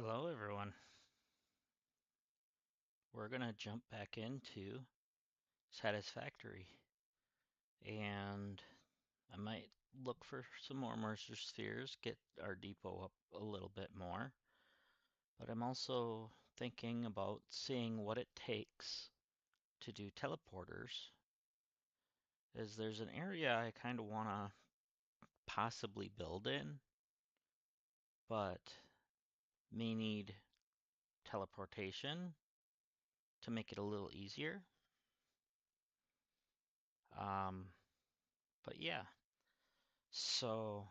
Hello, everyone. We're going to jump back into Satisfactory, and I might look for some more Mercer spheres, get our depot up a little bit more, but I'm also thinking about seeing what it takes to do teleporters, as there's an area I kind of want to possibly build in, but may need teleportation to make it a little easier. Um, but yeah, so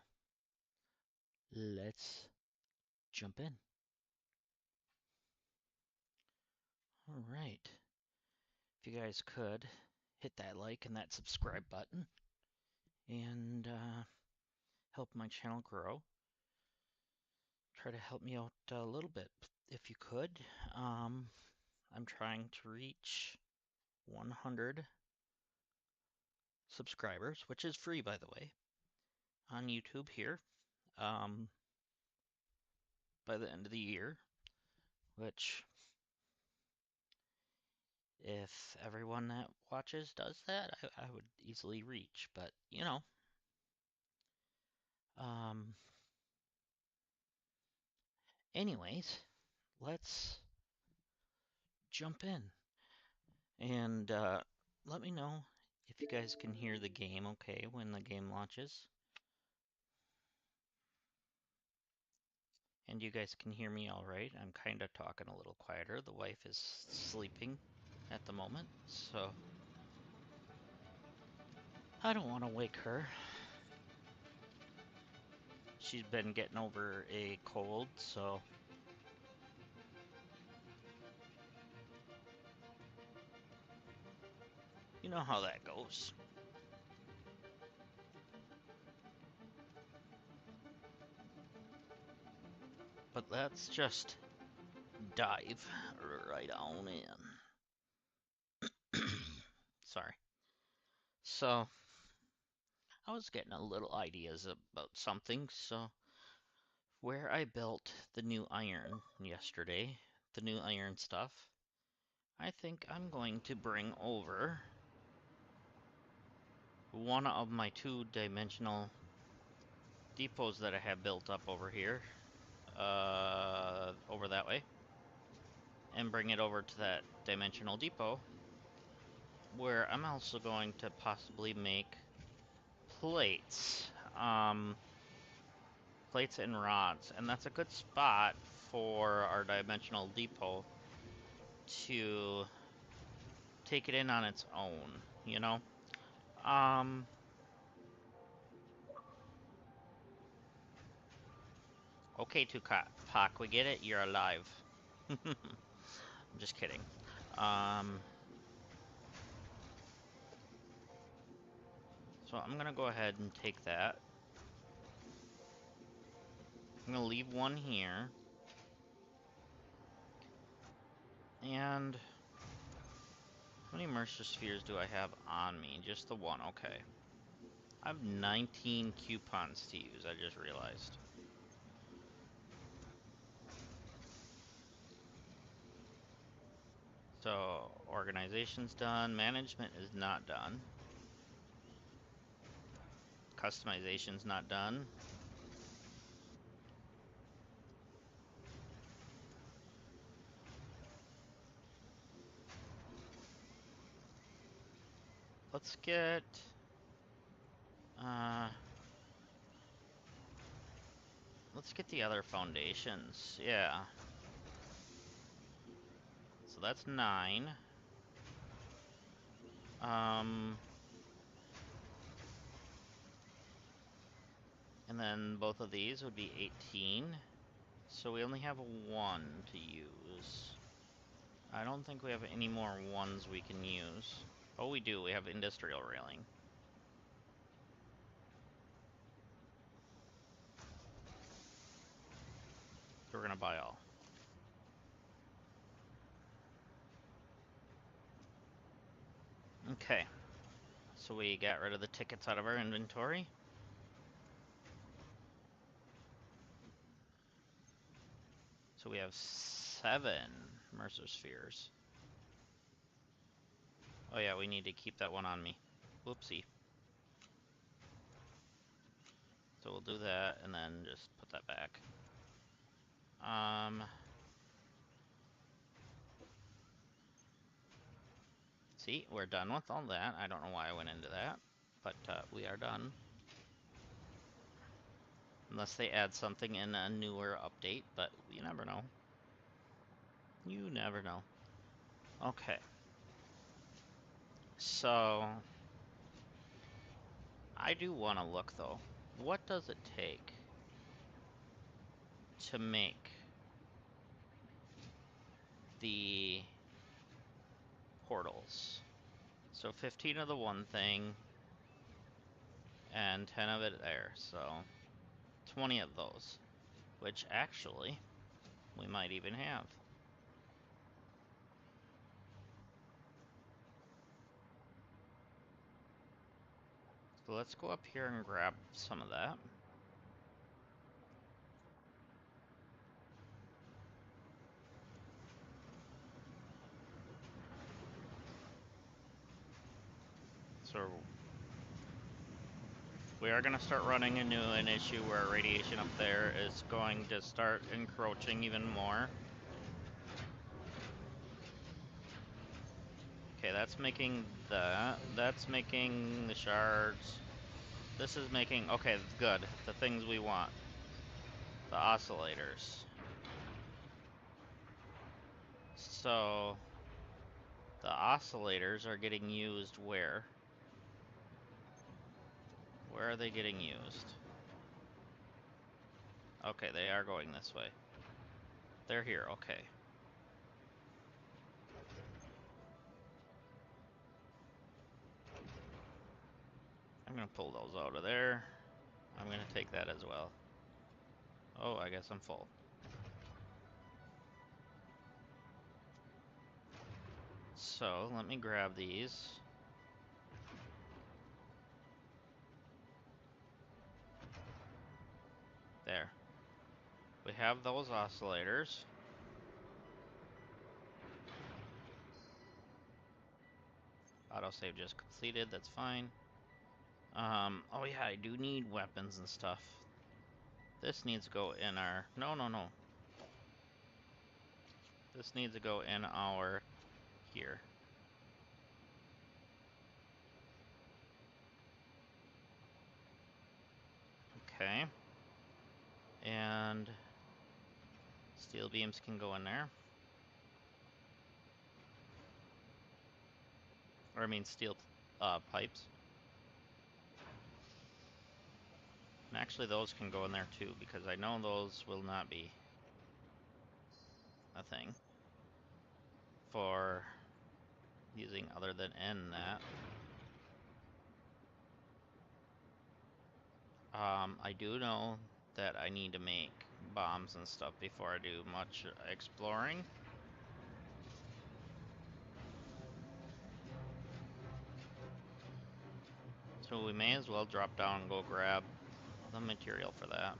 let's jump in. All right. If you guys could hit that like and that subscribe button and help my channel grow. Try to help me out a little bit if you could. I'm trying to reach 100 subscribers, which is free, by the way, on YouTube here um, by the end of the year, which if everyone that watches does that, I would easily reach. But, um, anyways, let's jump in. And let me know if you guys can hear the game okay when the game launches. And you guys can hear me all right. I'm kind of talking a little quieter. The wife is sleeping at the moment, so I don't want to wake her. She's been getting over a cold, so you know how that goes. But let's just dive right on in. Sorry. So, I was getting a little ideas about something, so where I built the new iron yesterday, the new iron stuff, I think I'm going to bring over one of my two-dimensional depots that I have built up over here, over that way, and bring it over to that dimensional depot, where I'm also going to possibly make plates, plates and rods, and that's a good spot for our dimensional depot to take it in on its own, you know? Um, okay, Tupac, we get it, you're alive. I'm just kidding. So I'm gonna go ahead and take that. I'm gonna leave one here. And how many Mercer spheres do I have on me? Just the one, okay. I have 19 coupons to use, I just realized. So, organization's done, management is not done. Customization's not done. Let's get... let's get the other foundations, yeah. So that's 9. And then both of these would be 18. So we only have 1 to use. I don't think we have any more 1s we can use. Oh, we do. We have industrial railing. So we're gonna buy all. Okay. So we got rid of the tickets out of our inventory. So we have 7 Mercer spheres. Oh yeah, we need to keep that one on me. Whoopsie. So we'll do that and then just put that back. See, we're done with all that. I don't know why I went into that, but we are done. Unless they add something in a newer update, but you never know. You never know. Okay. So, I do want to look, though. What does it take to make the portals? So 15 of the one thing, and 10 of it there, so 20 of those. Which, actually, we might even have. So let's go up here and grab some of that. So we are going to start running into an issue where radiation up there is going to start encroaching even more. Okay, that's making that. That's making the shards. This is making, okay, good. The things we want. The oscillators. So, the oscillators are getting used where? Where are they getting used? Okay, they are going this way. They're here, okay. I'm gonna pull those out of there. I'm gonna take that as well. Oh, I guess I'm full. So, let me grab these. There. We have those oscillators. Autosave just completed, that's fine. Oh yeah, I do need weapons and stuff. This needs to go in our... No. This needs to go in our... here. Okay. And... steel beams can go in there. Or I mean steel pipes. And actually those can go in there too, because I know those will not be a thing for using other than in that. I do know that I need to make bombs and stuff before I do much exploring. So we may as well drop down and go grab the material for that.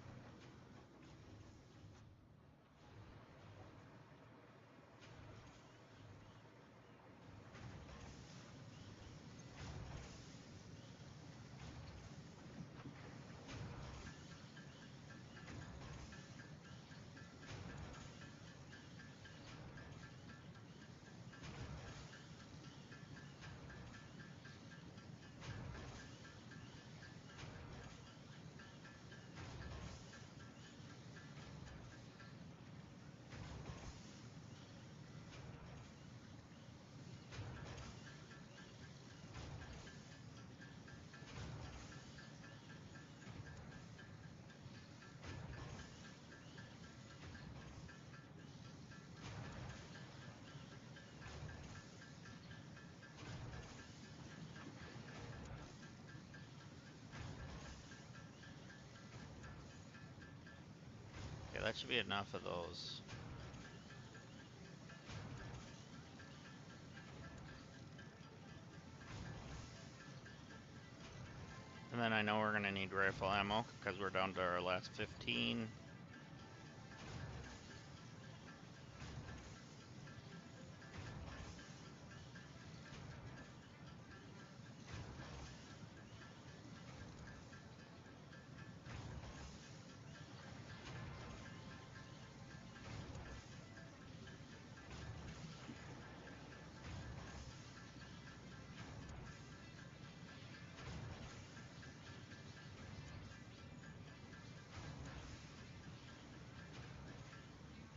Okay, that should be enough of those. And then I know we're gonna need rifle ammo because we're down to our last 15.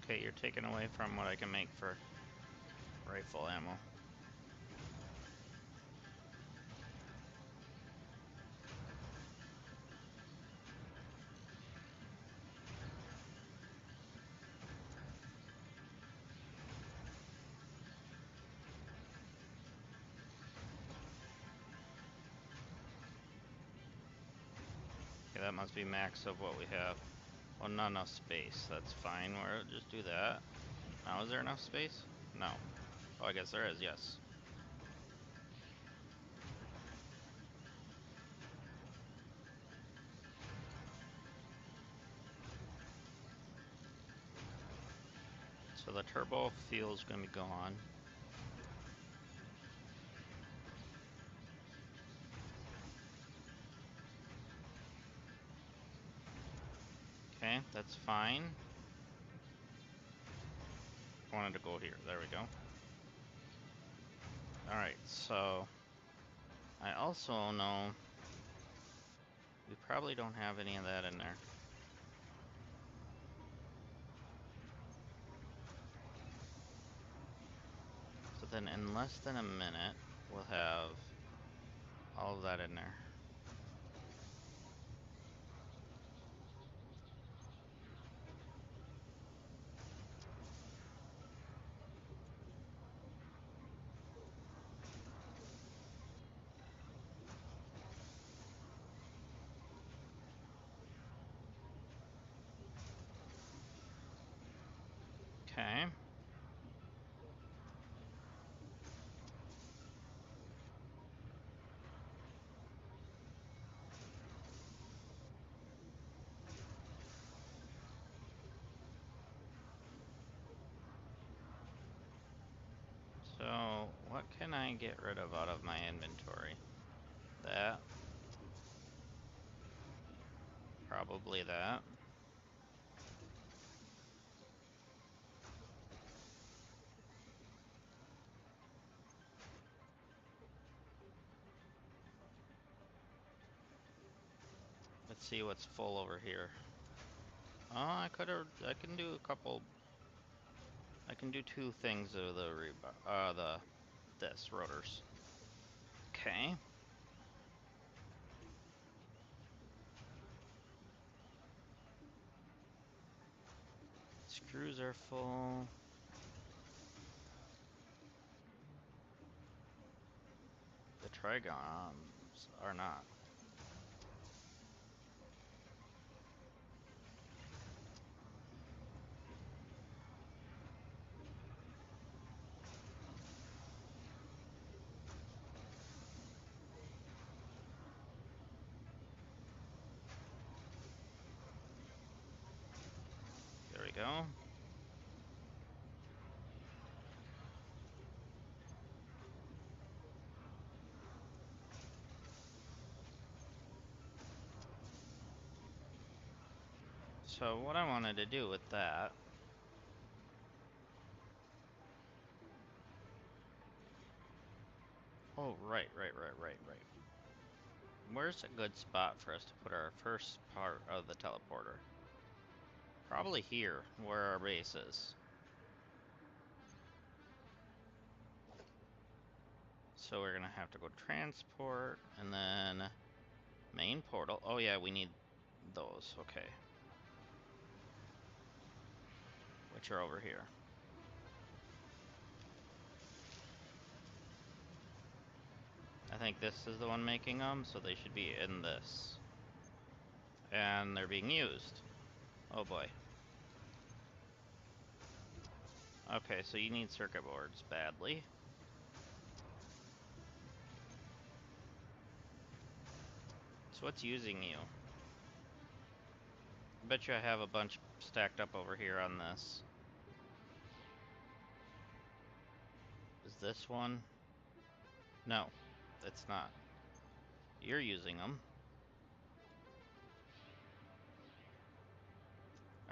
Okay, you're taking away from what I can make for rifle ammo. Okay, that must be max of what we have. Oh, not enough space. That's fine. We'll just do that. Now, is there enough space? No. Oh, I guess there is, yes. So the turbo fuel is going to be gone. Okay, that's fine. I wanted to go here. There we go. Alright, so I also know we probably don't have any of that in there. So then in less than a minute, we'll have all of that in there. Okay. So, what can I get rid of out of my inventory? That. Probably that. Let's see what's full over here. Oh, I can do a couple. I can do two things of this rotors. Okay. Screws are full. The trigons are not. There we go. So what I wanted to do with that. Oh, right. Where's a good spot for us to put our first part of the teleporter? Probably here, where our base is. So we're gonna have to go transport, and then main portal. Oh yeah, we need those, okay. Which are over here. I think this is the one making them, so they should be in this. And they're being used. Oh boy. Okay, so you need circuit boards badly. So what's using you? I bet you I have a bunch stacked up over here on this. Is this one? No, it's not. You're using them.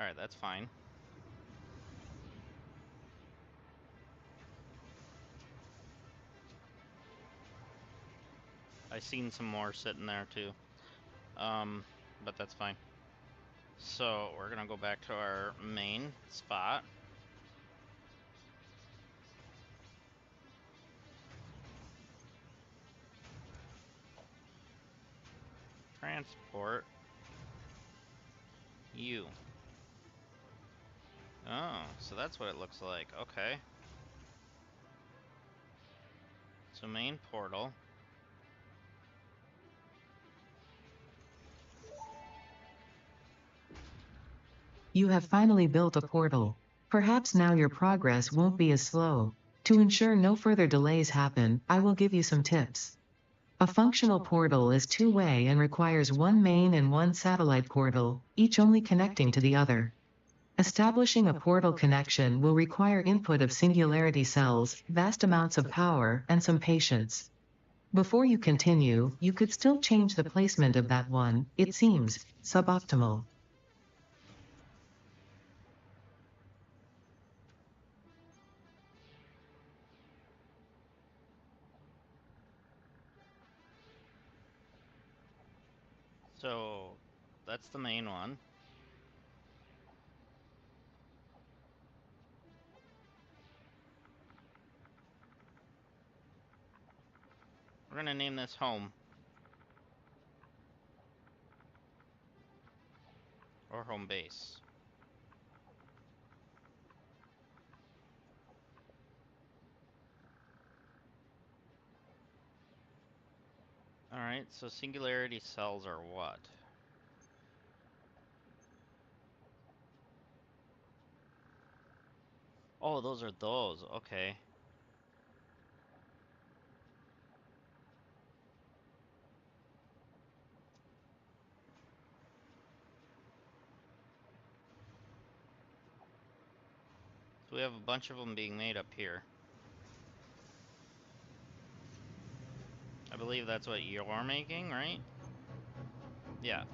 Alright, that's fine. I seen some more sitting there too. But that's fine. So we're gonna go back to our main spot. transport you. Oh, so that's what it looks like. Okay. So main portal. You have finally built a portal. Perhaps now your progress won't be as slow. To ensure no further delays happen, I will give you some tips. A functional portal is two-way and requires one main and one satellite portal, each only connecting to the other. Establishing a portal connection will require input of singularity cells, vast amounts of power, and some patience. Before you continue, you could still change the placement of that one, it seems, suboptimal. So that's the main one. We're gonna name this home. Or home base. Alright, so singularity cells are what? Oh, those are those. Okay. So we have a bunch of them being made up here. I believe that's what you're making, right? Yeah.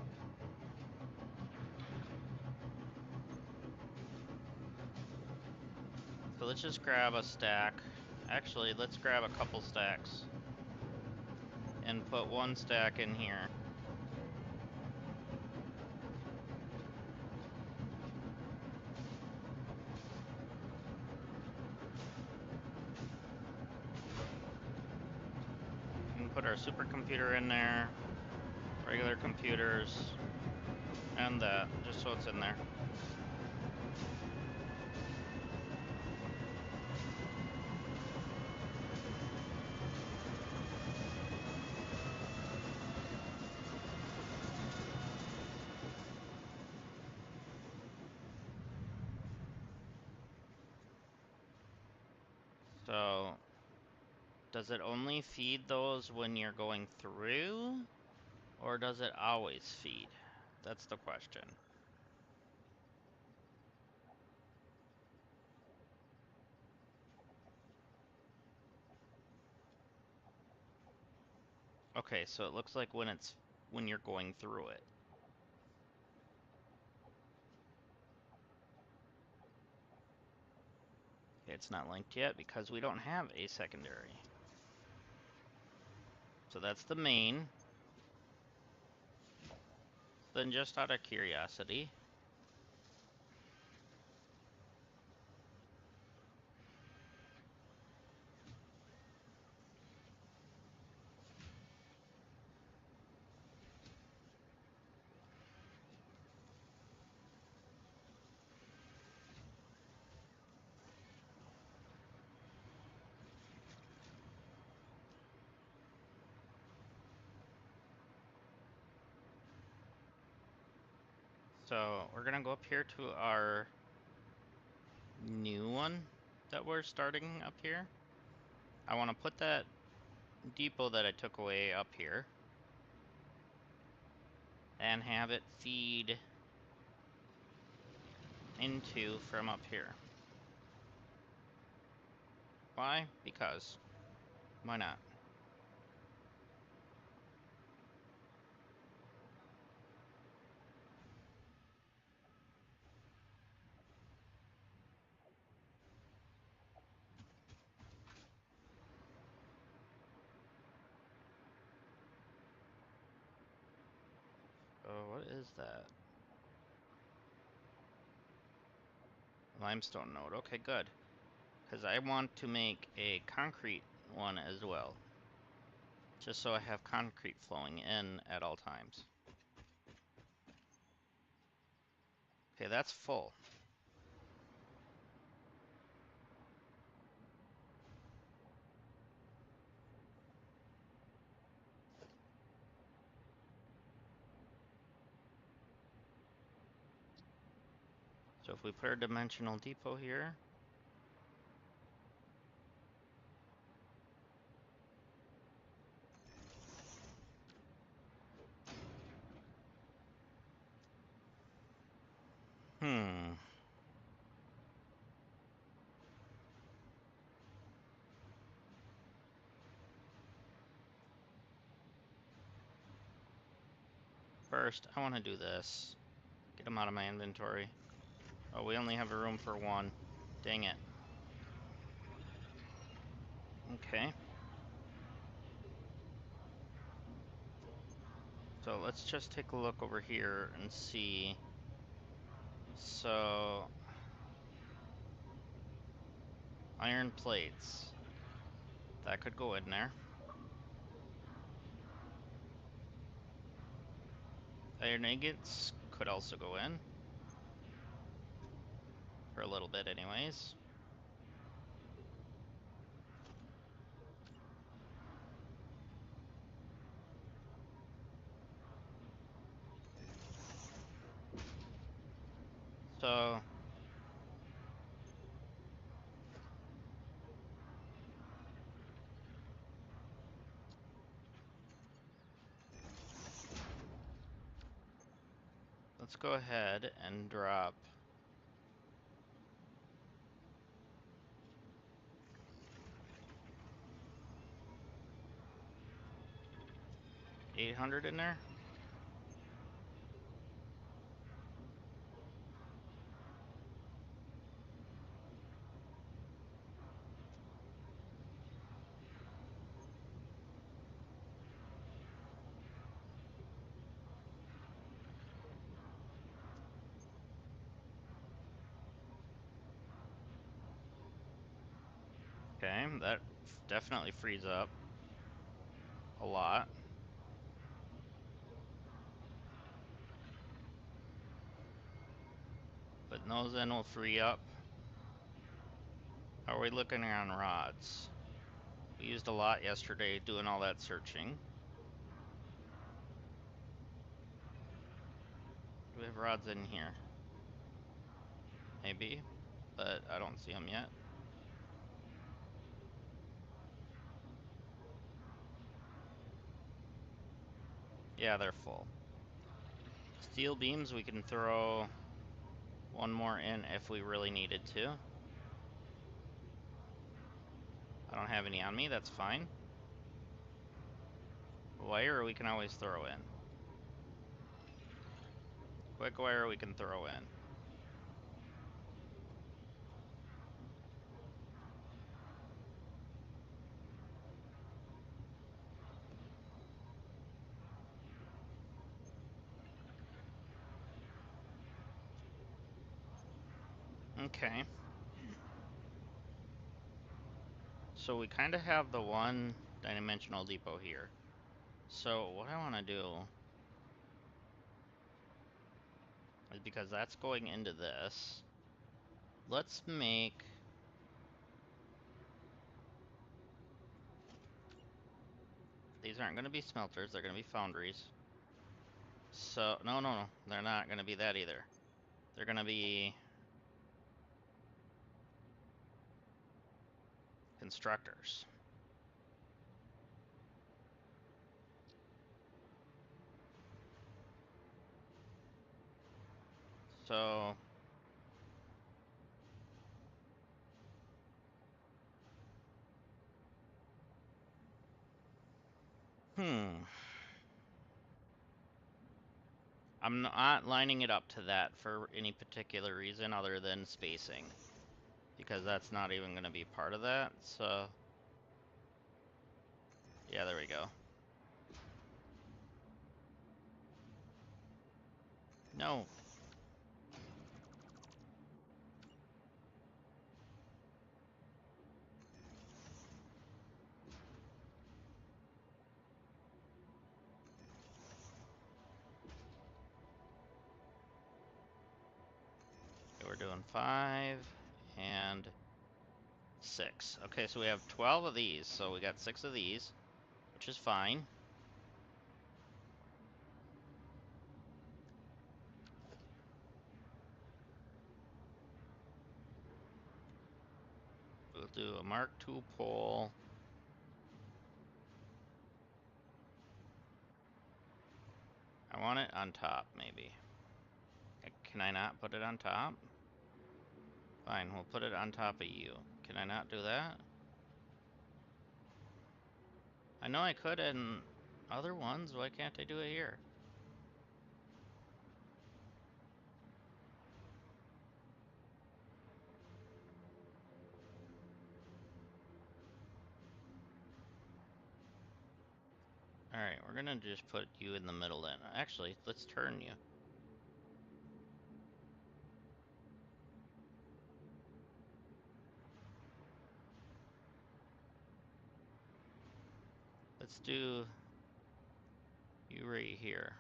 So let's just grab a stack. Actually, let's grab a couple stacks. And put one stack in here. And put our supercomputer in there. Regular computers. And that, just so it's in there. So, does it only feed those when you're going through? Or does it always feed? That's the question. Okay, so it looks like when you're going through it. Okay, it's not linked yet because we don't have a secondary. So that's the main. Then just out of curiosity, so we're gonna go up here to our new one that we're starting up here. I want to put that depot that I took away up here and have it feed into from up here. Why? Because. Why not? Oh, what is that? Limestone node. Okay, good. Because I want to make a concrete one as well. Just so I have concrete flowing in at all times. Okay, that's full. So if we put our dimensional depot here, First, I want to do this. Get them out of my inventory. Oh, we only have a room for one. Dang it. Okay. So let's just take a look over here and see. So, iron plates. That could go in there. Iron ingots could also go in. For a little bit anyways. So, let's go ahead and drop 800 in there. Okay, that definitely frees up a lot. Putting those in will free up. How are we looking on rods? We used a lot yesterday doing all that searching. Do we have rods in here? Maybe, but I don't see them yet. Yeah, they're full. Steel beams, we can throw one more in if we really needed to. I don't have any on me, that's fine. Wire we can always throw in. Quick wire we can throw in. Okay. So we kind of have the one dimensional depot here. So what I want to do is, because that's going into this, let's make... These aren't going to be smelters, they're going to be foundries. So, no, they're not going to be that either. They're going to be constructors. So, I'm not lining it up to that for any particular reason other than spacing, because that's not even going to be part of that. So, yeah, there we go. No. 1, 5, and 6. Okay, so we have 12 of these, so we got 6 of these, which is fine. We'll do a Mark II pole. I want it on top, maybe. Can I not put it on top? Fine, we'll put it on top of you. Can I not do that? I know I could in other ones. Why can't I do it here? Alright, we're gonna just put you in the middle then. Actually, let's turn you. Let's do you right here.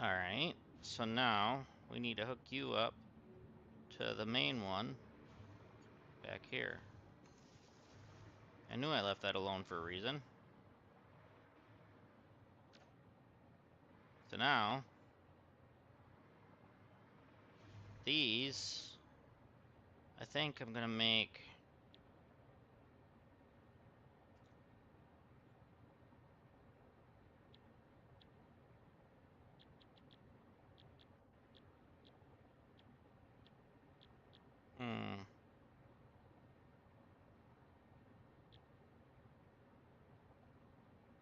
Alright, so now we need to hook you up to the main one back here. I knew I left that alone for a reason. So now, these, I think I'm gonna make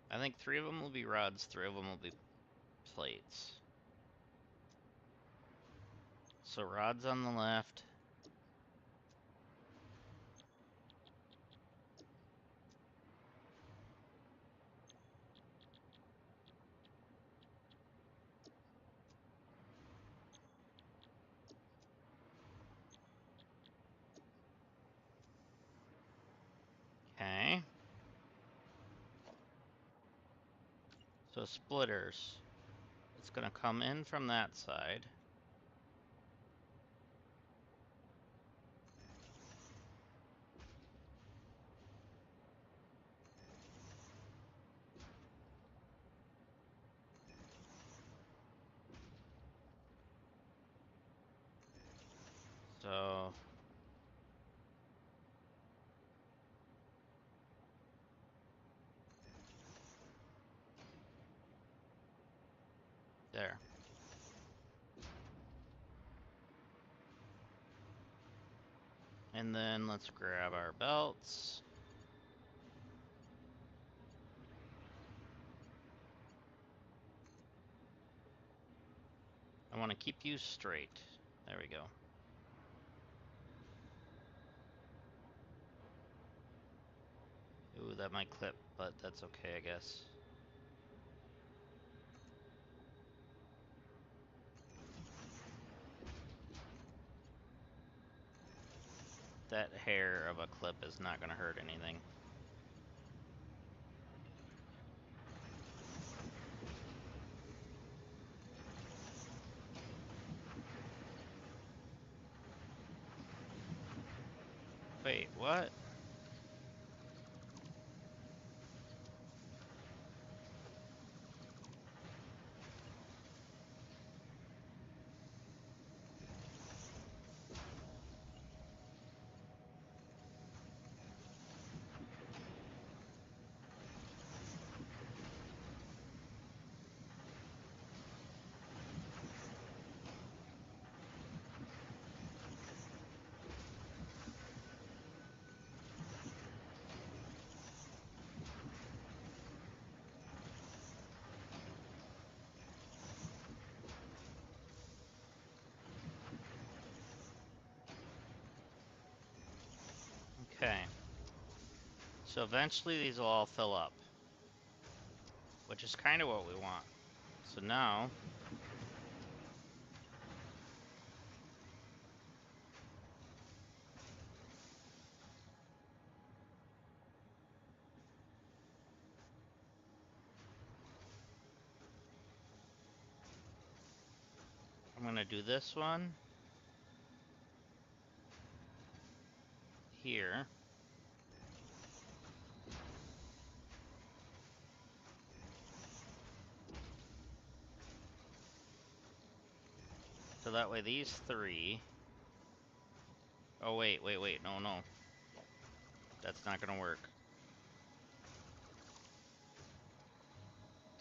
I think 3 of them will be rods, 3 of them will be plates. So rods on the left. Okay. So splitters. It's gonna come in from that side. So there. And then let's grab our belts. I want to keep you straight. There we go. Ooh, that might clip, but that's okay, I guess. That hair of a clip is not gonna hurt anything. Wait, what? Okay. So eventually these will all fill up, which is kind of what we want. So now I'm gonna do this one here. So that way these three. Oh, wait, no. That's not gonna work.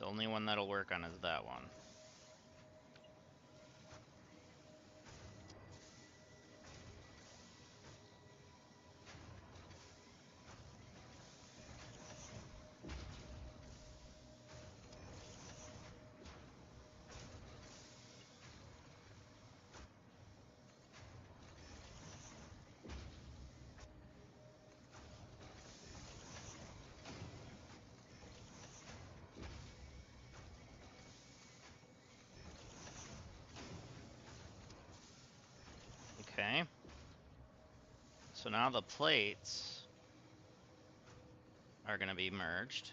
The only one that'll work on is that one. Okay. So now the plates are gonna be merged.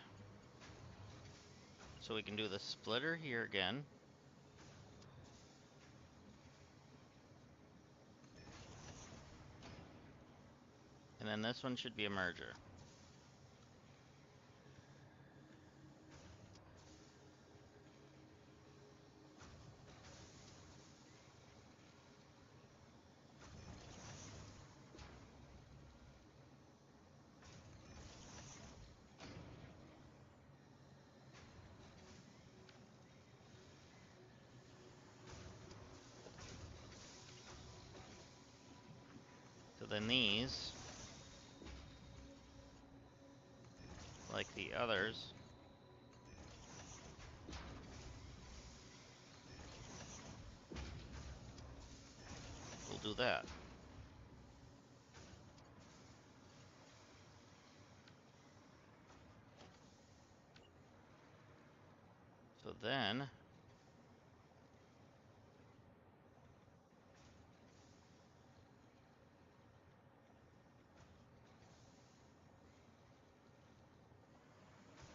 So we can do the splitter here again. And then this one should be a merger. So then these, like the others, will do that. So then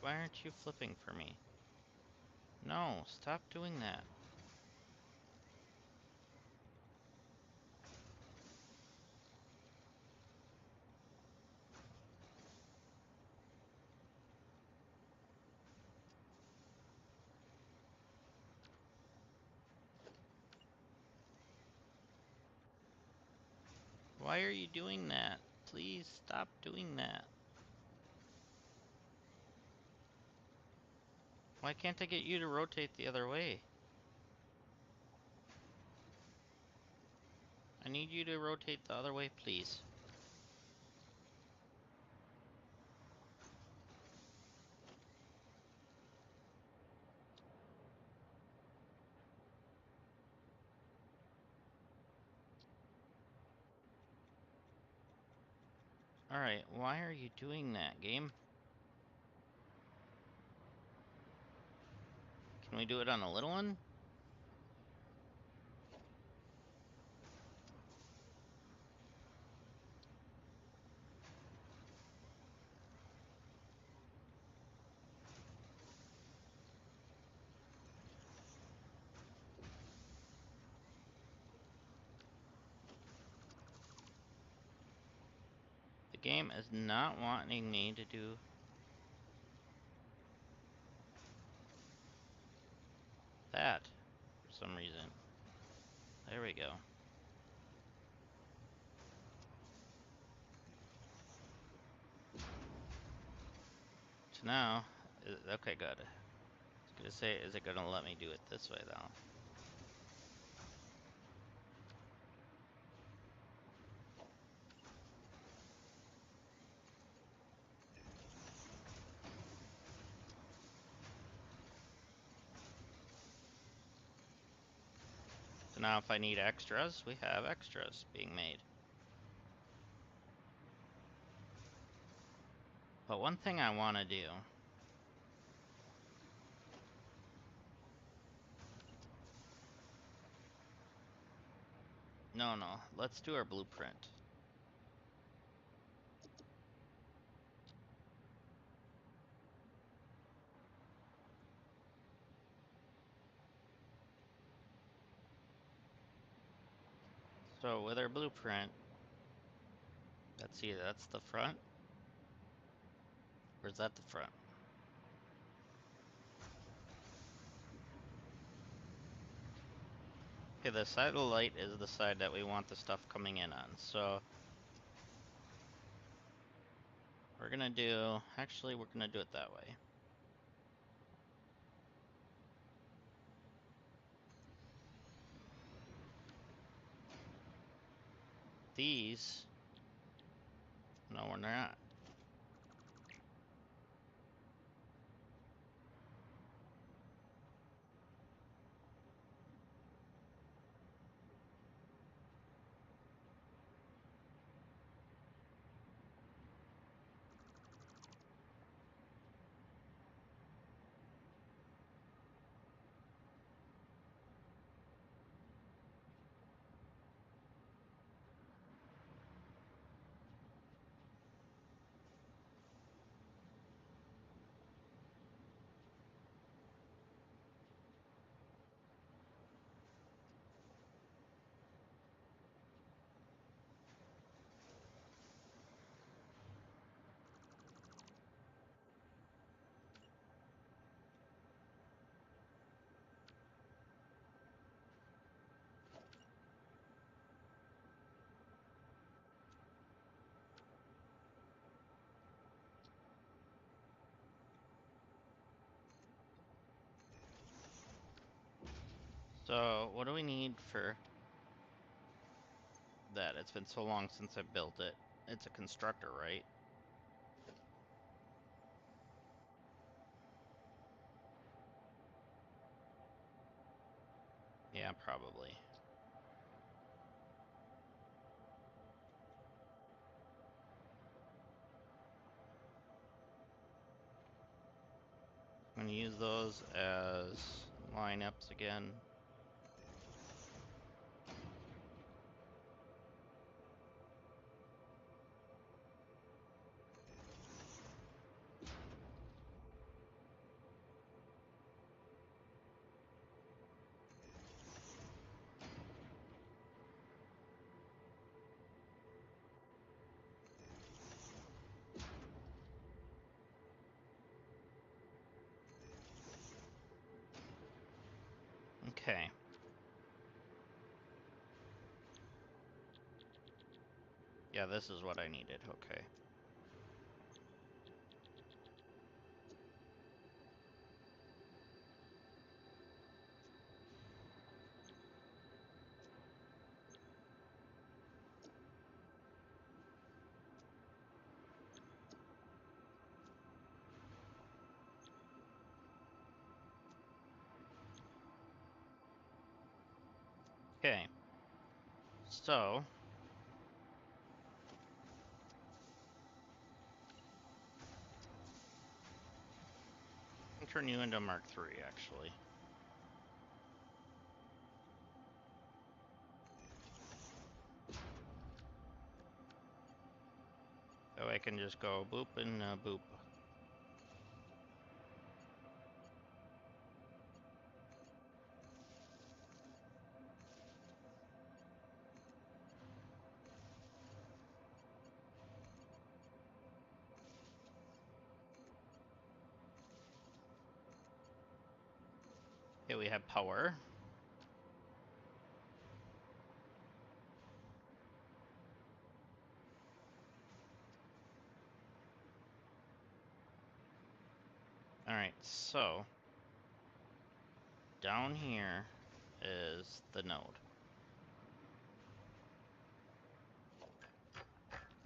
why aren't you flipping for me? No, stop doing that. Why are you doing that? Please stop doing that. Why can't I get you to rotate the other way? I need you to rotate the other way, please. Alright, why are you doing that, game? Can we do it on a little one? The game is not wanting me to do that for some reason. There we go. So now, okay, good. I was gonna say, is it gonna let me do it this way though? So now if I need extras, we have extras being made. But one thing I want to do No, let's do our blueprint. So with our blueprint, let's see, that's the front? Or is that the front? Okay, the side of the light is the side that we want the stuff coming in on. So we're gonna do, actually we're gonna do it that way. These, no, we're not. So what do we need for that? It's been so long since I built it. It's a constructor, right? Yeah, probably. I'm gonna use those as lineups again. Okay. Yeah, this is what I needed, okay. Okay. So, I'll turn you into Mark III, actually. So I can just go boop and boop. Okay, we have power. Alright, so down here is the node.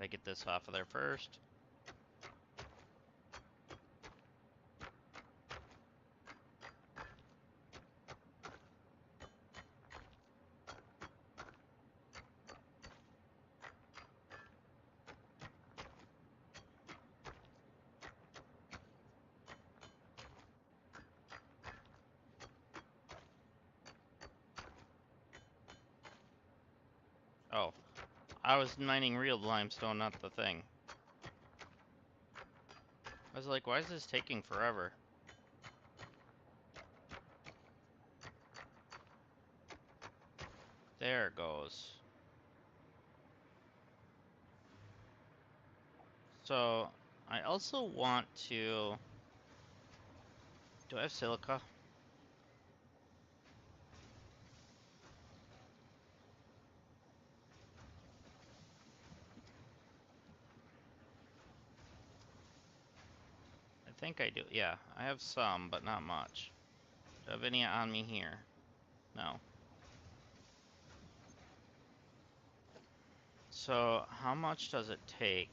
I get this off of there first. Oh, I was mining real limestone, not the thing. I was like, why is this taking forever? There it goes. So, I also want to... Do I have silica? I think I do. Yeah, I have some, but not much. Do I have any on me here? No. So, how much does it take?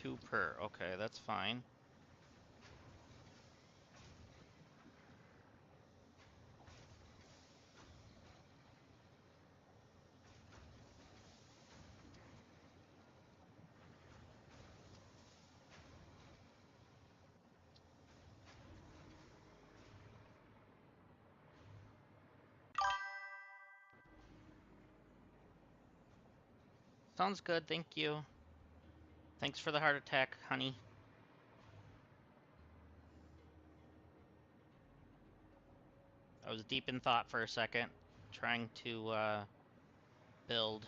Two per. Okay, that's fine. Sounds good, thank you. Thanks for the heart attack, honey. I was deep in thought for a second, trying to build.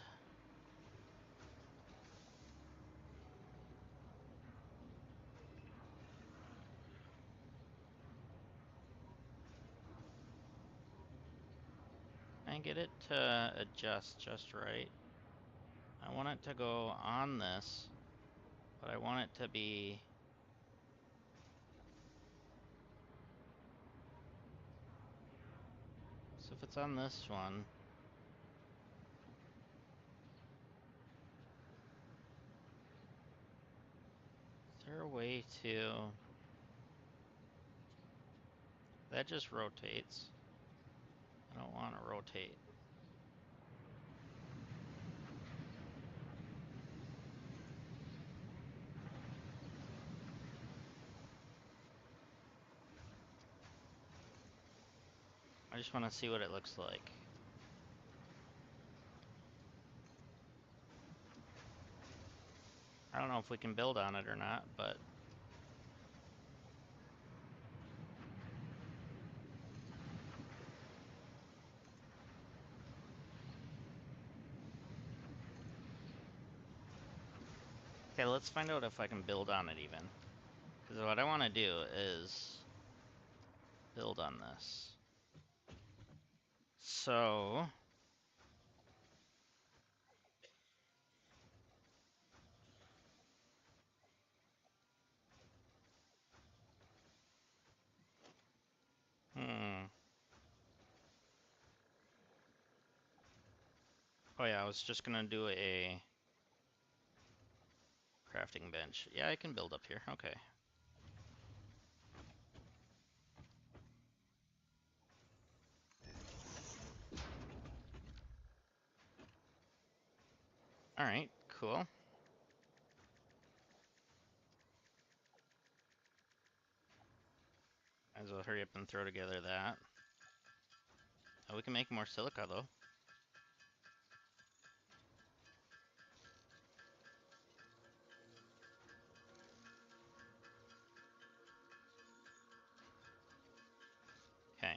And get it to adjust just right. I want it to go on this, but I want it to be... So if it's on this one... Is there a way to... That just rotates. I don't want to rotate. I just want to see what it looks like. I don't know if we can build on it or not, but... Okay, let's find out if I can build on it even. Because what I want to do is build on this. So... Oh yeah, I was just gonna do a crafting bench. Yeah, I can build up here. Okay. Alright, cool. Might as well hurry up and throw together that. Oh, we can make more silica though. Okay.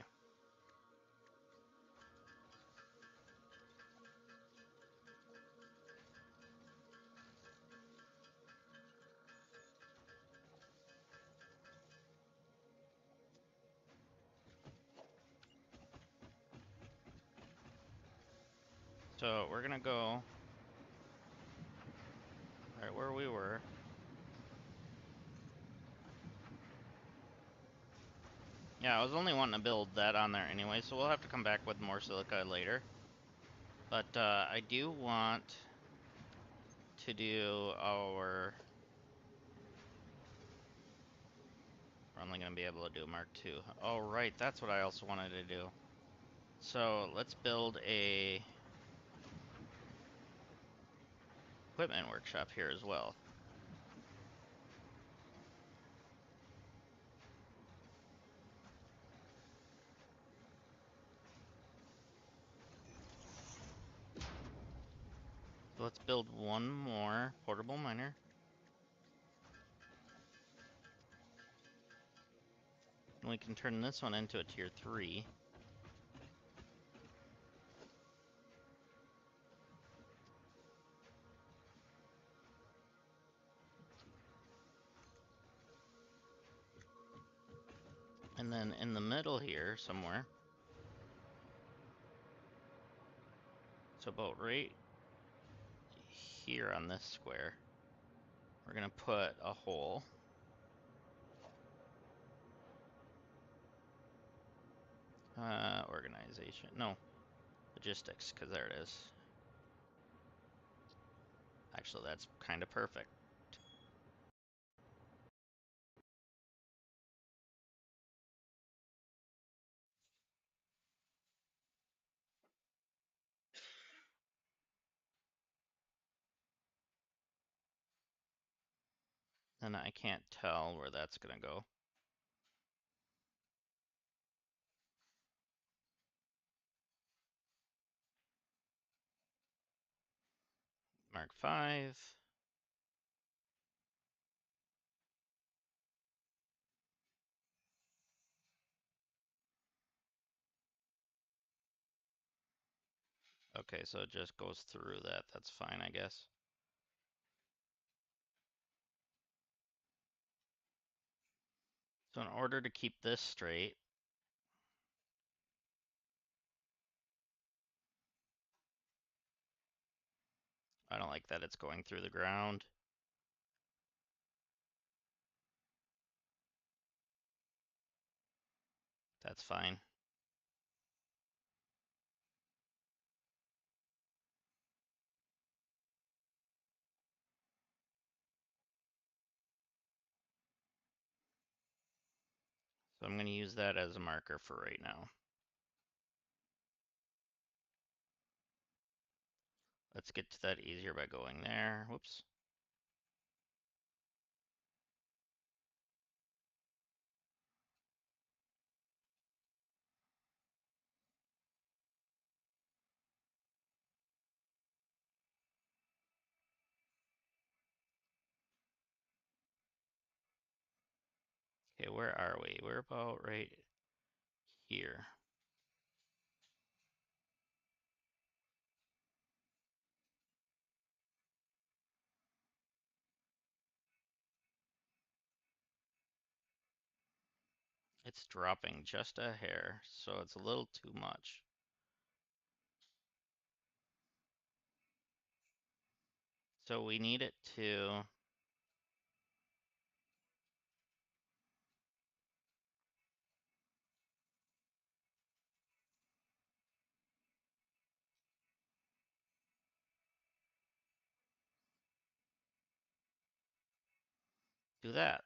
So we're gonna go right where we were. Yeah, I was only wanting to build that on there anyway, so we'll have to come back with more silica later. But I do want to do our... We're only gonna be able to do Mark II. Oh right, that's what I also wanted to do. So let's build a equipment workshop here as well. So let's build one more portable miner. And we can turn this one into a tier 3. And then in the middle here somewhere, so about right here on this square, we're gonna put a hole. Organization, no, logistics, because there it is. Actually, that's kind of perfect. And I can't tell where that's gonna go. Mark 5. Okay, so it just goes through that. That's fine, I guess. So in order to keep this straight, I don't like that it's going through the ground. That's fine. So I'm going to use that as a marker for right now. Let's get to that easier by going there. Whoops. Okay, where are we? We're about right here. It's dropping just a hair, so it's a little too much. So we need it to do that.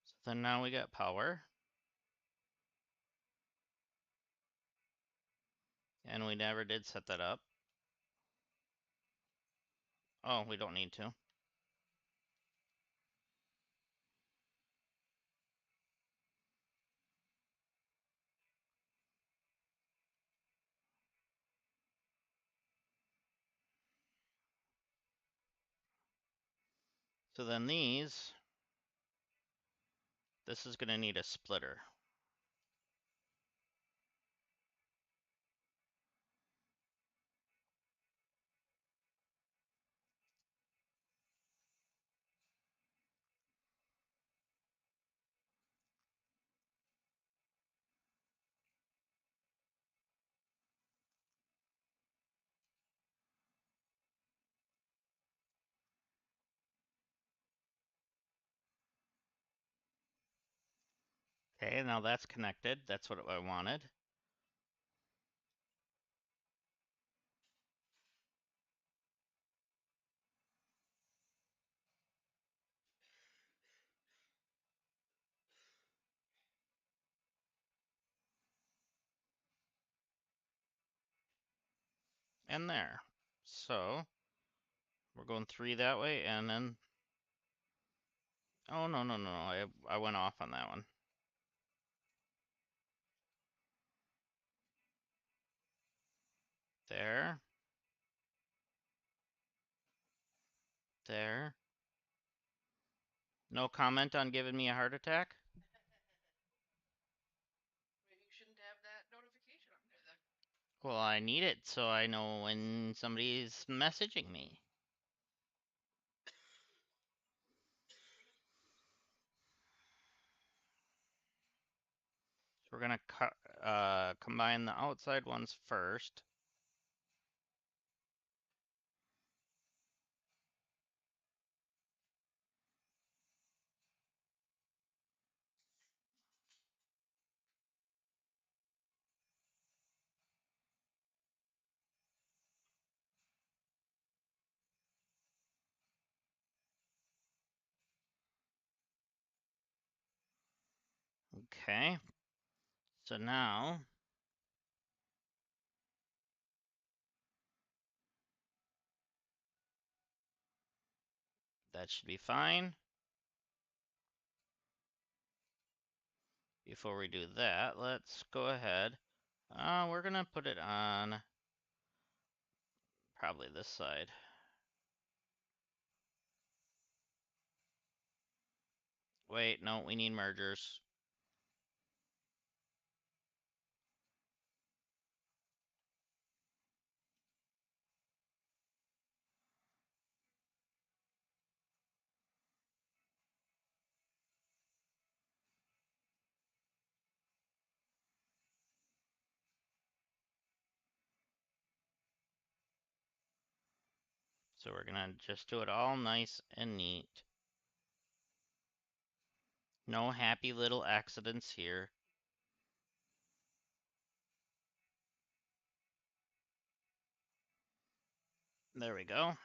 So then now we got power. And we never did set that up. Oh, we don't need to. So then these, this is going to need a splitter. Okay, now that's connected. That's what I wanted. and there. So we're going 3 that way, and then, oh no, I went off on that one. There. There. No comment on giving me a heart attack? Maybe you shouldn't have that notification on there then. Well, I need it so I know when somebody's messaging me. So we're gonna combine the outside ones first. Okay. So now that should be fine. Before we do that, let's go ahead. We're gonna put it on probably this side. Wait, no, we need mergers. So we're gonna just do it all nice and neat. No happy little accidents here. There we go.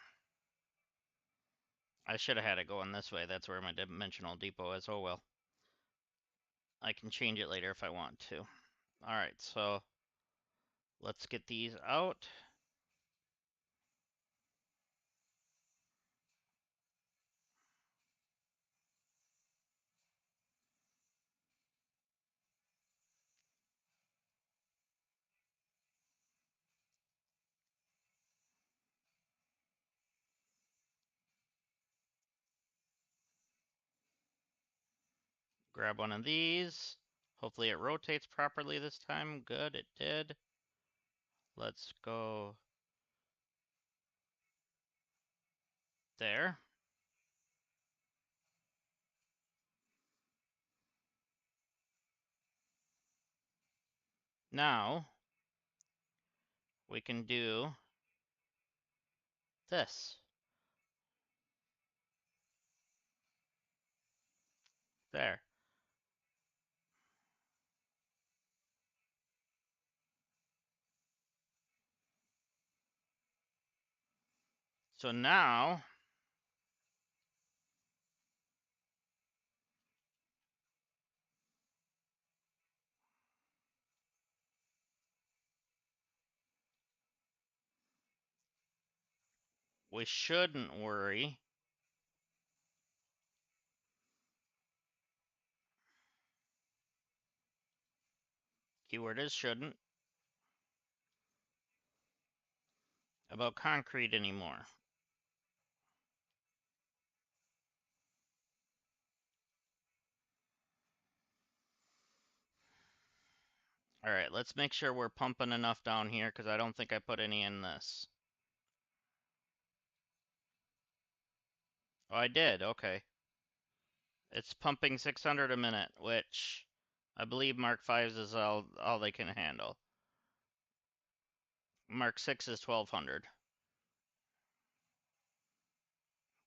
I should have had it going this way. That's where my dimensional depot is. Oh well. I can change it later if I want to. Alright, so let's get these out. Grab one of these. Hopefully it rotates properly this time. Good, it did. Let's go there. Now we can do this. There. So now we shouldn't worry. Keyword is shouldn't. About concrete anymore. Alright, let's make sure we're pumping enough down here because I don't think I put any in this. Oh, I did. Okay. It's pumping 600 a minute, which I believe Mark 5s is all they can handle. Mark 6 is 1200.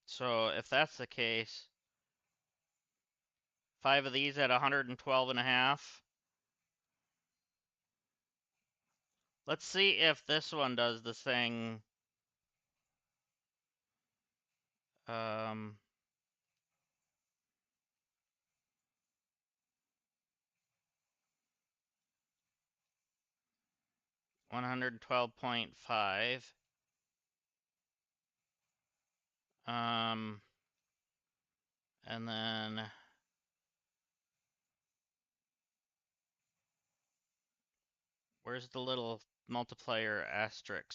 So if that's the case, 5 of these at 112 and a half. Let's see if this one does the thing. Um, 112.5. And then where's the little multiplier asterisk?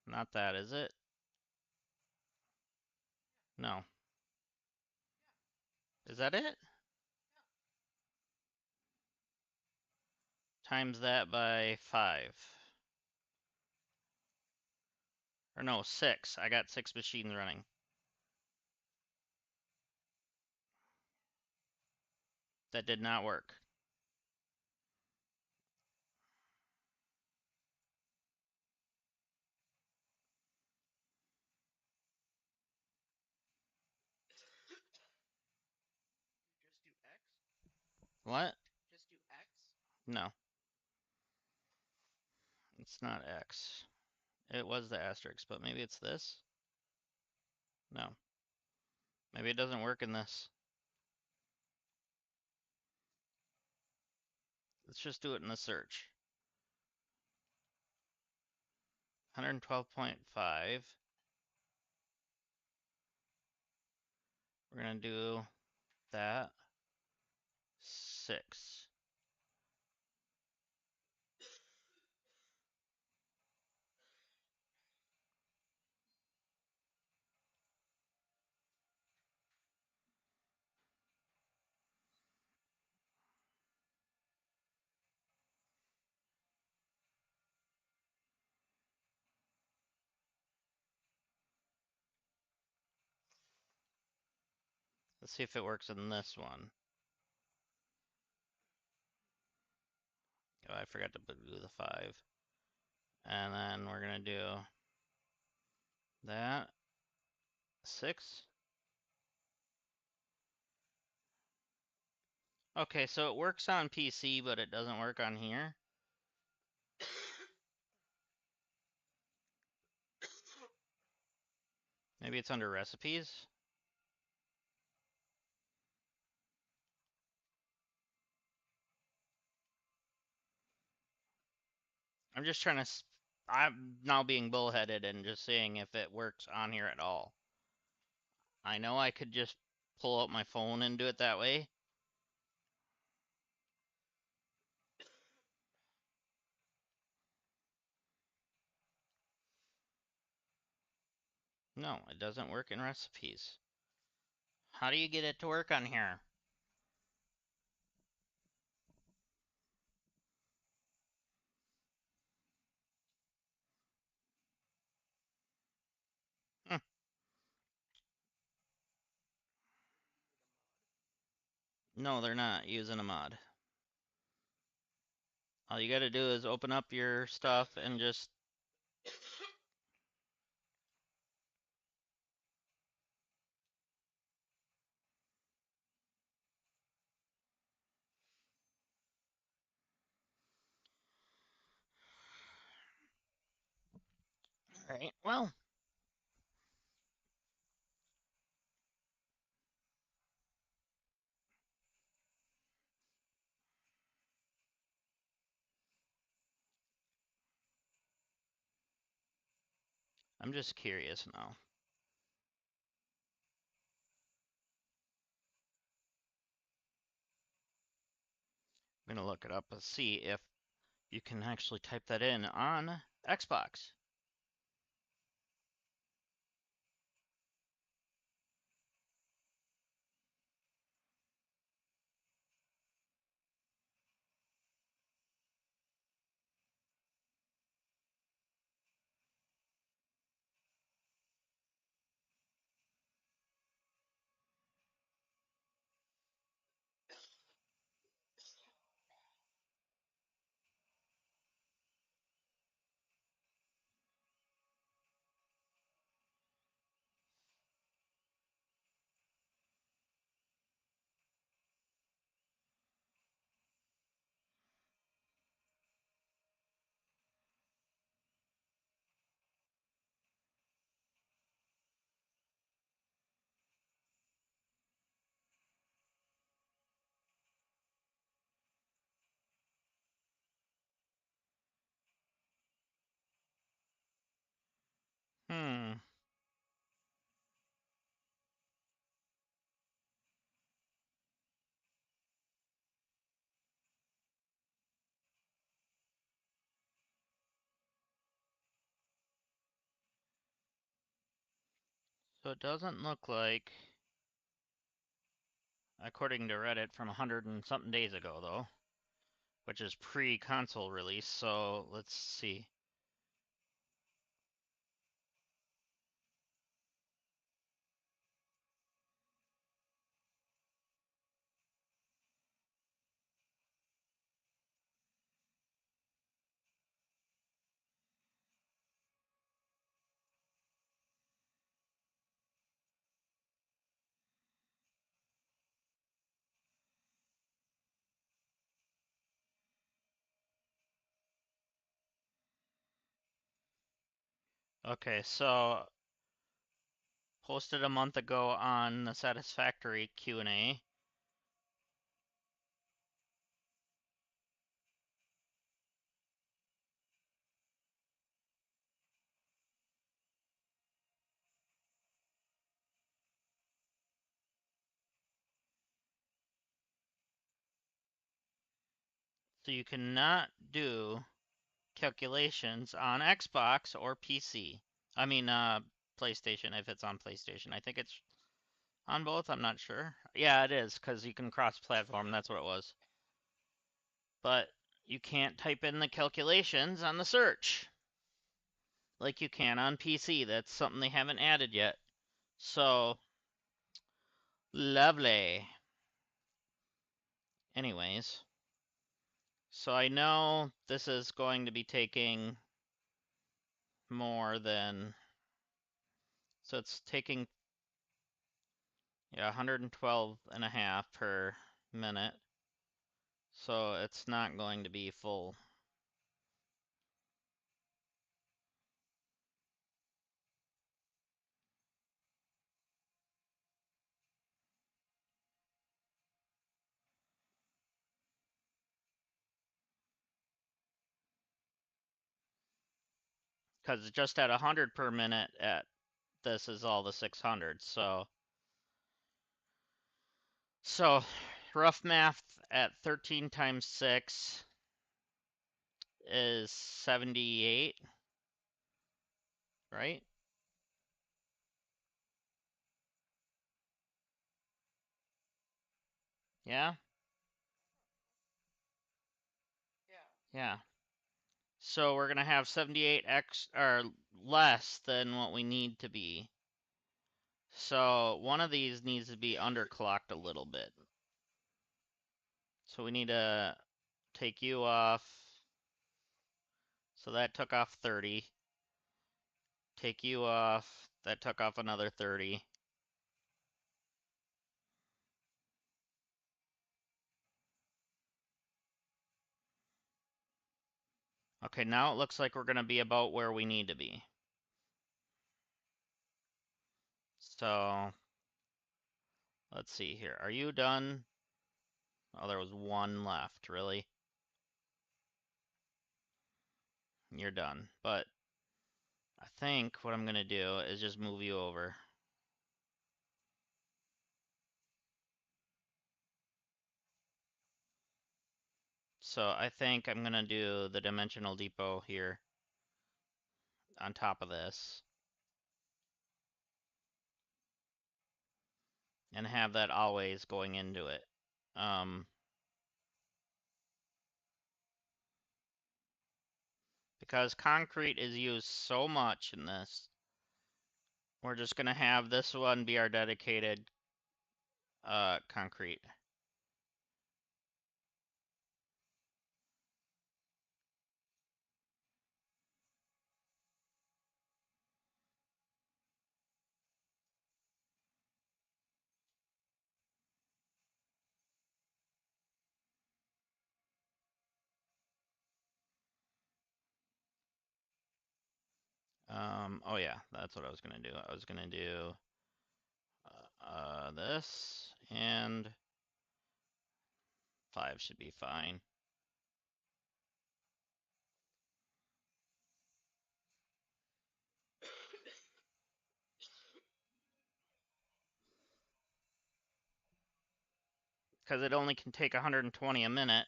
Not that, is it? No. Is that it? Times that by 5. Or no, 6. I got 6 machines running. That did not work. You just do X? What? Just do X? No. It's not X. It was the asterisk, but maybe it's this? No. Maybe it doesn't work in this. Let's just do it in the search. 112.5. We're going to do that. 6. Let's see if it works in this one. Oh, I forgot to do the 5. And then we're going to do that. 6. Okay, so it works on PC, but it doesn't work on here. Maybe it's under recipes. I'm just trying to. I'm now being bullheaded and just seeing if it works on here at all. I know I could just pull out my phone and do it that way. No, it doesn't work in recipes. How do you get it to work on here? Hm. No, they're not using a mod. All you gotta do is open up your stuff and just. Alright, well. I'm just curious now. I'm gonna look it up and see if you can actually type that in on Xbox. So it doesn't look like, according to Reddit, from 100 and something days ago, though, which is pre-console release, so let's see. Okay, so posted a month ago on the Satisfactory Q&A. So you cannot do calculations on Xbox or PC. I mean, PlayStation, if it's on PlayStation. I think it's on both, I'm not sure. Yeah, it is, because you can cross-platform, that's what it was. But you can't type in the calculations on the search like you can on PC. That's something they haven't added yet. So, lovely. Anyways, so I know this is going to be taking more than, so it's taking, yeah, 112 and a half per minute. So it's not going to be full. Because just at 100 per minute at this is all the 600. So rough math at 13 times 6 is 78, right? Yeah? Yeah. Yeah. So we're going to have 78x or less than what we need to be. So one of these needs to be underclocked a little bit. So we need to take you off. So that took off 30. Take you off. That took off another 30. Okay, now it looks like we're going to be about where we need to be. So, let's see here. Are you done? Oh, there was one left, really? You're done. But I think what I'm going to do is just move you over. So I think I'm going to do the dimensional depot here on top of this. And have that always going into it. Because concrete is used so much in this, we're just going to have this one be our dedicated concrete. Oh yeah, that's what I was gonna do. I was gonna do this, and 5 should be fine. Because it only can take 120 a minute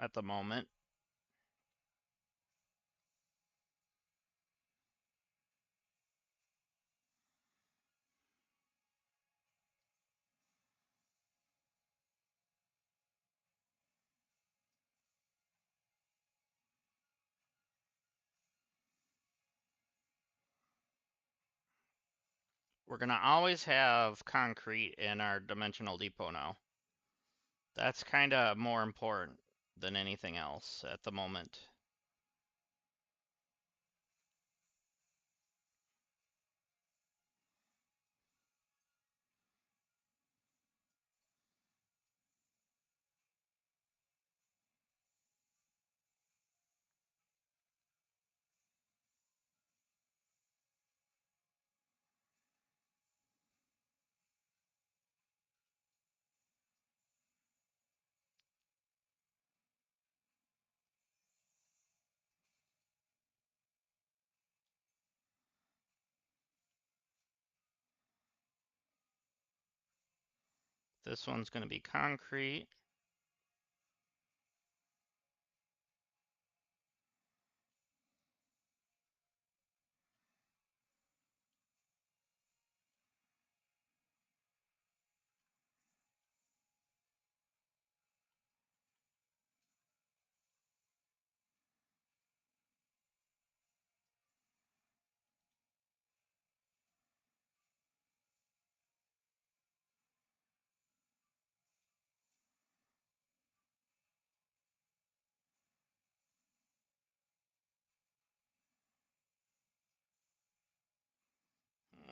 at the moment. We're gonna always have concrete in our dimensional depot now. That's kind of more important than anything else at the moment. This one's gonna be concrete.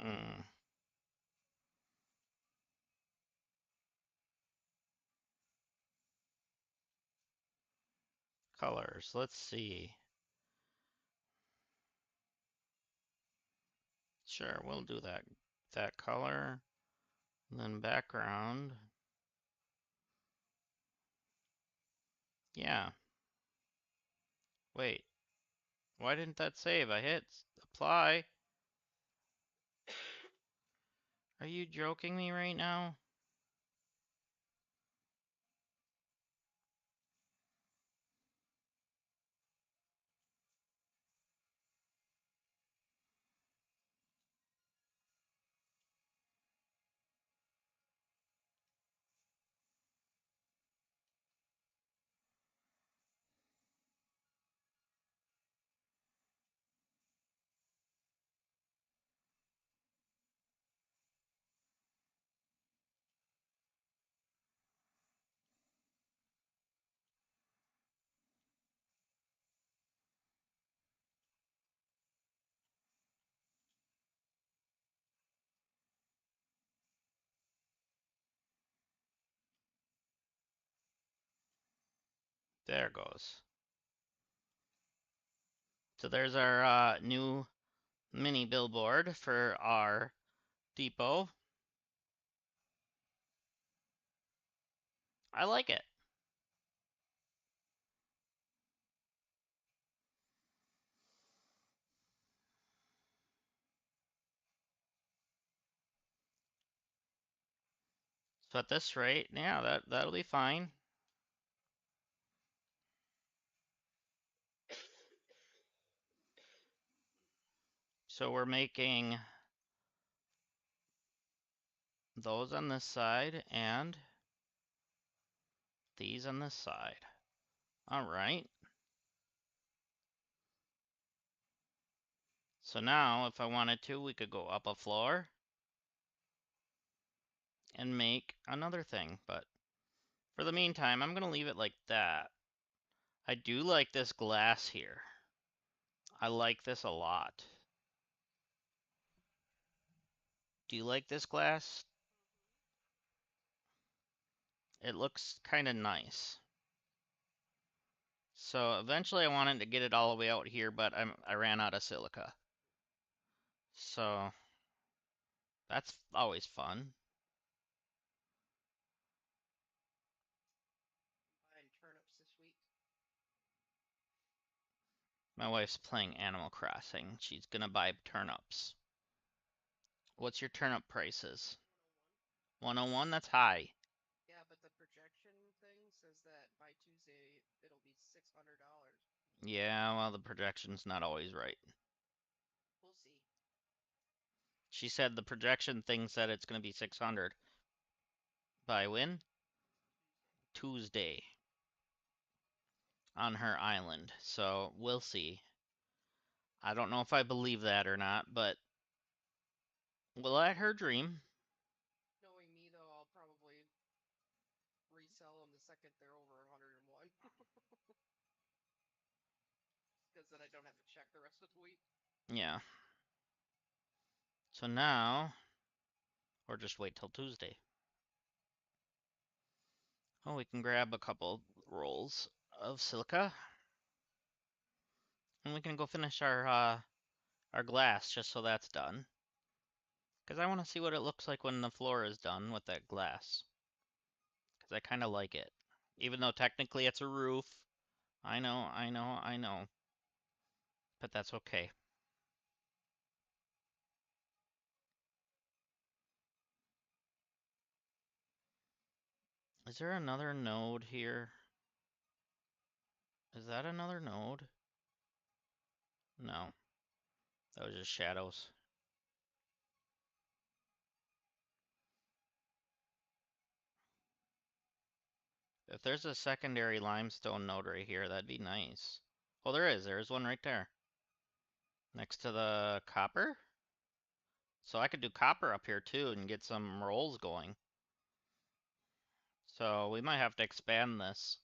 Mm, colors, let's see. Sure, we'll do that. That color, and then background. Yeah. Wait, why didn't that save? I hit apply. Are you joking me right now? There goes. So there's our new mini billboard for our depot. I like it. So at this rate, yeah, that'll be fine. So we're making those on this side and these on this side. All right. So now if I wanted to, we could go up a floor and make another thing. But for the meantime, I'm gonna leave it like that. I do like this glass here. I like this a lot. Do you like this glass? It looks kind of nice. So eventually I wanted to get it all the way out here, but I ran out of silica. So that's always fun. Buying turnips this week. My wife's playing Animal Crossing. She's gonna buy turnips. What's your turnip prices? 101? That's high. Yeah, but the projection thing says that by Tuesday it'll be $600. Yeah, well, the projection's not always right. We'll see. She said the projection thing said it's gonna be 600. By when? Tuesday. On her island. So we'll see. I don't know if I believe that or not, but Well, let her dream. Knowing me, though, I'll probably resell them the second they're over 101. Because then I don't have to check the rest of the week. Yeah. So now, or just wait till Tuesday. Oh, we can grab a couple rolls of silica, and we can go finish our glass just so that's done. Because I want to see what it looks like when the floor is done with that glass. Because I kind of like it. Even though technically it's a roof. I know, I know, I know. But that's okay. Is there another node here? Is that another node? No. That was just shadows. If there's a secondary limestone node right here, that'd be nice. Oh, there is. There's one right there. Next to the copper? So I could do copper up here too and get some rolls going. So we might have to expand this.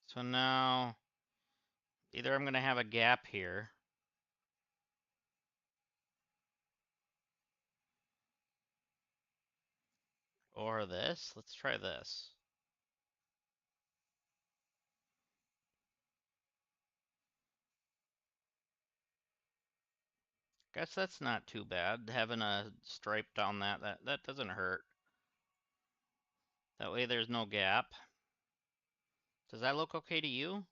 So now either I'm gonna have a gap here or this. Let's try this. Guess that's not too bad. Having a stripe down that doesn't hurt. That way there's no gap. Does that look okay to you?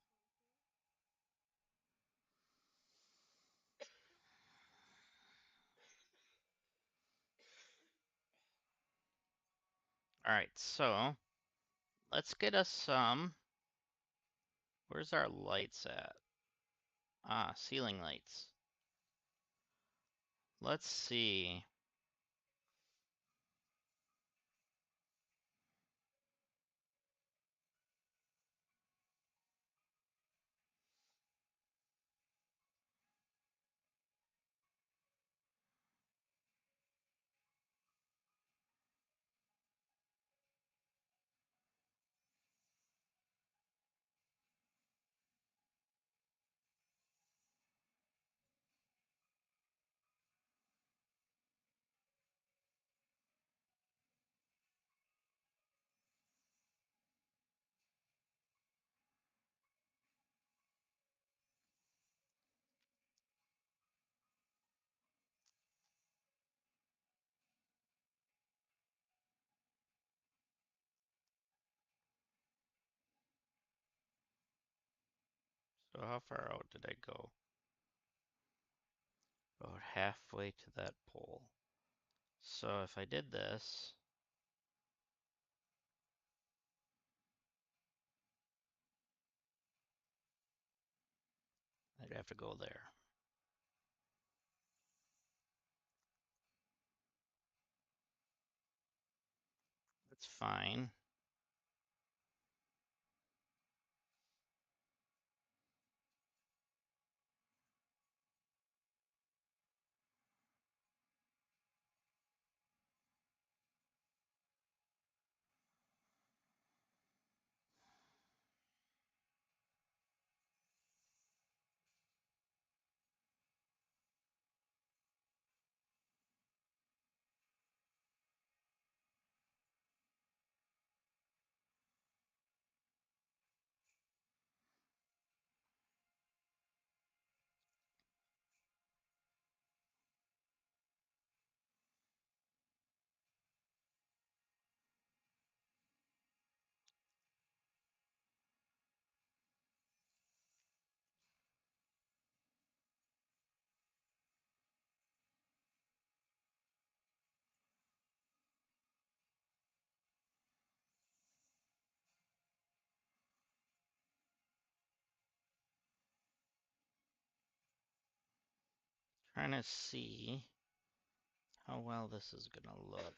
Alright, so let's get us some. Where's our lights at? Ah, ceiling lights. Let's see. So how far out did I go? About halfway to that pole. So if I did this, I'd have to go there. That's fine. Trying to see how well this is gonna look.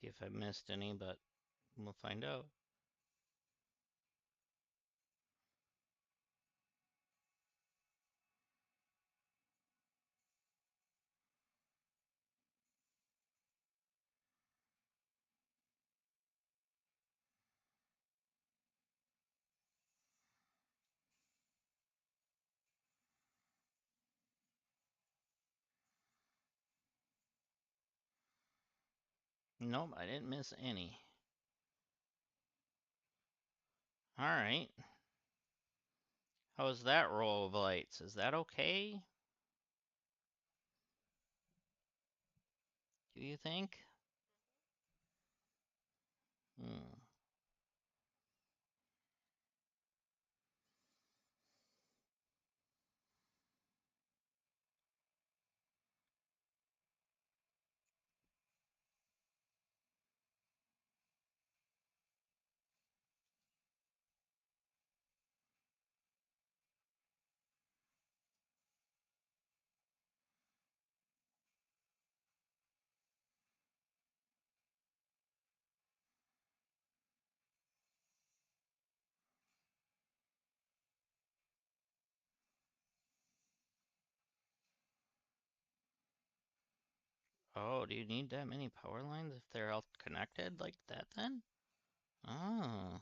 See if I missed any, but we'll find out. Nope, I didn't miss any. All right. How's that row of lights? Is that okay? Do you think? Hmm. Oh, do you need that many power lines if they're all connected like that then? Oh.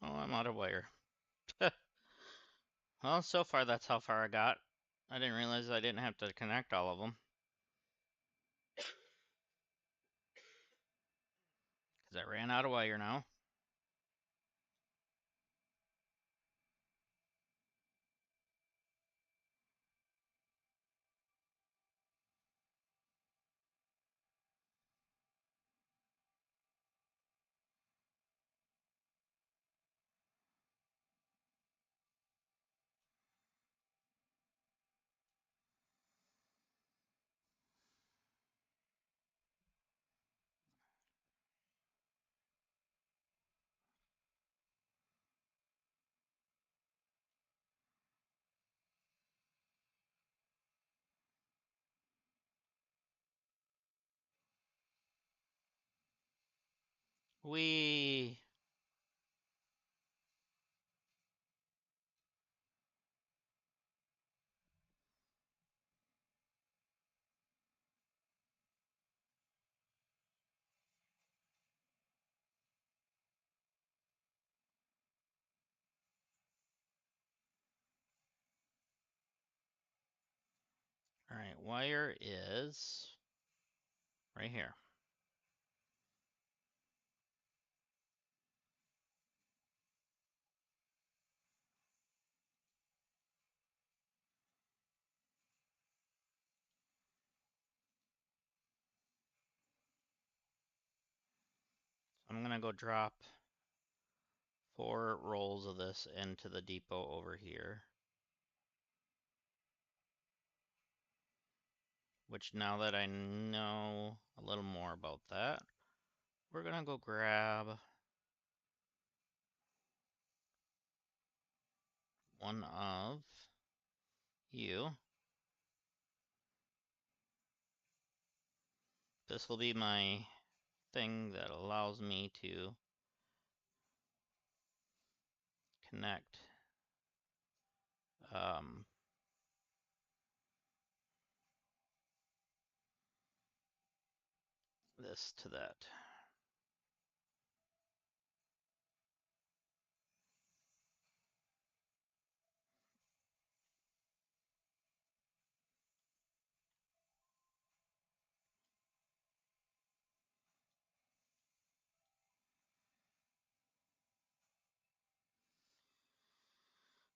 Oh, I'm out of wire. Well, so far that's how far I got. I didn't realize I didn't have to connect all of them. Because I ran out of wire now. Wee. wire is right here. I'm gonna go drop 4 rolls of this into the depot over here. Which now that I know a little more about that, we're gonna go grab one of you. This will be my thing that allows me to connect this to that.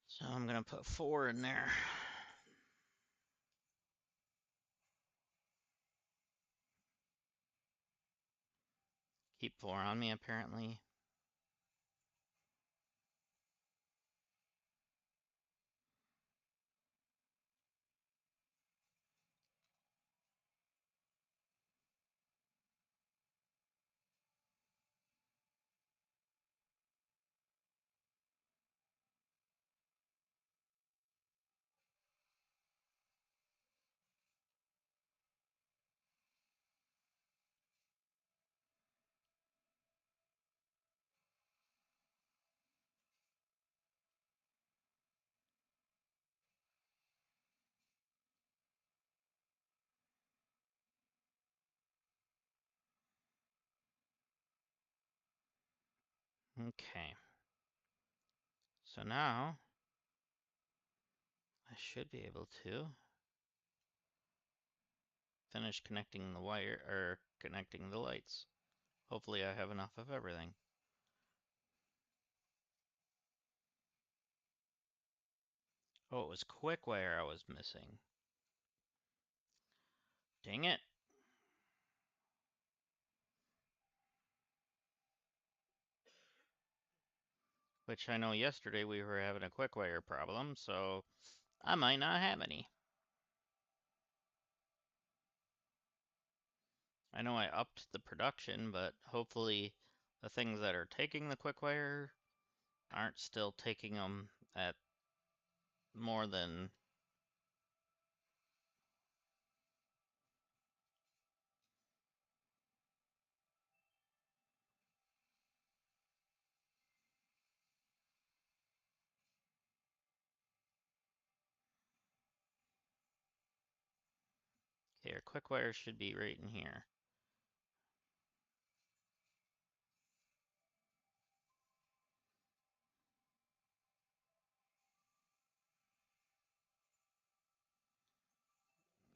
So I'm gonna put 4 in there. Keep 4 on me apparently. Okay. So now I should be able to finish connecting the wire, or connecting the lights. Hopefully I have enough of everything. Oh, it was quick wire I was missing. Dang it. Which I know yesterday we were having a quick wire problem, so I might not have any. I know I upped the production, but hopefully the things that are taking the quick wire aren't still taking them at more than... Okay, our quick wire should be right in here.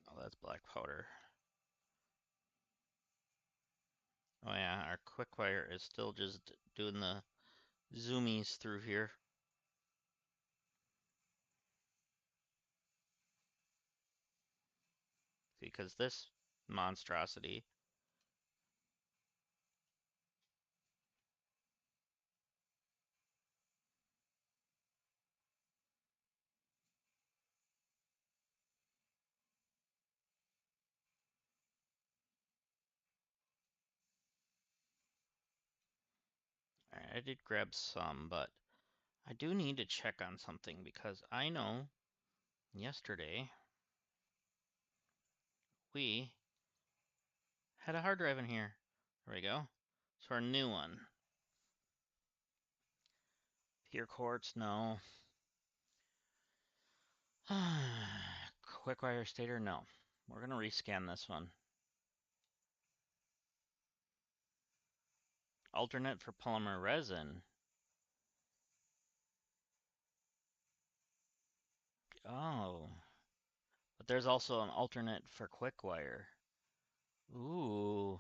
Oh, that's black powder. Oh yeah, our quick wire is still just doing the zoomies through here. Because this monstrosity... Alright, I did grab some, but I do need to check on something because I know yesterday we had a hard drive in here. There we go. So our new one. Pure quartz, no. Quick wire stator, no. We're gonna rescan this one. Alternate for polymer resin. Oh, But there's also an alternate for quick wire. Ooh,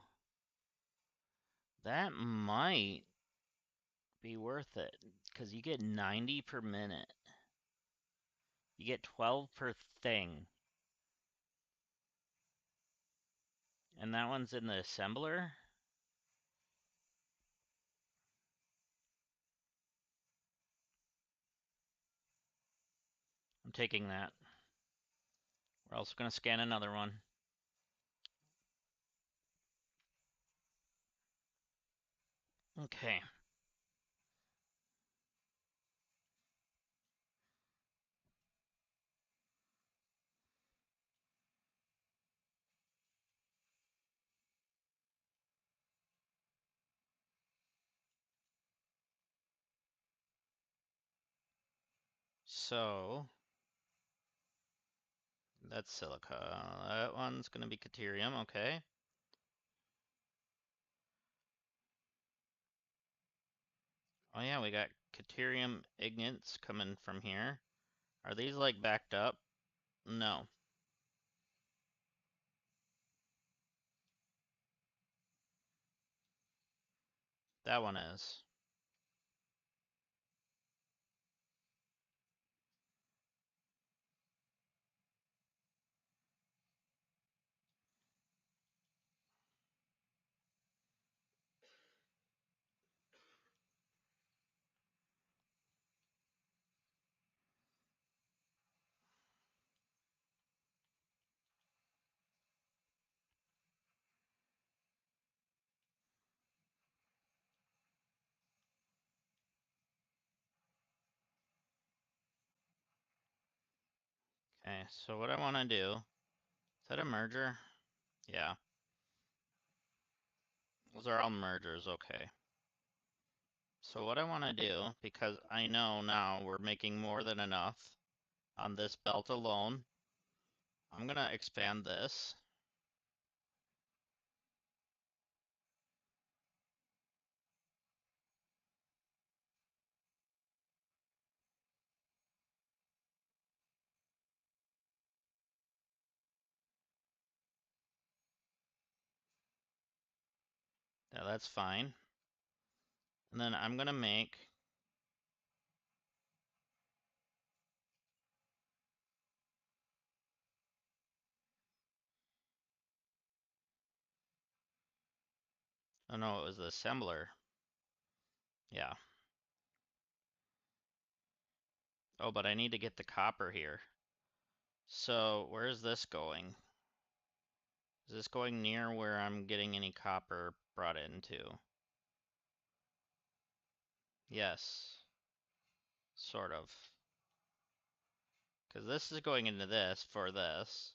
that might be worth it because you get 90 per minute. You get 12 per thing. And that one's in the assembler. I'm taking that. We're also going to scan another one. Okay. So that's silica. That one's going to be Caterium. Okay. Oh yeah, we got Caterium ignates coming from here. Are these like backed up? No. That one is. Okay, so what I want to do, is that a merger? Yeah, those are all mergers, okay. So what I want to do, because I know now we're making more than enough on this belt alone, I'm going to expand this. Yeah, that's fine. And then I'm going to make oh no, it was the assembler. Yeah. Oh, but I need to get the copper here. So where is this going? Is this going near where I'm getting any copper brought into? Yes, sort of. Because this is going into this for this.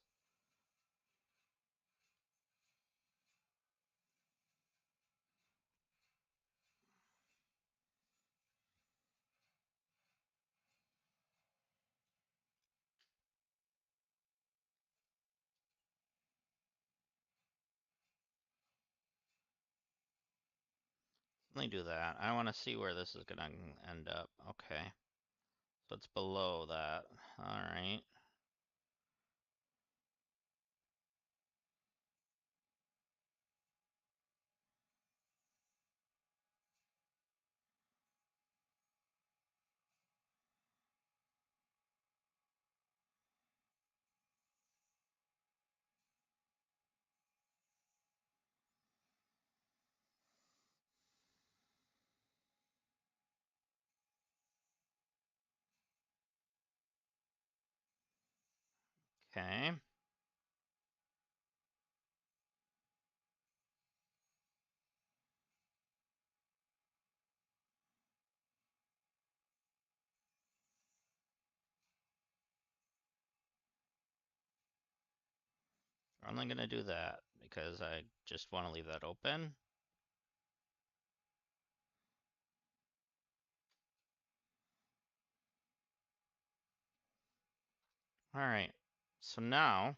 Let me do that. I want to see where this is going to end up. Okay. So it's below that. All right. Okay. We're only going to do that because I just want to leave that open. All right. So now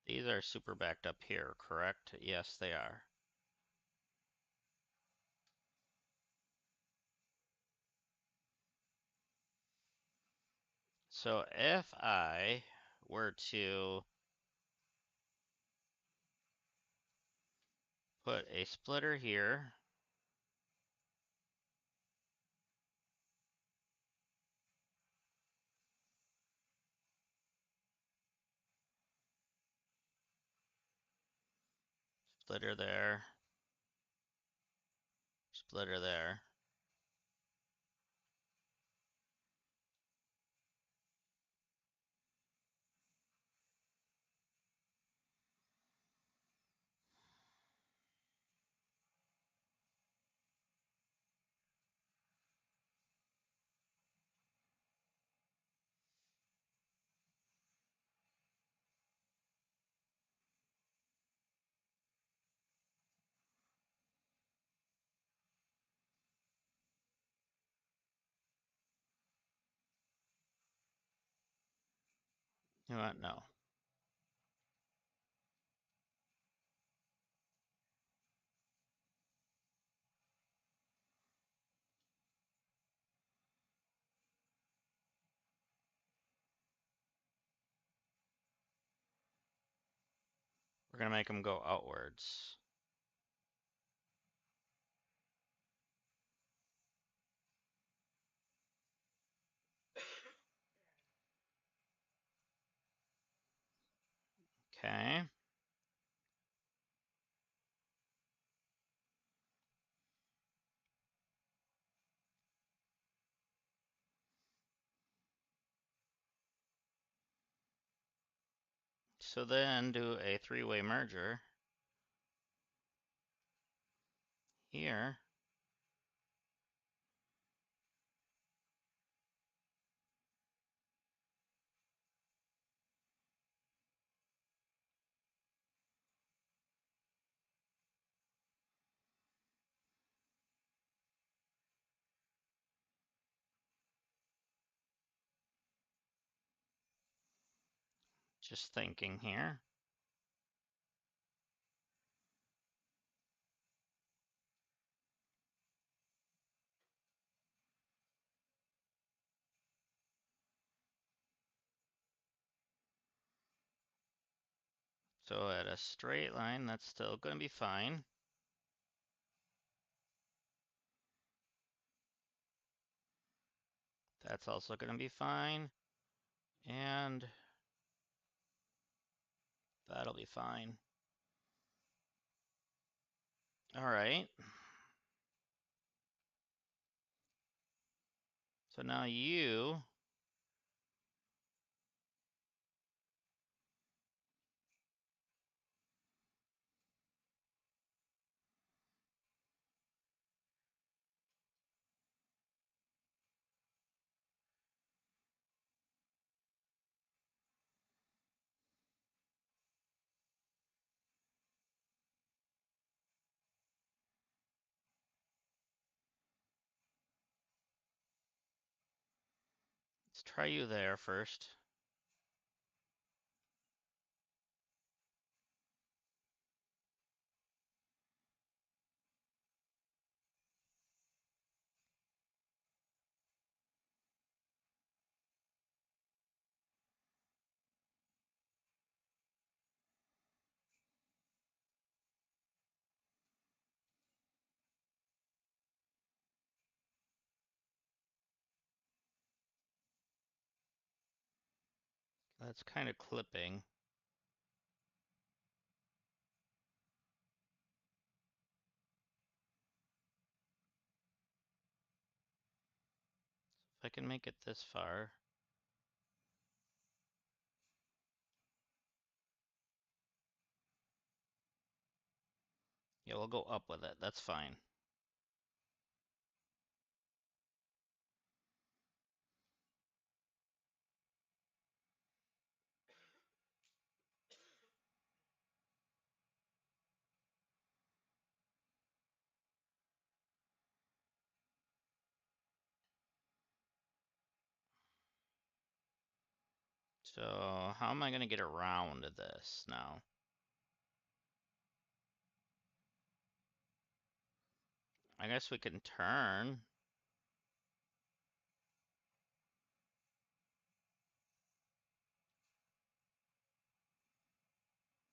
these These are super backed up here, correct? Yes, they are. So if I were to put a splitter here, splitter there, splitter there. You know what? No. We're gonna make them go outwards. Okay. So then do a three-way merger here. Just thinking here. So at a straight line, that's still gonna be fine. That's also gonna be fine. And that'll be fine. All right. So now you let's try you there first. That's kind of clipping. If I can make it this far. Yeah, we'll go up with it. That's fine. So how am I gonna get around this now? I guess we can turn.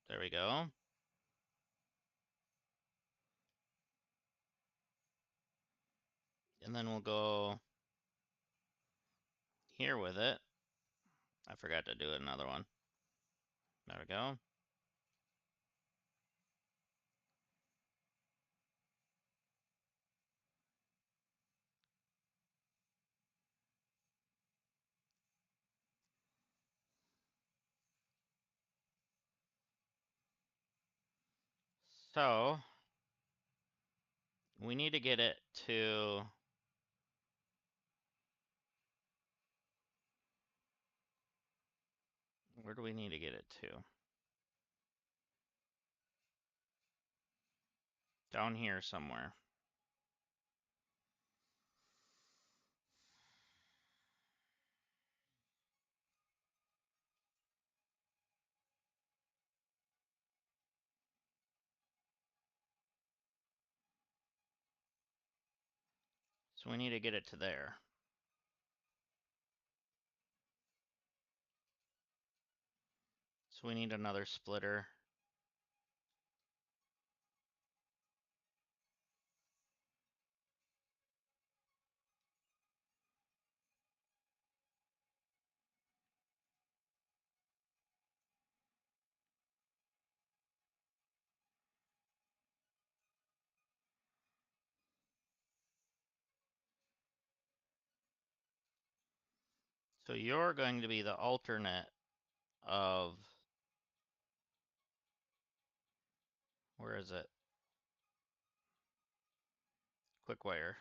There we go. And then we'll go here with it. I forgot to do another one. There we go. So we need to get it to, where do we need to get it to? Down here somewhere. So we need to get it to there. So we need another splitter. So you're going to be the alternate of, where is it? Quick wire.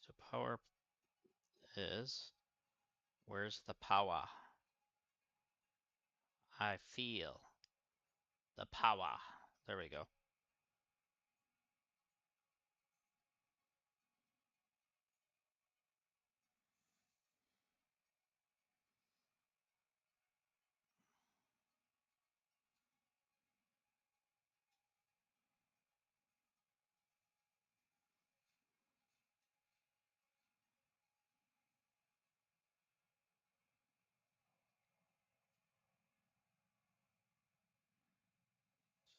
So power is, where's the power? I feel the power. There we go.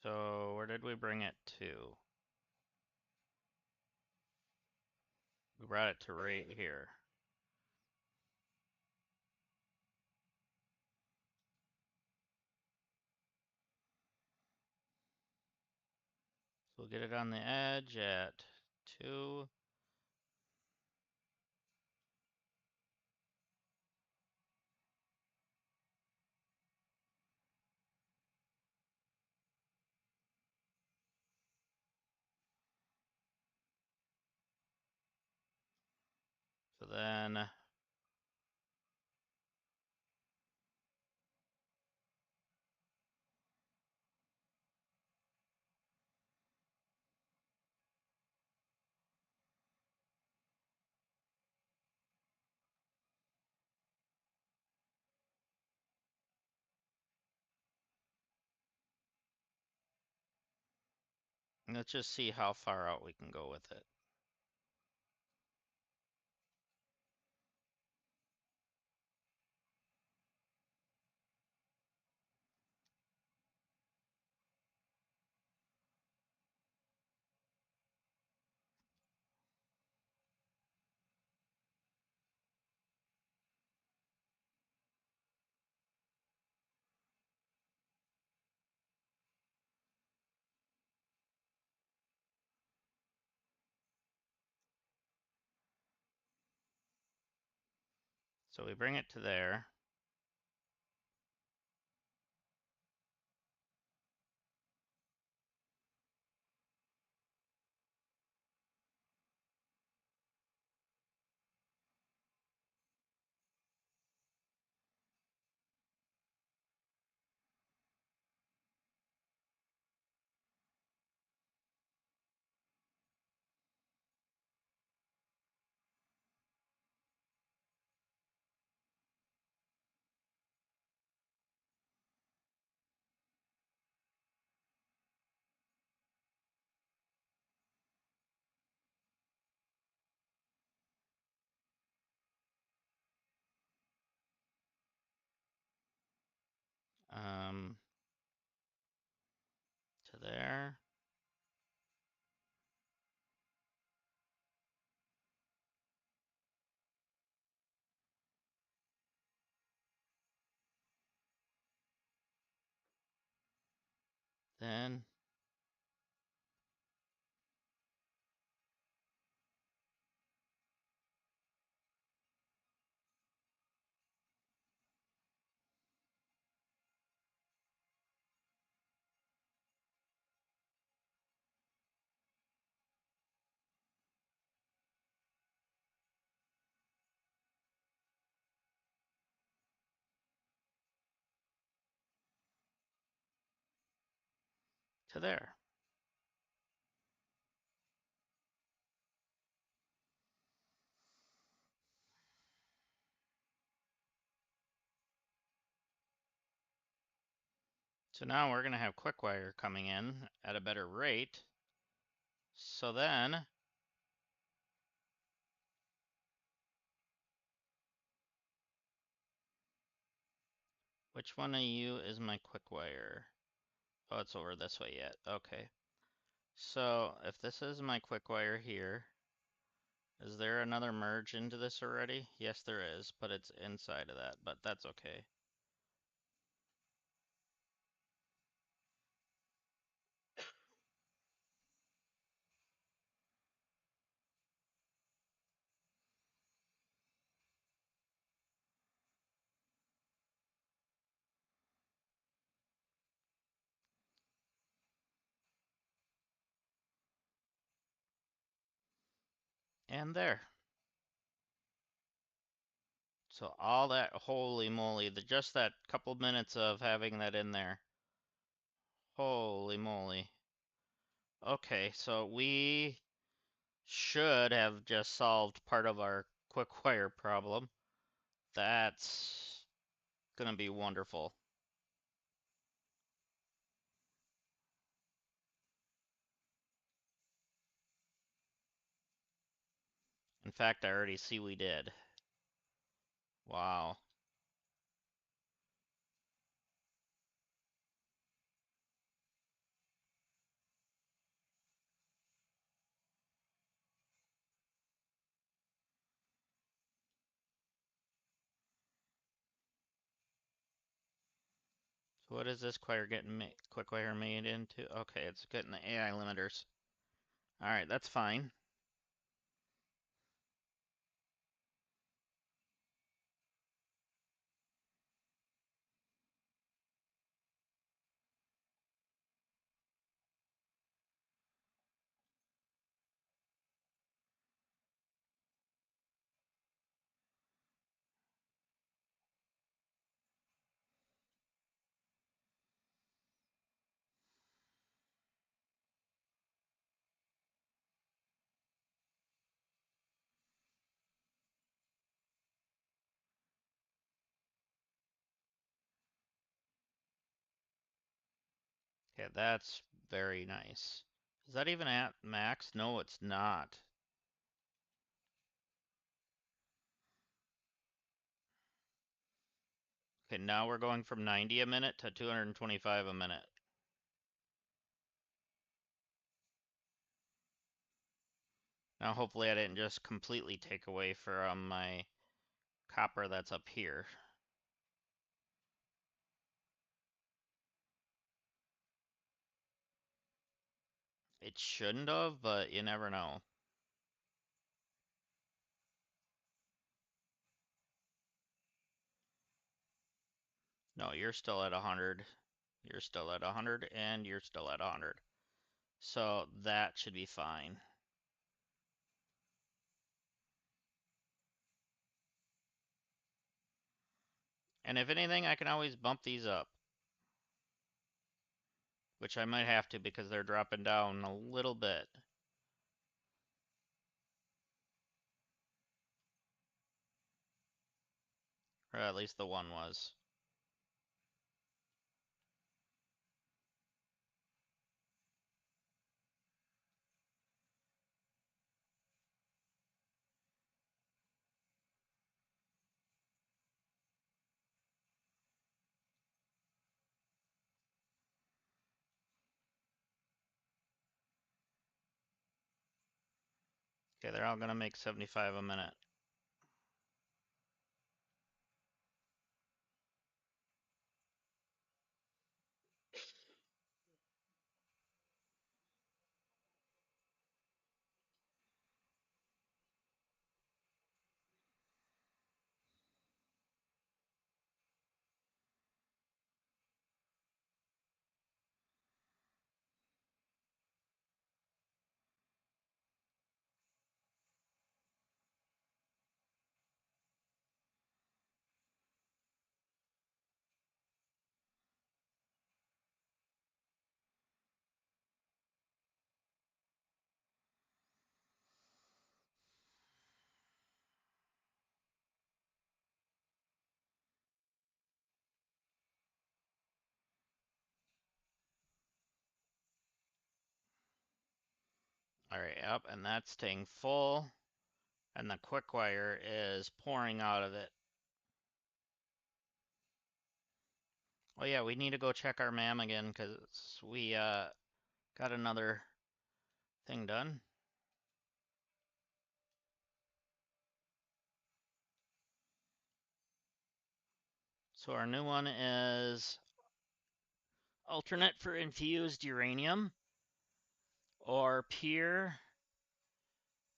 So where did we bring it to? We brought it to right here. So we'll get it on the edge at 2. So then let's just see how far out we can go with it. So we bring it to there. to there. Then to there. So now we're going to have quick wire coming in at a better rate. So then which one of you is my quick wire? Oh, it's over this way yet. Okay. So if this is my quick wire here, is there another merge into this already? Yes, there is, but it's inside of that, but that's okay. And there. So all that, holy moly, just that couple minutes of having that in there. Holy moly. Okay, so we should have just solved part of our quick wire problem. That's gonna be wonderful. In fact, I already see we did. Wow. So what is this quick wire made into? Okay, it's getting the AI limiters. Alright, that's fine. Okay, that's very nice. Is that even at max? No, it's not. Okay, now we're going from 90 a minute to 225 a minute. Now hopefully I didn't just completely take away from my copper that's up here. It shouldn't have, but you never know. No, you're still at 100. You're still at 100, and you're still at 100. So that should be fine. And if anything, I can always bump these up. Which I might have to because they're dropping down a little bit. Or at least the one was. Okay, they're all gonna make 75 a minute. All right, yep, and that's staying full, and the quick wire is pouring out of it. Oh yeah, we need to go check our MAM again because we got another thing done. So our new one is alternate for infused uranium or pure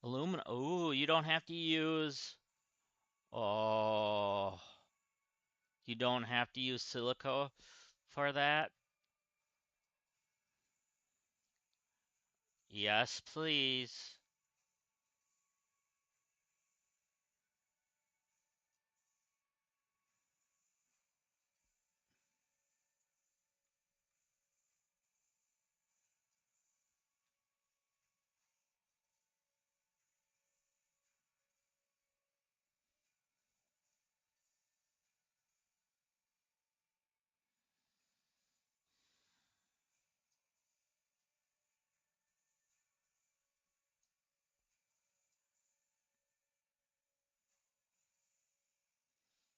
aluminum. Oh, you don't have to use. Oh, you don't have to use silica for that. Yes, please.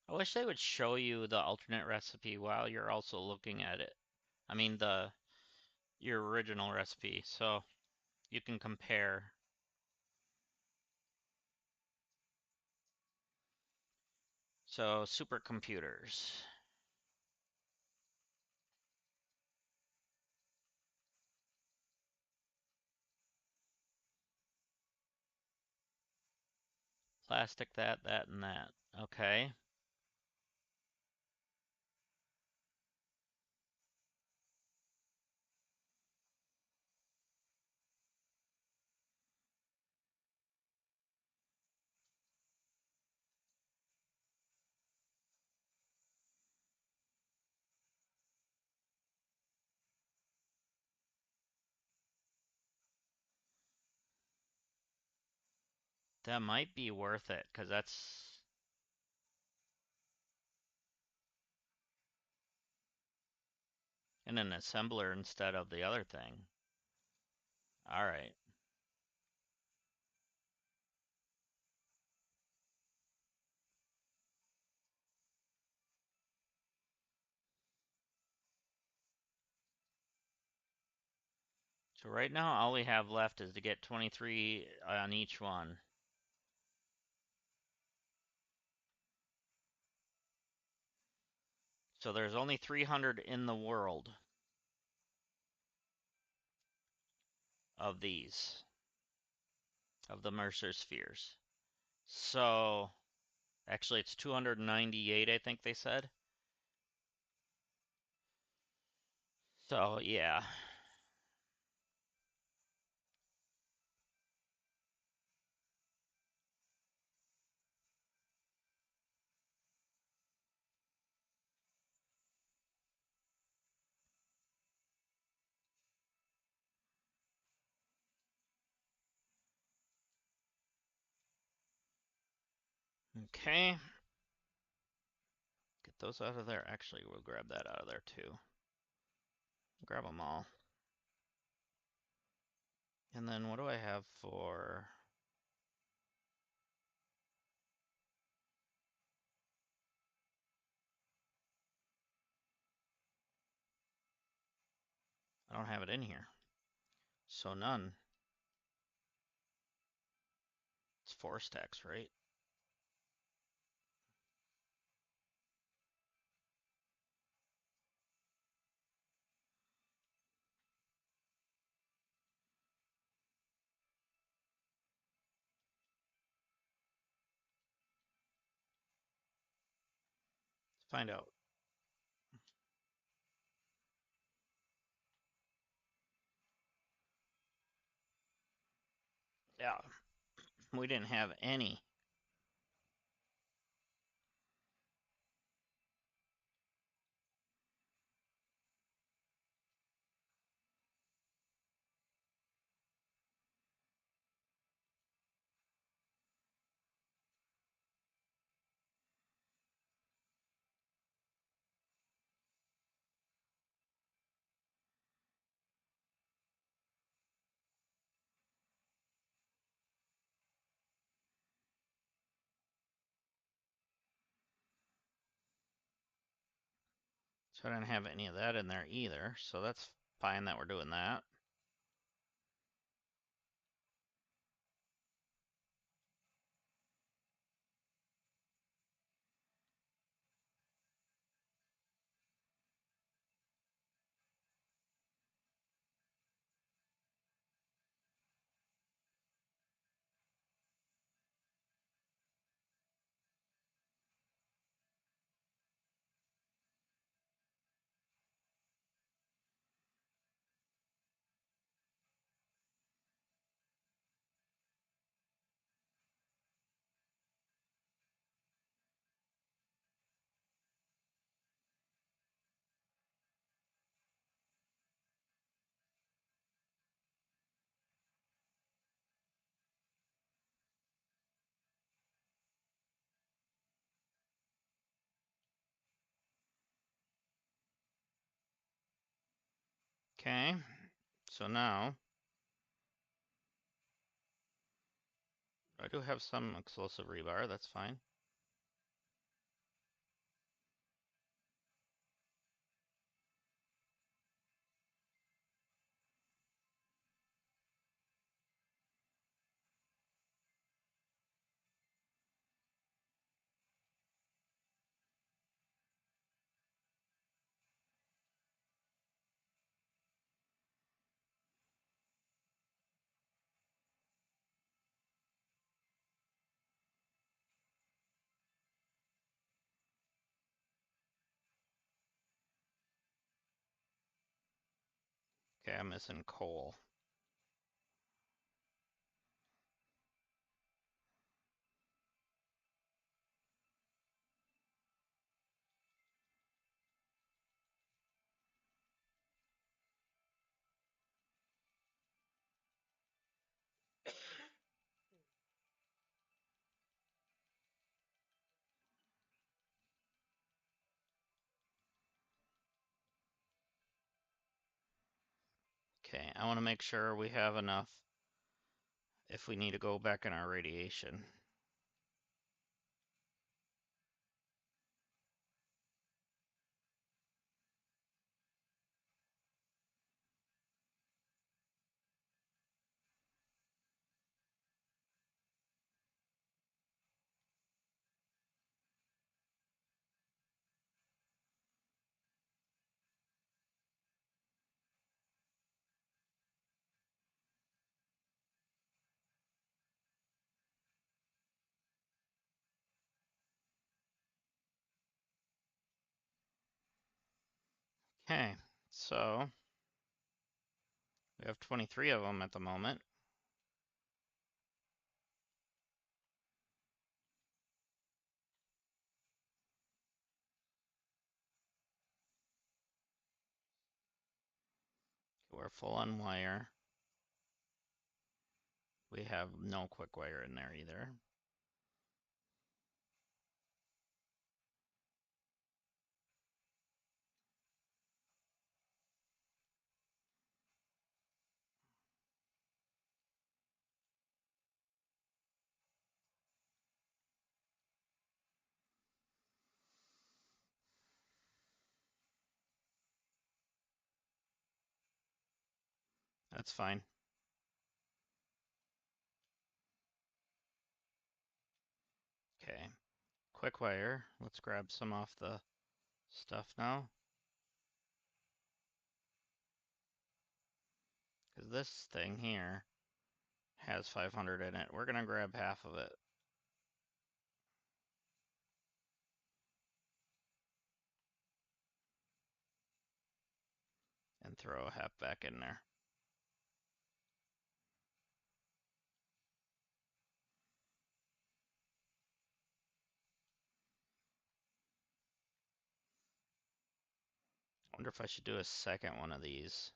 I wish they would show you the alternate recipe while you're also looking at it. I mean your original recipe, so you can compare. So supercomputers. Plastic that, that, and that. Okay. That might be worth it, because that's in an assembler instead of the other thing. All right. So right now, all we have left is to get 23 on each one. So there's only 300 in the world of these, of the MERCER spheres. So actually, it's 298, I think they said. So yeah. Okay. Get those out of there. Actually, we'll grab that out of there too. Grab them all. And then what do I have for... I don't have it in here. So none. 4 stacks, right? Let's find out. Yeah, we didn't have any. So I didn't have any of that in there either, so that's fine that we're doing that. Okay, so now I do have some explosive rebar, that's fine. Okay, I'm missing coal. Okay, I want to make sure we have enough if we need to go back in our radiation. Okay, so we have 23 of them at the moment. We're full on wire. We have no quick wire in there either. That's fine. quick wire. Let's grab some off the stuff now. Because this thing here has 500 in it. We're going to grab half of it. And throw a half back in there. I wonder if I should do a second one of these.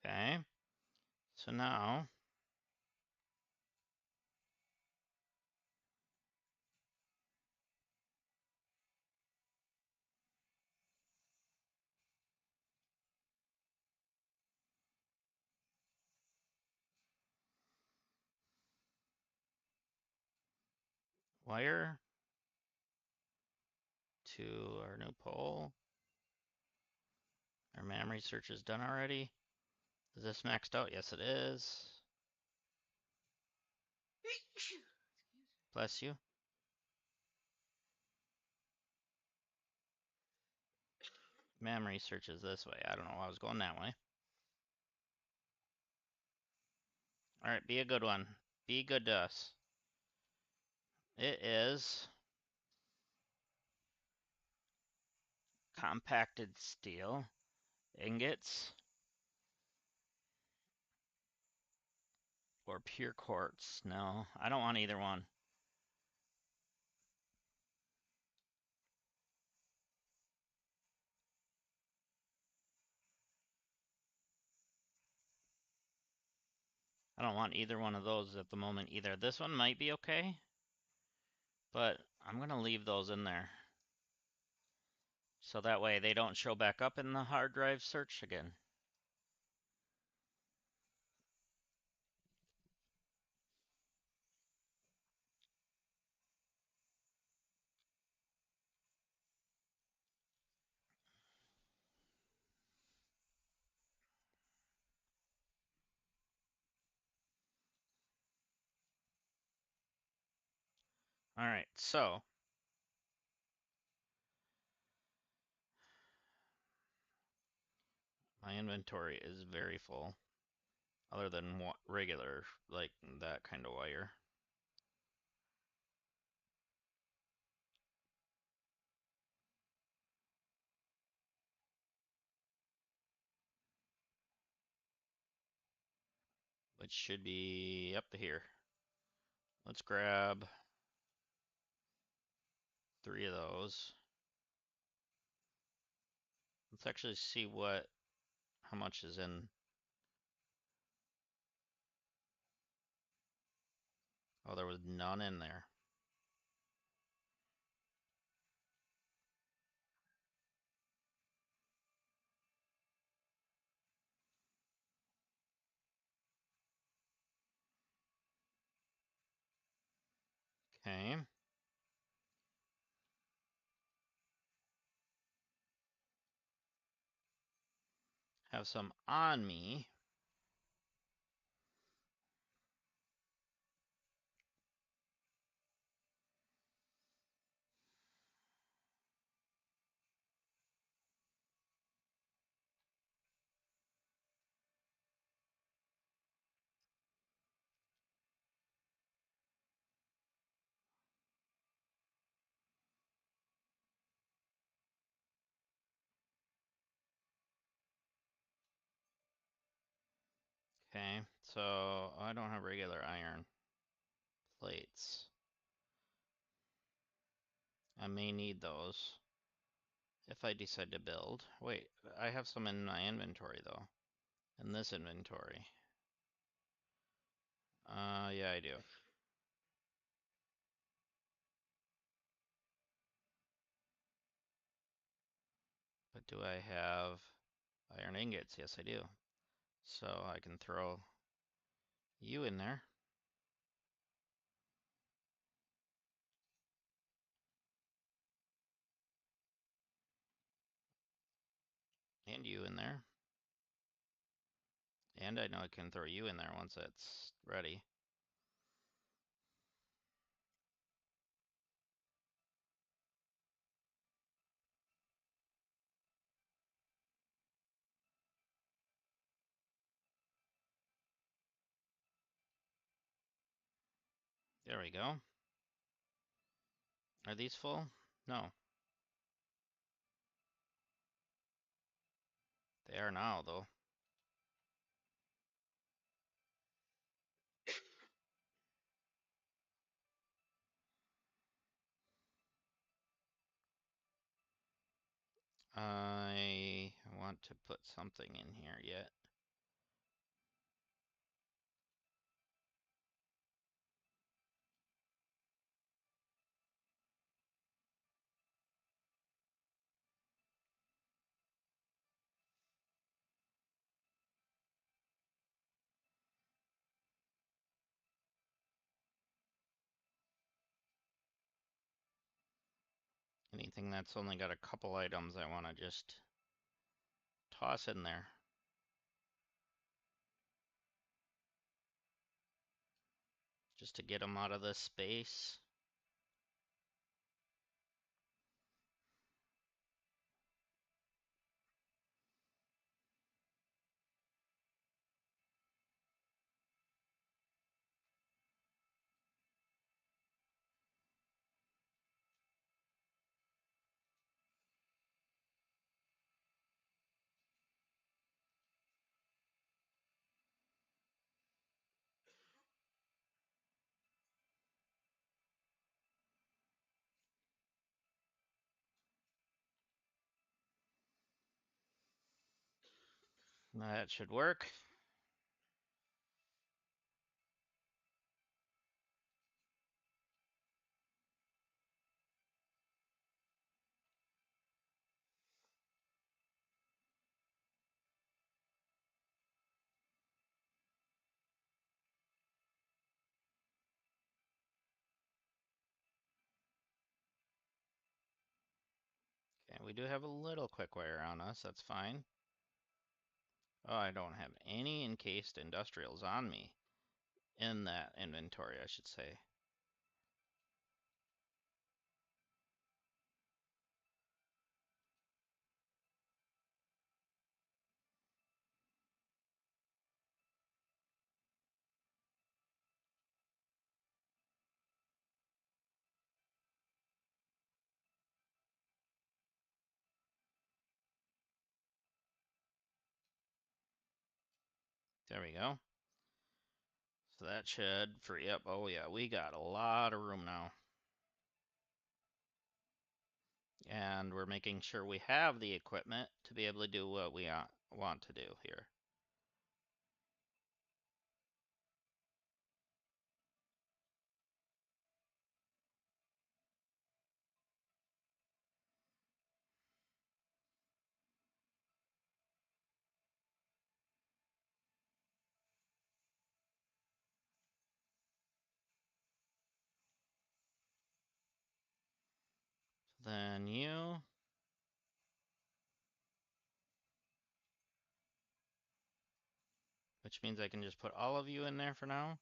Okay. So now wire to our new pole. Our memory search is done already. Is this maxed out? Yes, it is. Bless you. Memory search is this way. I don't know why I was going that way. All right, be a good one. Be good to us. It is compacted steel ingots or pure quartz. No, I don't want either one. I don't want either one of those at the moment either. This one might be okay, but I'm gonna leave those in there. So that way they don't show back up in the hard drive search again. All right, so my inventory is very full, other than regular, like that kind of wire. Which should be up to here. Let's grab 3 of those. Let's actually see how much is in. Oh, there was none in there. Okay. Have some on me. Okay, so I don't have regular iron plates. I may need those if I decide to build. Wait, I have some in my inventory though. In this inventory. Yeah, I do. But do I have iron ingots? Yes, I do. So I can throw you in there. And you in there. And I know I can throw you in there once it's ready. There we go. Are these full? No. They are now, though. I want to put something in here yet. Anything that's only got a couple items I want to just toss in there. Just to get them out of this space. That should work. Okay, we do have a little quick wire on us, that's fine. Oh, I don't have any encased industrials on me. In that inventory, I should say. There we go. So that should free up. Oh yeah, we got a lot of room now. And we're making sure we have the equipment to be able to do what we want to do here. Then you. Which means I can just put all of you in there for now.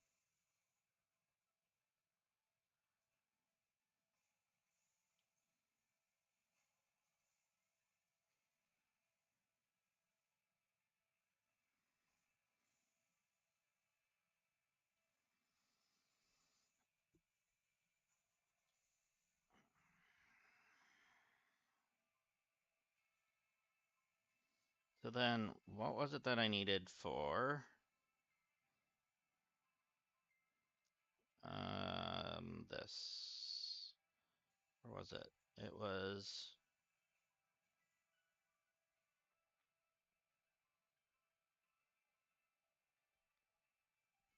So then, what was it that I needed for This. Where was it? It was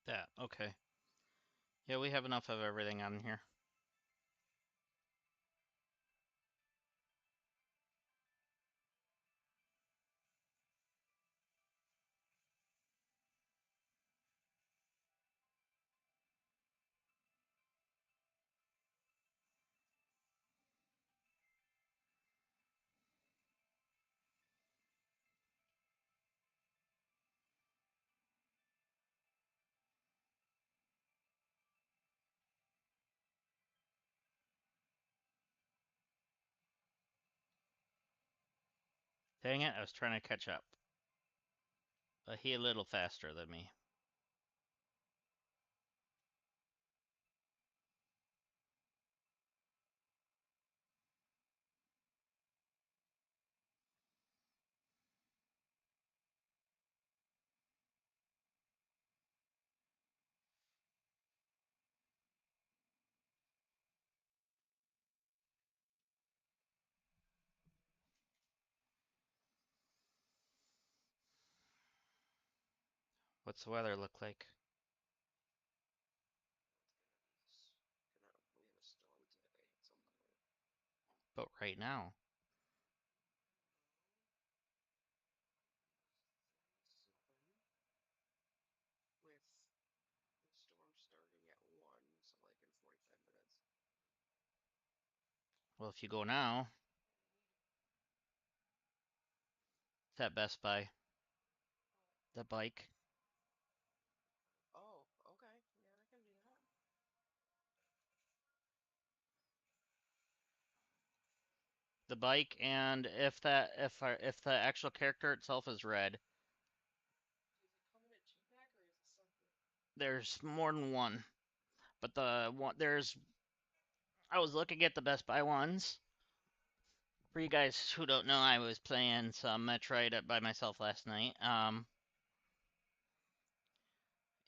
that. Okay. Yeah, we have enough of everything on here. Dang it, I was trying to catch up. But he a little faster than me. What's the weather look like? We have a storm today somewhere. But right now. With the storm starting at 1, so like in 45 minutes. Well, if you go now, it's at Best Buy. The bike. Oh, okay. Yeah, I can do that. The bike, and if the actual character itself is red, Does it come in a 2-pack or is it separate? there's more than one. But the one there's I was looking at the Best Buy ones. For you guys who don't know, I was playing some Metroid by myself last night.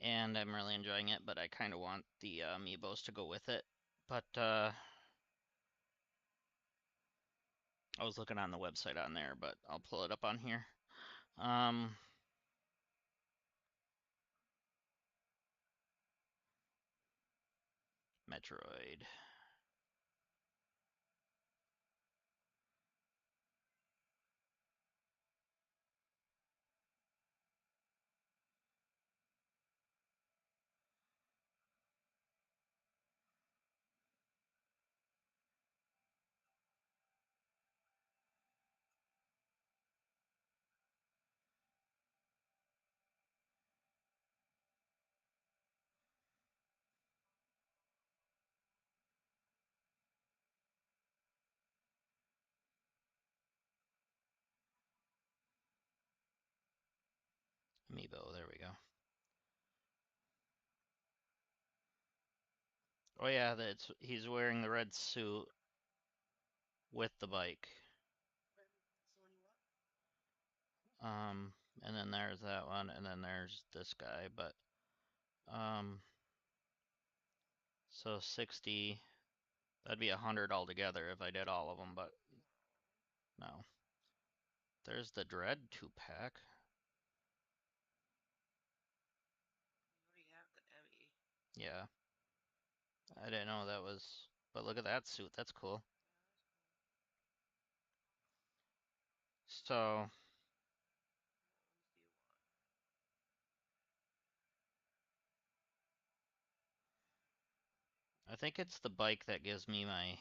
And I'm really enjoying it, but I kind of want the amiibos to go with it. But I was looking on the website on there, but I'll pull it up on here. Um, Metroid. Amiibo, there we go. Oh yeah, that's he's wearing the red suit with the bike. That's the one you want? And then there's that one, and then there's this guy, but so 60, that'd be 100 altogether if I did all of them, but no. There's the Dread 2-pack. You already have the Emmy. Yeah, I didn't know that was, but look at that suit, that's cool. So, What ones do you want? I think it's the bike that gives me my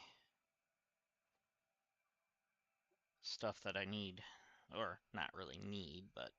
stuff that I need, or not really need, but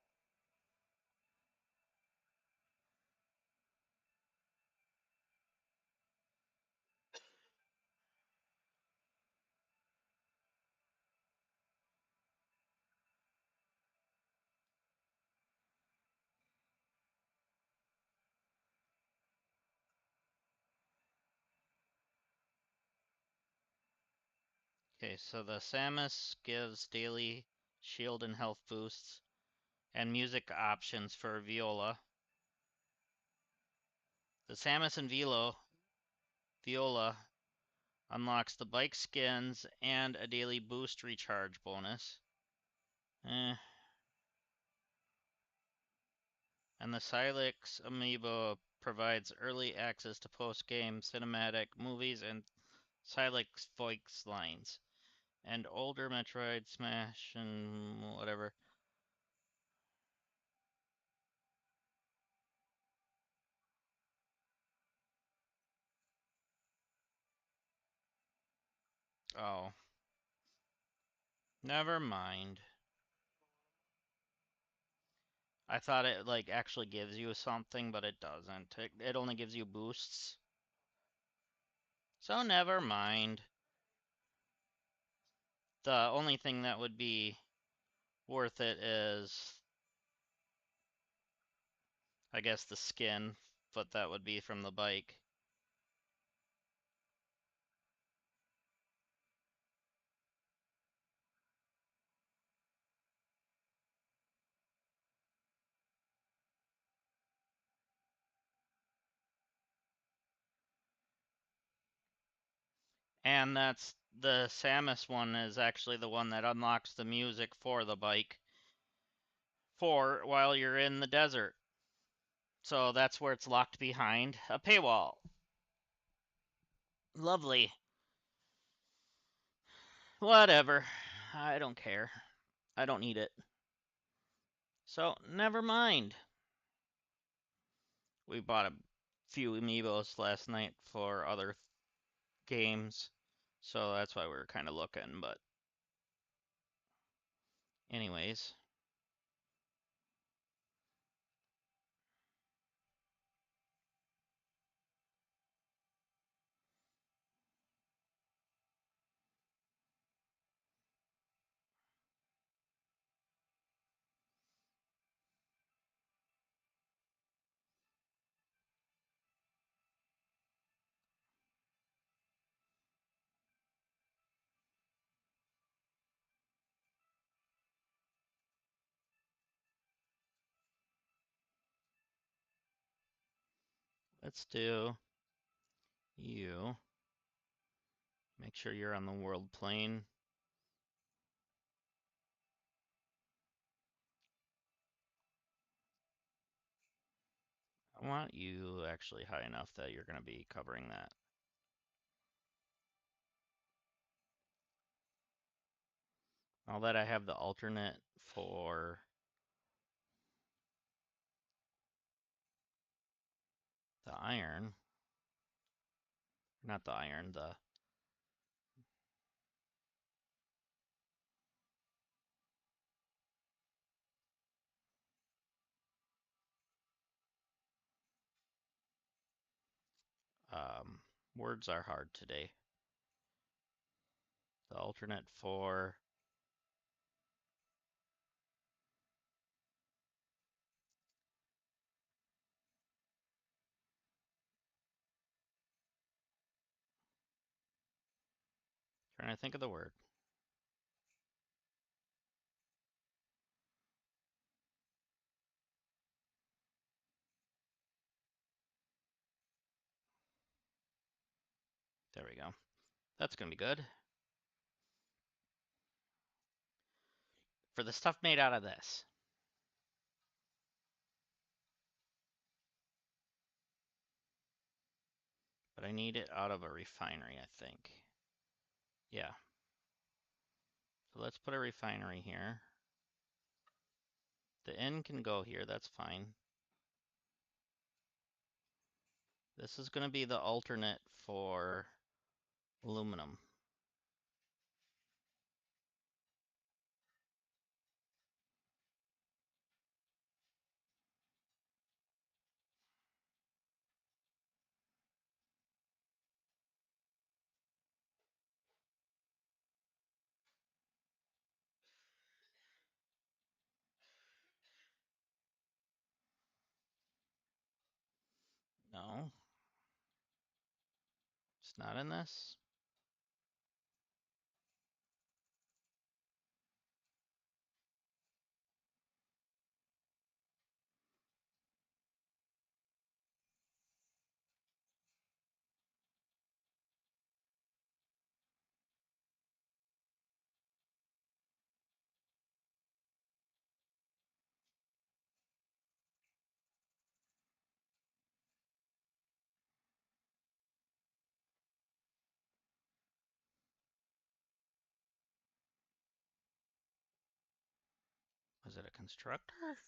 okay, so the Samus gives daily shield and health boosts and music options for Viola. The Samus and Velo Viola unlocks the bike skins and a daily boost recharge bonus. And the Silex amiibo provides early access to post-game cinematic movies and Silex voice lines. And older Metroid, Smash, and whatever. Oh. Never mind. I thought it like actually gives you something, but it doesn't. It only gives you boosts. So never mind. The only thing that would be worth it is, I guess, the skin, but that would be from the bike. And that's the Samus one is actually the one that unlocks the music for the bike for while you're in the desert. So that's where it's locked behind a paywall. Lovely. Whatever. I don't care. I don't need it. So, never mind. We bought a few amiibos last night for other games. So that's why we were kind of looking, but anyways. Let's do you. Make sure you're on the world plane. I want you actually high enough that you're going to be covering that. Now that I have the alternate for the iron, not the iron, the words are hard today. The alternate for trying to think of the word. There we go. That's going to be good. For the stuff made out of this. But I need it out of a refinery, I think. Yeah. So let's put a refinery here. The N can go here, that's fine. This is going to be the alternate for aluminum. No, it's not in this. Constructor?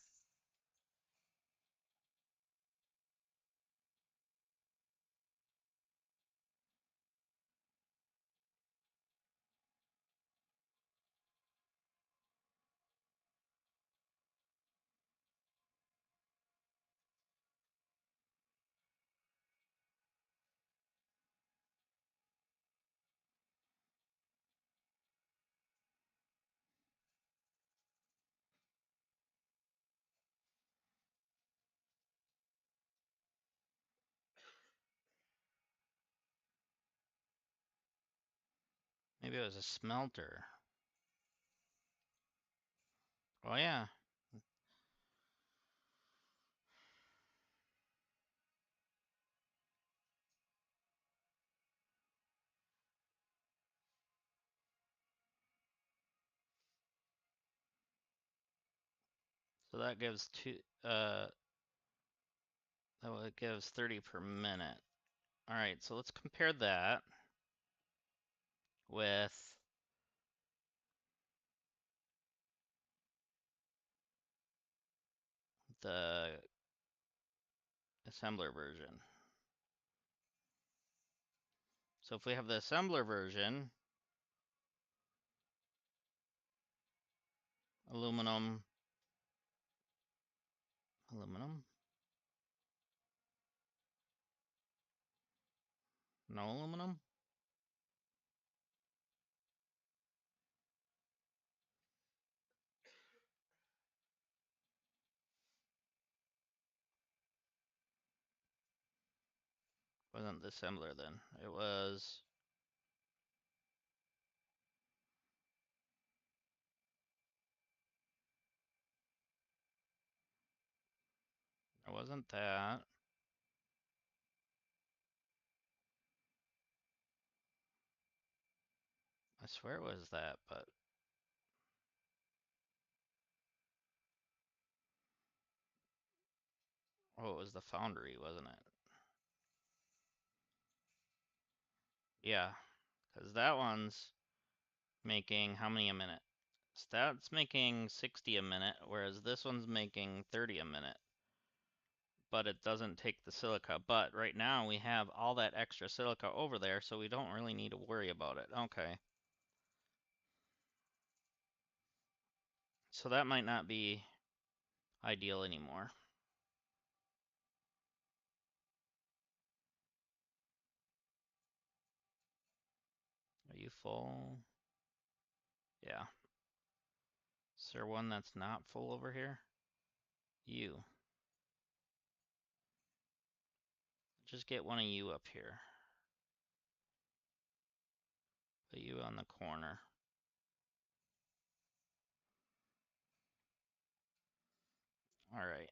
Maybe it was a smelter. Oh yeah. So that gives that gives 30 per minute. All right, so let's compare that with the assembler version. So if we have the assembler version, aluminum, no aluminum? Wasn't the assembler then. It wasn't that. I swear it was that, but oh, it was the foundry, wasn't it? Yeah, because that one's making how many a minute? So that's making 60 a minute, whereas this one's making 30 a minute. But it doesn't take the silica. But right now we have all that extra silica over there, so we don't really need to worry about it. Okay. So that might not be ideal anymore. Are you full? Yeah. Is there one that's not full over here? You. Just get one of you up here. Put you on the corner. All right.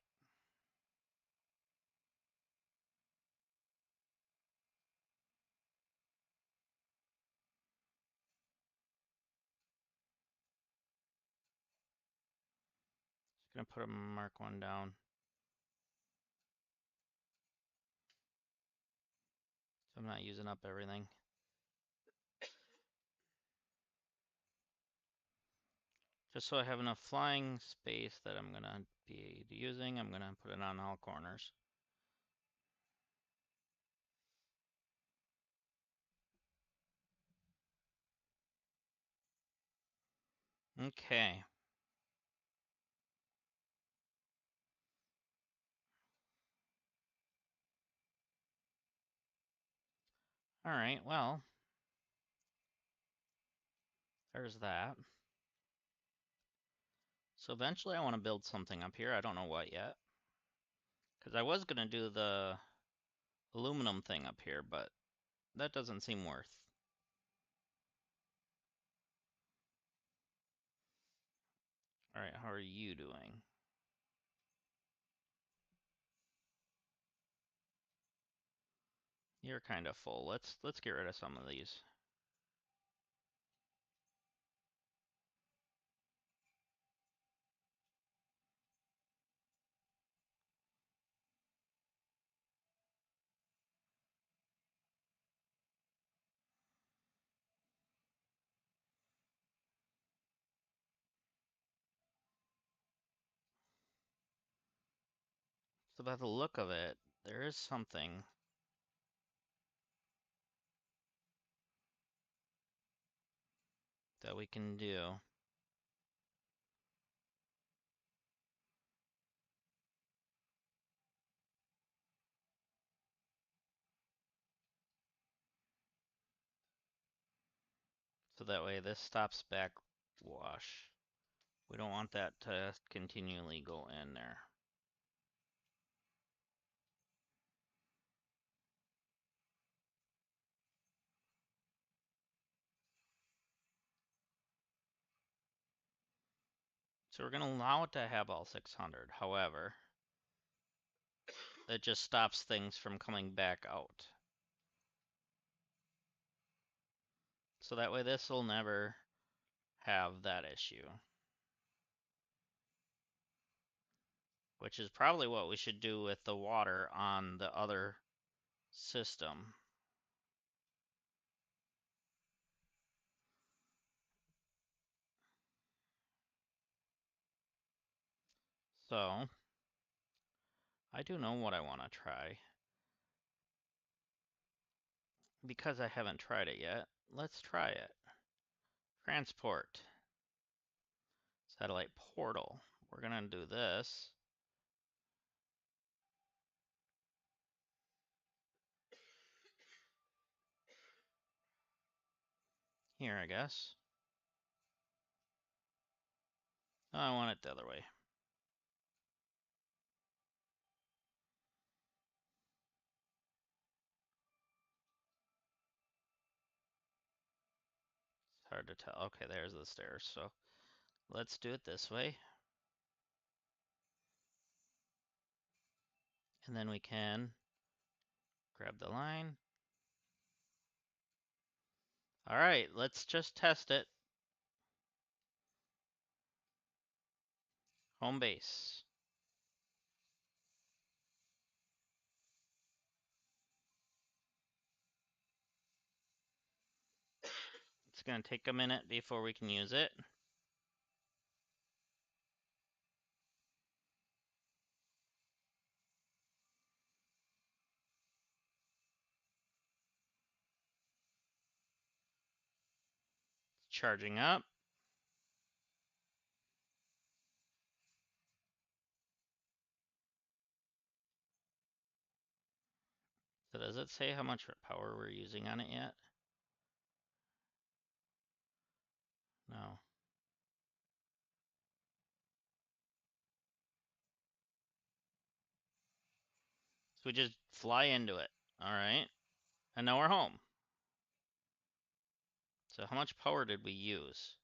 Just gonna put a mark one down. So I'm not using up everything. Just so I have enough flying space that I'm gonna be using, I'm gonna put it on all corners. Okay. All right, well, there's that. So eventually I want to build something up here. I don't know what yet. Because I was going to do the aluminum thing up here, but that doesn't seem worth. All right, how are you doing? You're kind of full. Let's get rid of some of these. by the look of it, there is something that we can do. So that way this stops backwash. We don't want that to continually go in there. So we're going to allow it to have all 600. However, it just stops things from coming back out. So that way this will never have that issue. Which is probably what we should do with the water on the other system. So, I do know what I want to try. Because I haven't tried it yet, let's try it. Transport. Satellite portal. We're going to do this. Here, I guess. Oh, I want it the other way. It's hard to tell. Okay, there's the stairs. So let's do it this way. And then we can grab the line. All right, let's just test it. Home base. It's going to take a minute before we can use it. It's charging up. So does it say how much power we're using on it yet? No. So we just fly into it. All right. And now we're home. So how much power did we use?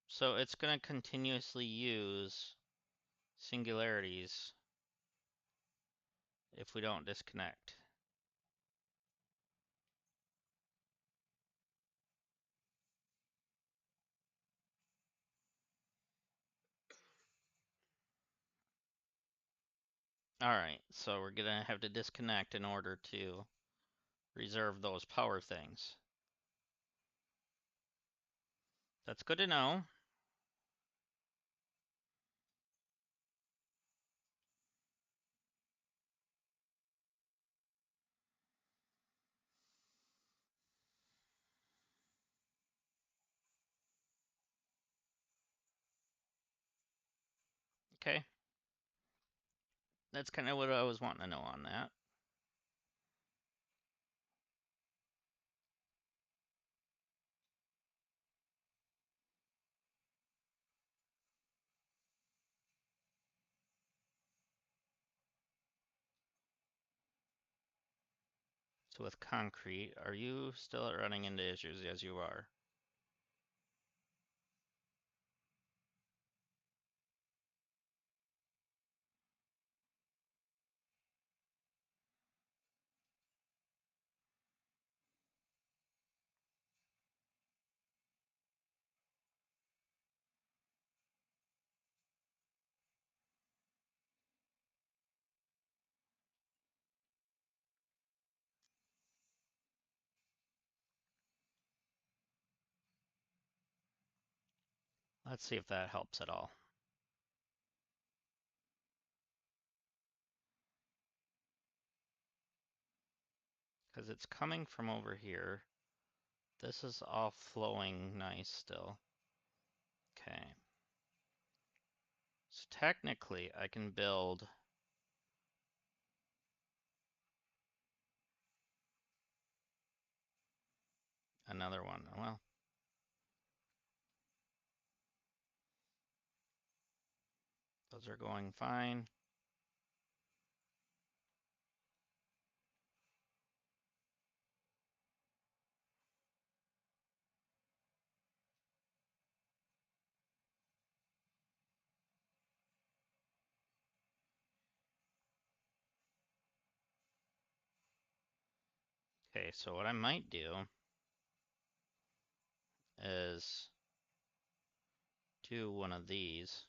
So it's going to continuously use singularities if we don't disconnect. All right, so we're going to have to disconnect in order to reserve those power things. That's good to know. Okay. That's kind of what I was wanting to know on that. So with concrete, are you still running into issues as you are? Let's see if that helps at all. Because it's coming from over here. This is all flowing nice still. Okay. So technically I can build another one. Well, those are going fine. Okay, so what I might do is do one of these.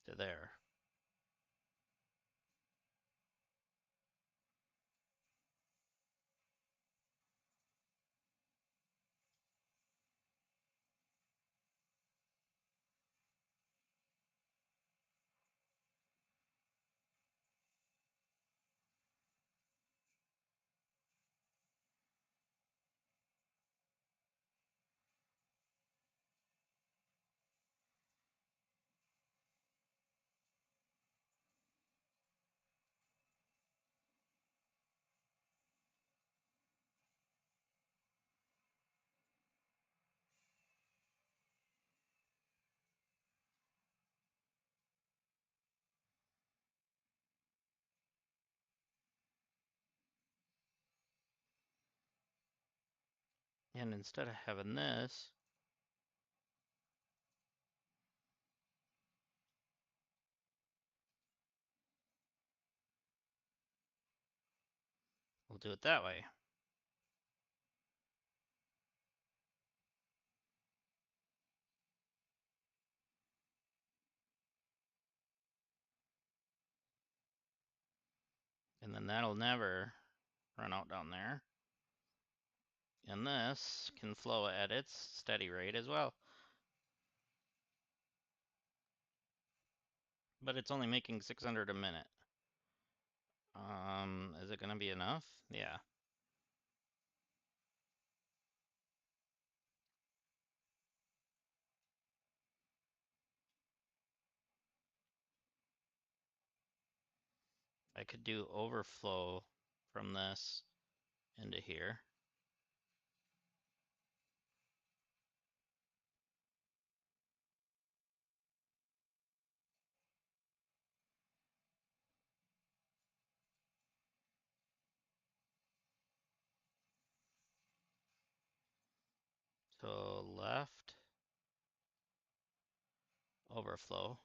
To there. And instead of having this, we'll do it that way. And then that'll never run out down there. And this can flow at its steady rate as well. But it's only making 600 a minute. Is it gonna be enough? Yeah. I could do overflow from this into here. So left, overflow.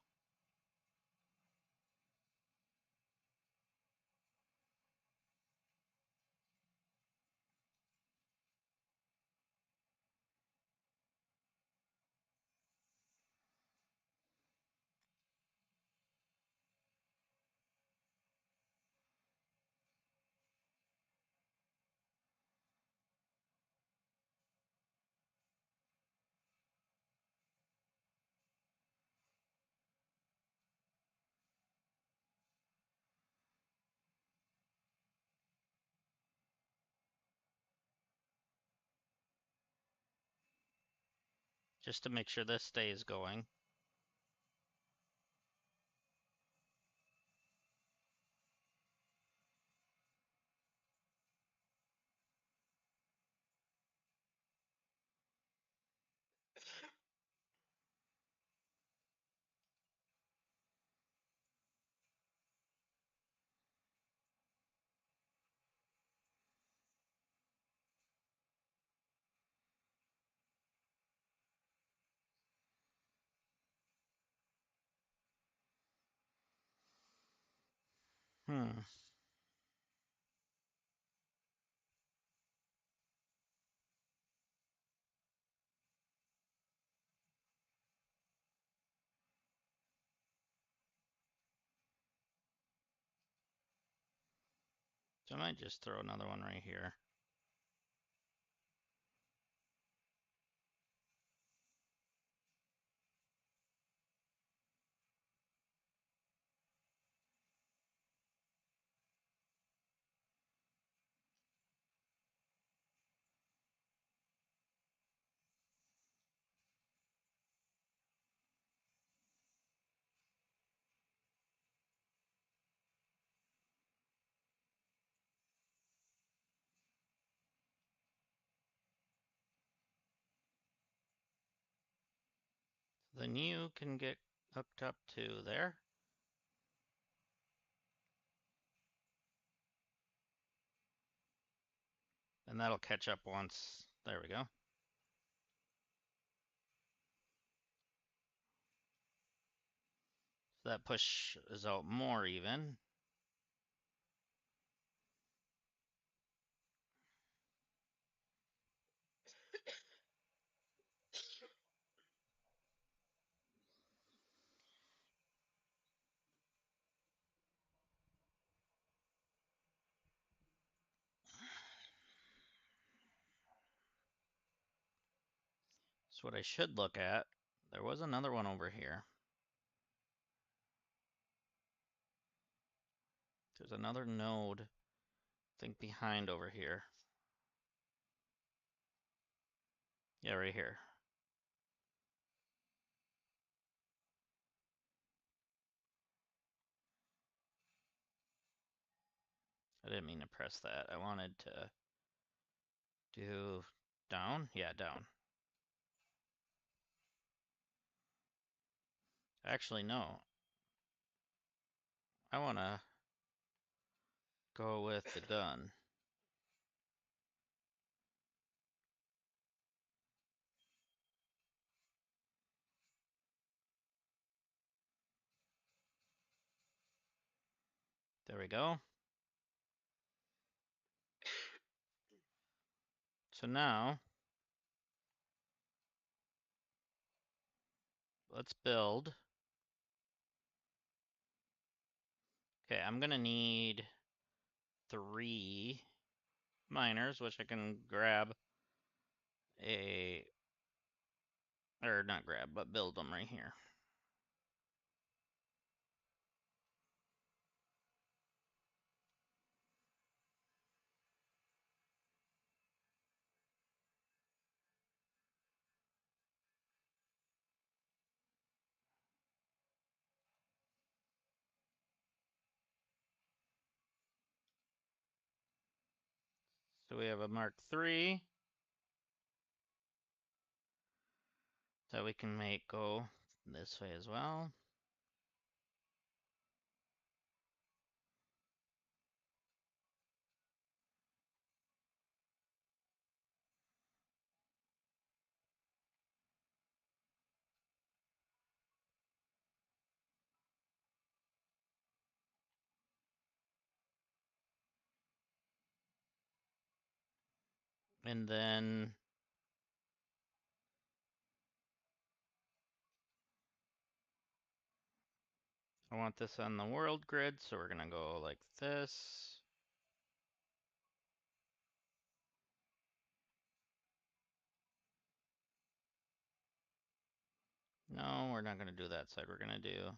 Just to make sure this stays going. Hmm. So I might just throw another one right here. Then you can get hooked up to there. And that'll catch up once. There we go. So that pushes out more even. So what I should look at, there was another one over here. There's another node, I think behind over here. Yeah, right here. I didn't mean to press that. I wanted to do down. Yeah, down. Actually, no. I want to go with the done. There we go. So now, let's build. Okay, I'm gonna need 3 miners, which I can grab or not grab, but build them right here. So we have a Mark III that we can make go this way as well. And then I want this on the world grid, so we're gonna go like this. No, we're not gonna do that side. We're gonna do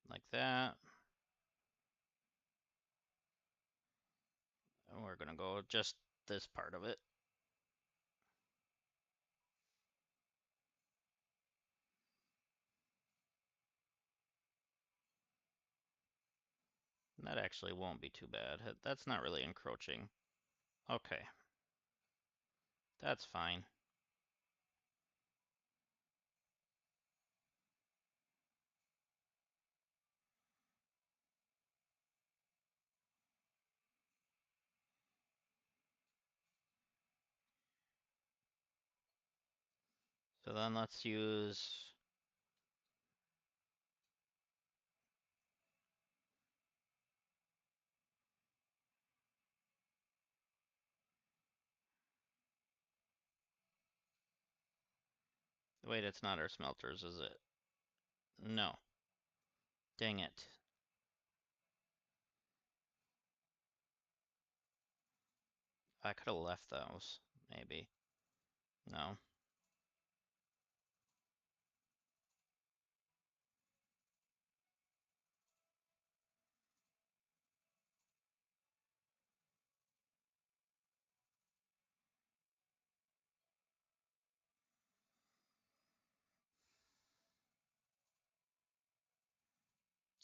like that. And we're gonna go just this part of it. That actually won't be too bad. That's not really encroaching. Okay. That's fine. So then let's use – Wait, it's not our smelters, is it? No. Dang it. I could have left those, maybe. No.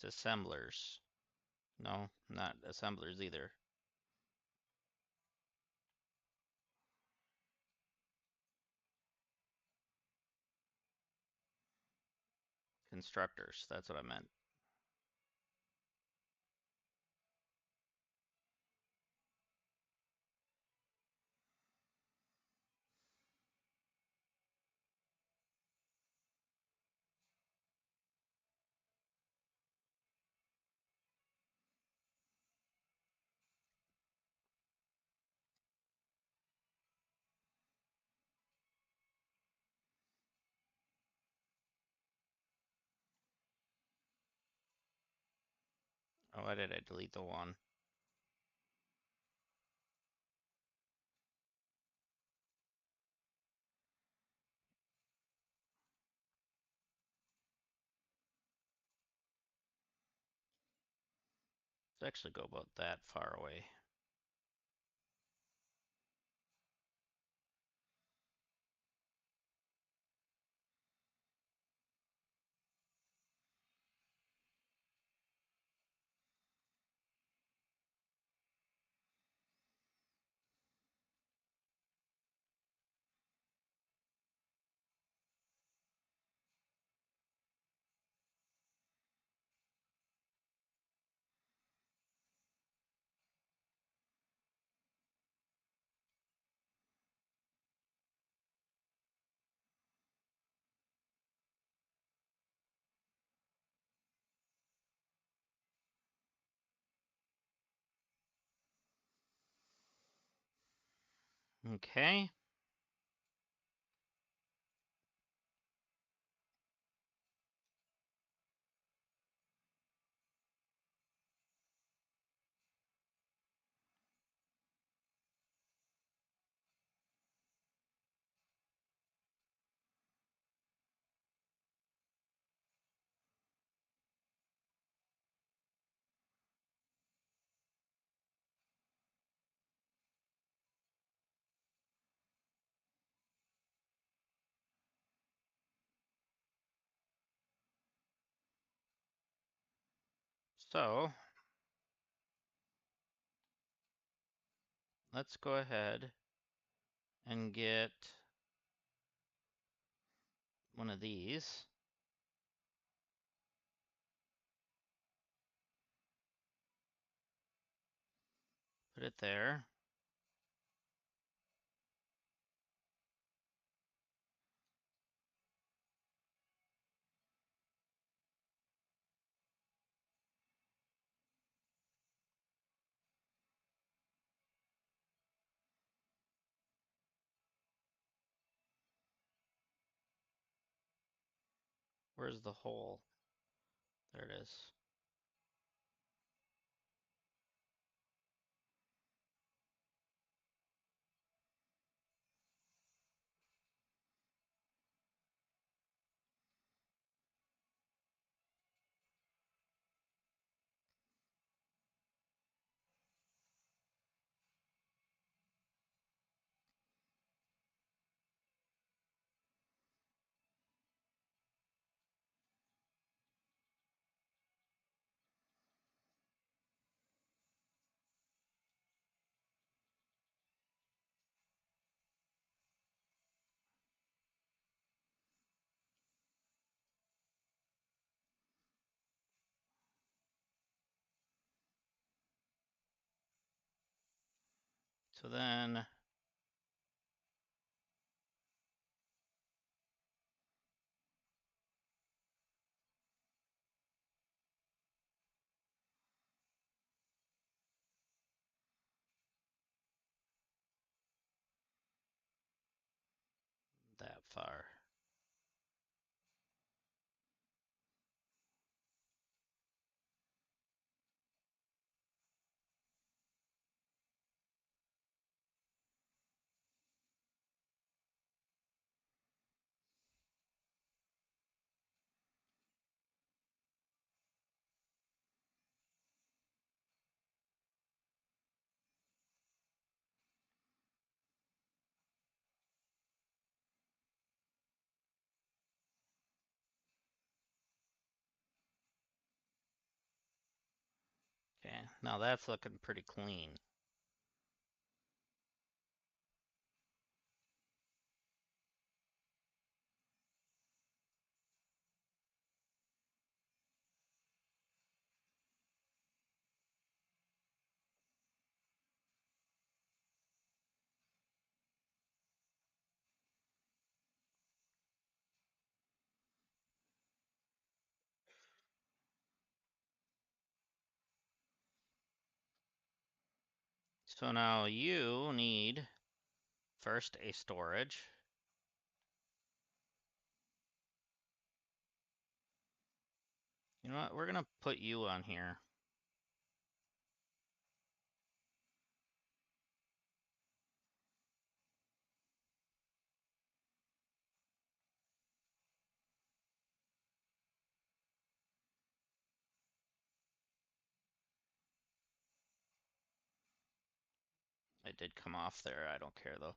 It's assemblers. No, not assemblers either. Constructors, that's what I meant. Oh, why did I delete the one? Let's actually go about that far away. Okay. So, let's go ahead and get one of these. Put it there. Where's the hole? There it is. So then that far. Now that's looking pretty clean. So now you need first a storage. You know what? We're gonna put you on here. It did come off there. I don't care though.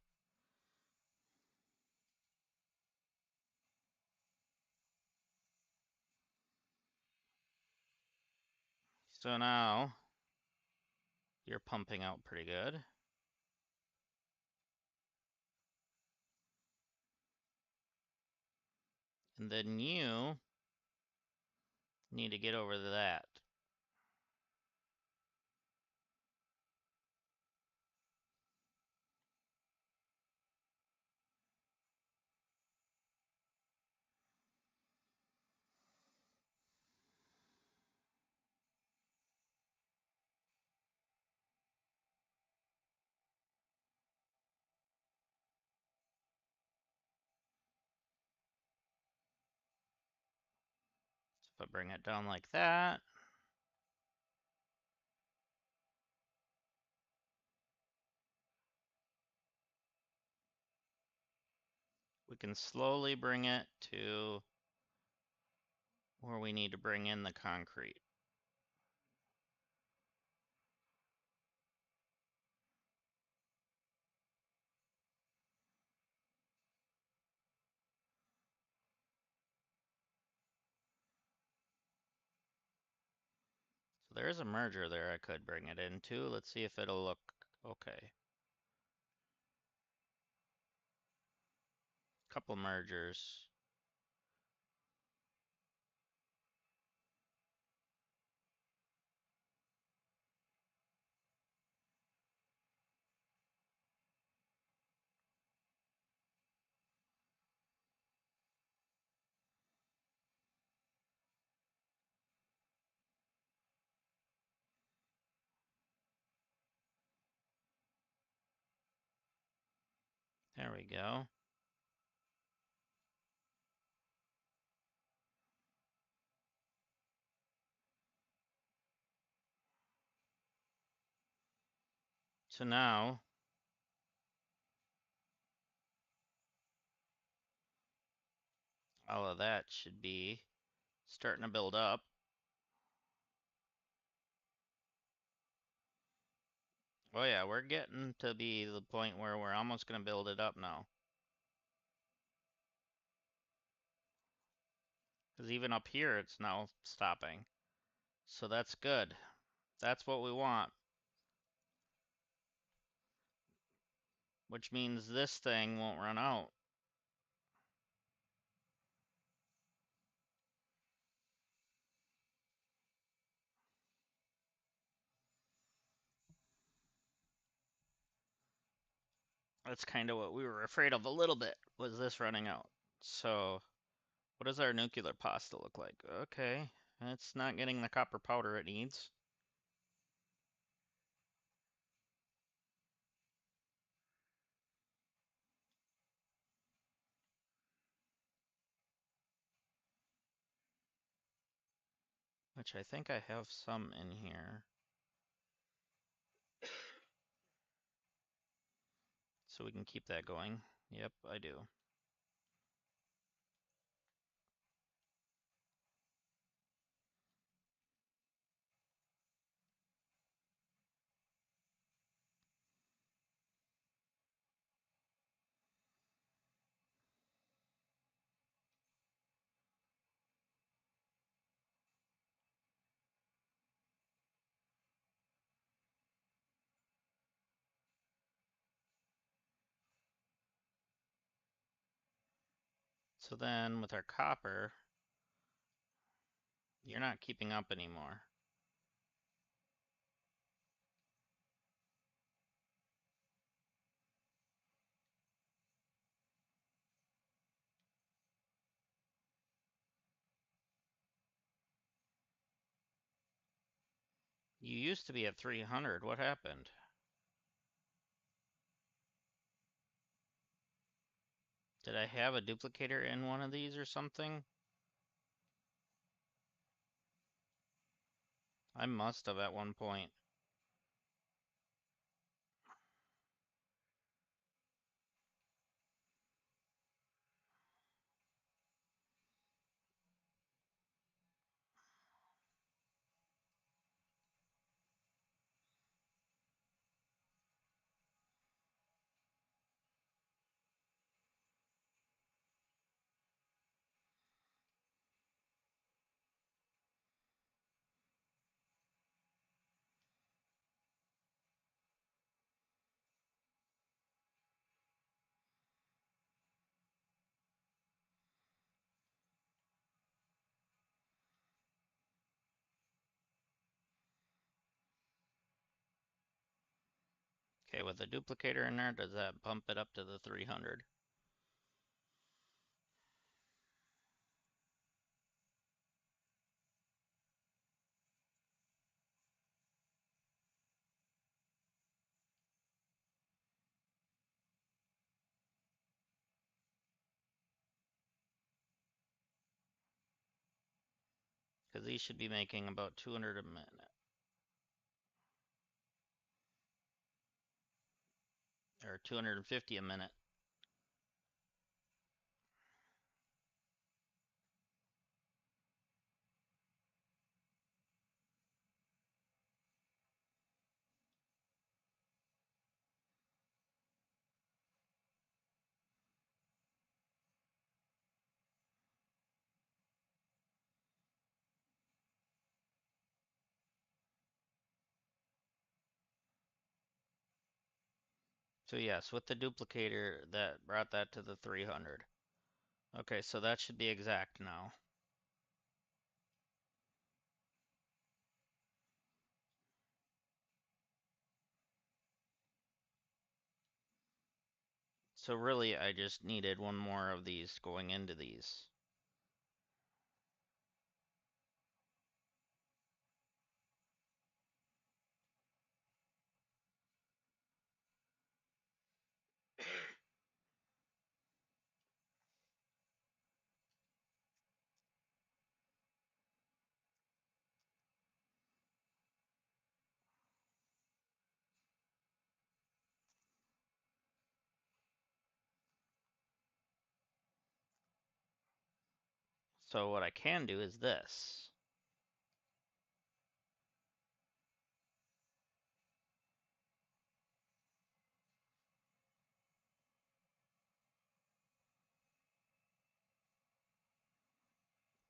So now you're pumping out pretty good. And then you need to get over to that. So if I bring it down like that, we can slowly bring it to where we need to bring in the concrete. So there is a merger there I could bring it into. Let's see if it'll look okay. Couple mergers. There we go. So now all of that should be starting to build up. Oh yeah, we're getting to be the point where we're almost gonna build it up now. Because even up here, it's now stopping. So that's good. That's what we want. Which means this thing won't run out. That's kind of what we were afraid of a little bit, was this running out. So, what does our nuclear pasta look like? Okay, it's not getting the copper powder it needs. Which I think I have some in here. So we can keep that going. Yep, I do. So then with our copper, you're not keeping up anymore. You used to be at 300. What happened? Did I have a duplicator in one of these or something? I must have at one point. Okay, with a duplicator in there, does that bump it up to the 300? Because these should be making about 200 a minute. Or 250 a minute. So yes, with the duplicator, that brought that to the 300. Okay, so that should be exact now. So really, I just needed one more of these going into these. So what I can do is this.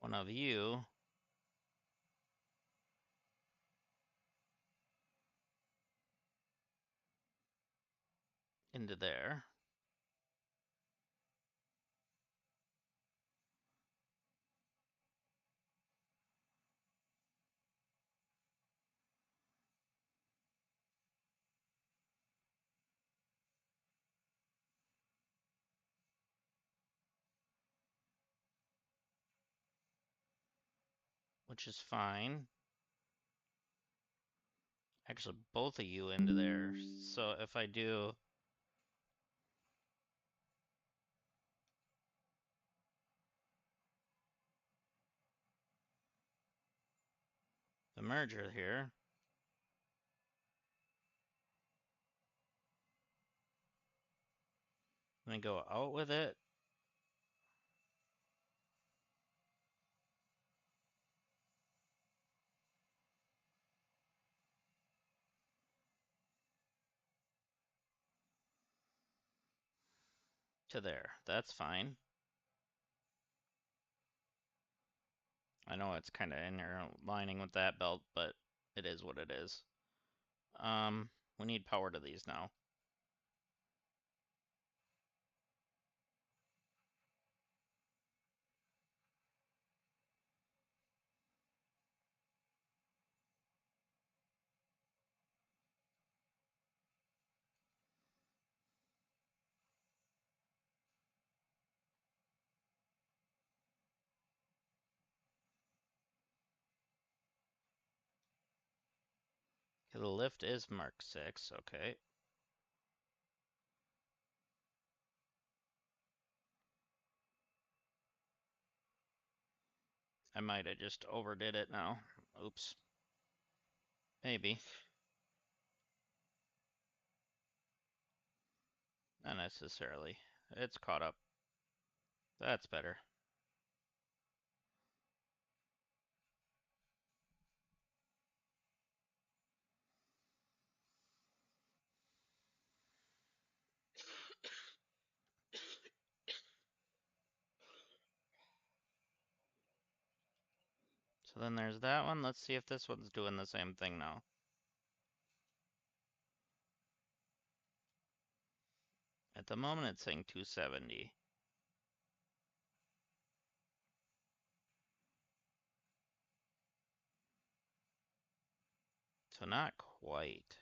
One of you into there. Which is fine. Actually, both of you into there. So if I do the merger here, and I go out with it, to there. That's fine. I know it's kind of interlining with that belt, but it is what it is. We need power to these now. The lift is Mark 6, okay. I might have just overdid it now. Oops. Maybe. Not necessarily. It's caught up. That's better. So then there's that one. Let's see if this one's doing the same thing now. At the moment, it's saying 270. So not quite.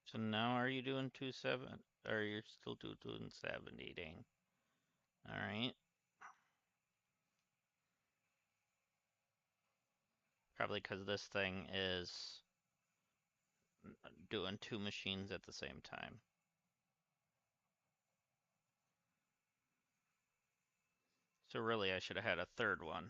So now are you doing 270? Or you're still doing 70, dang. Alright. Probably because this thing is doing two machines at the same time. So really I should have had a third one.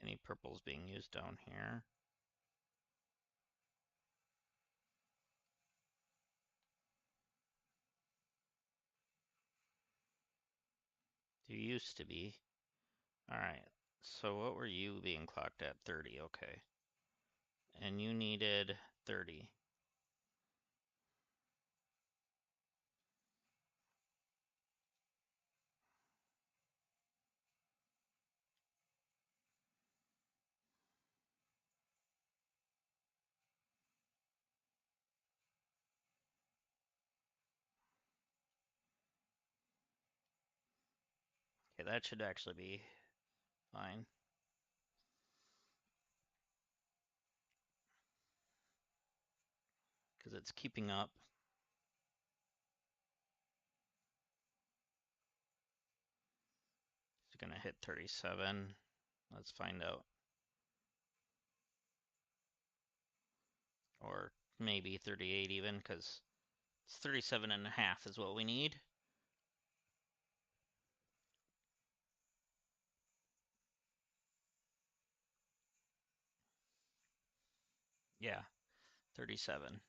Any purples being used down here? There used to be. Alright, so what were you being clocked at? 30, okay. And you needed 30. Okay, that should actually be fine. Because it's keeping up. It's gonna hit 37. Let's find out. Or maybe 38 even, because it's 37.5 is what we need. Yeah, 37.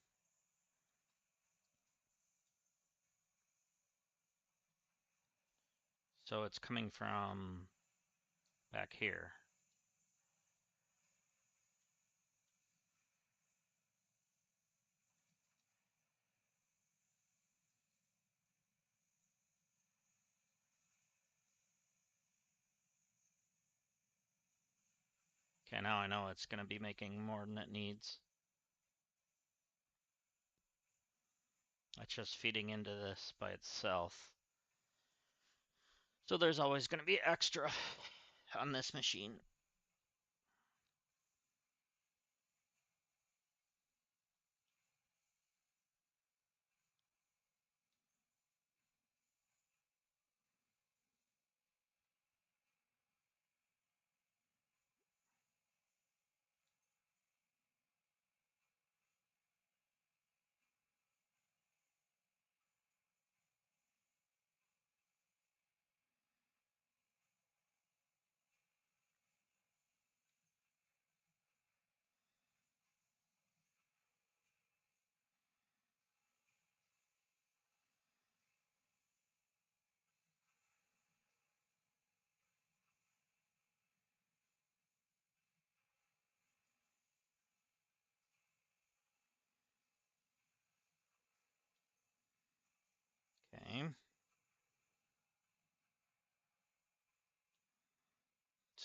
So it's coming from back here. Okay, now I know it's gonna be making more than it needs. It's just feeding into this by itself. So there's always gonna be extra on this machine.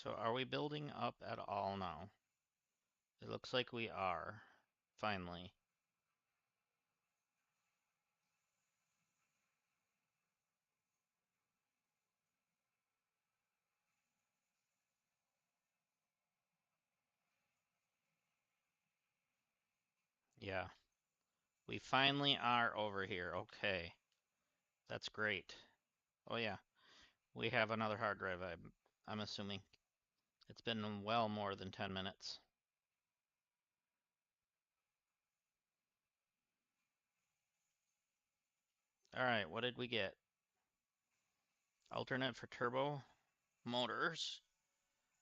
So are we building up at all now? It looks like we are, finally. Yeah, we finally are over here. Okay, that's great. Oh yeah, we have another hard drive, I'm assuming. It's been well more than 10 minutes. All right, what did we get? Alternate for turbo motors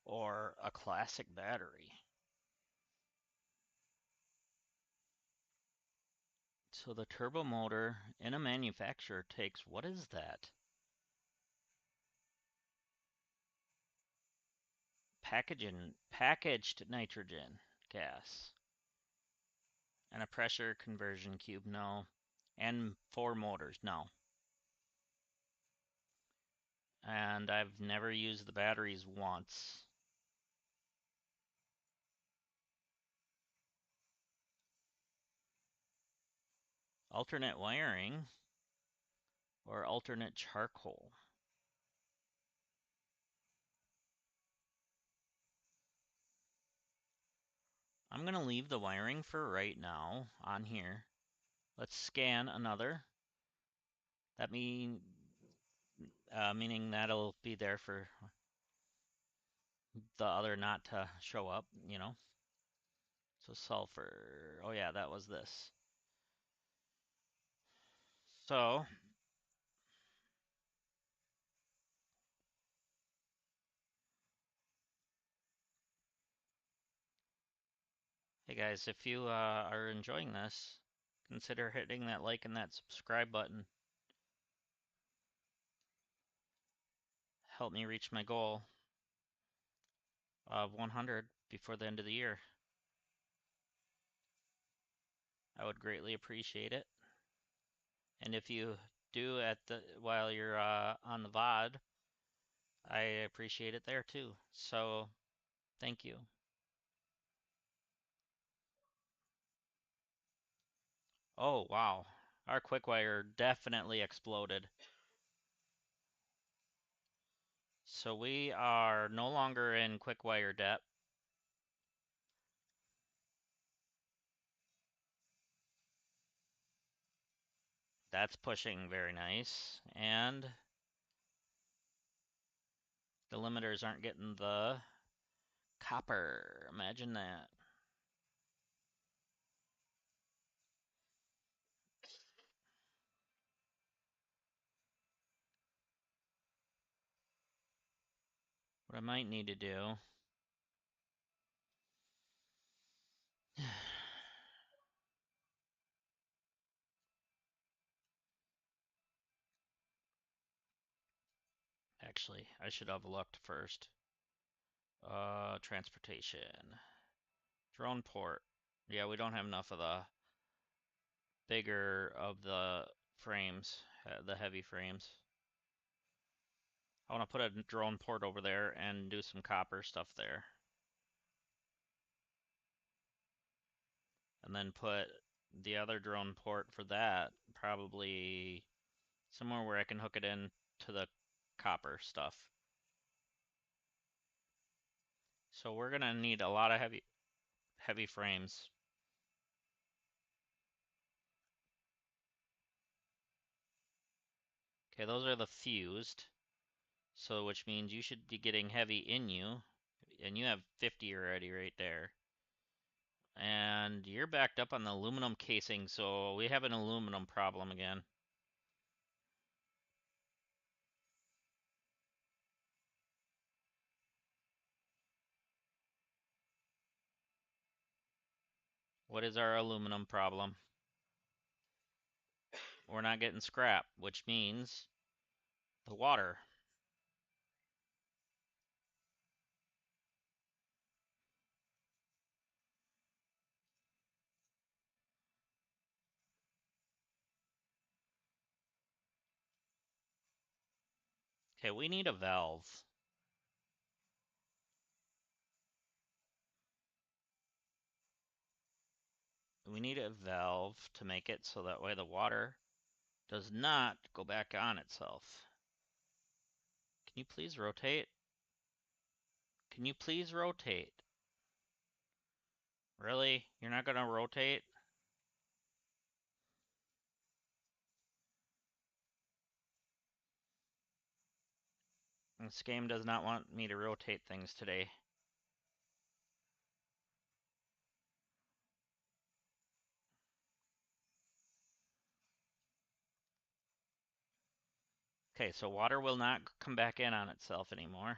or a classic battery. So the turbo motor in a manufacturer takes, what is that? Packaged nitrogen gas. And a pressure conversion cube, no. And 4 motors, no. And I've never used the batteries once. Alternate wiring or alternate charcoal. I'm going to leave the wiring for right now on here. Let's scan another. That meaning that'll be there for the other not to show up, you know. So sulfur. Oh yeah, that was this. So hey guys, if you are enjoying this, consider hitting that like and that subscribe button. Help me reach my goal of 100 before the end of the year. I would greatly appreciate it. And if you do while you're on the VOD, I appreciate it there too. So thank you. Oh wow, our quick wire definitely exploded. So we are no longer in quick wire debt. That's pushing very nice. And the limiters aren't getting the copper. Imagine that. What I might need to do. Actually, I should have looked first. Transportation. Drone port. Yeah, we don't have enough of the bigger of the frames, the heavy frames. I want to put a drone port over there and do some copper stuff there. And then put the other drone port for that probably somewhere where I can hook it in to the copper stuff. So we're gonna need a lot of heavy frames. Okay, those are the fused. So which means you should be getting heavy in you. And you have 50 already right there. And you're backed up on the aluminum casing, so we have an aluminum problem again. What is our aluminum problem? We're not getting scrap, which means the water. Okay, we need a valve. we need a valve to make it so that way the water does not go back on itself. Can you please rotate? Can you please rotate? Really? You're not gonna rotate? This game does not want me to rotate things today. Okay, so water will not come back in on itself anymore.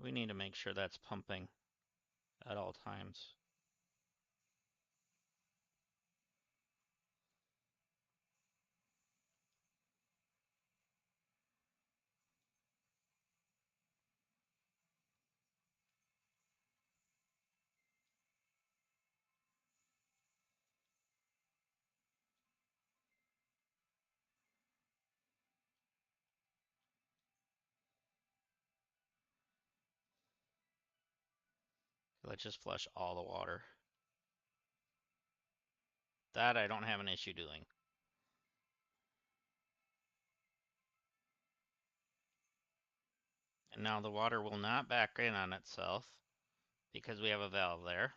We need to make sure that's pumping at all times. Let's just flush all the water. That I don't have an issue doing. And now the water will not back in on itself because we have a valve there.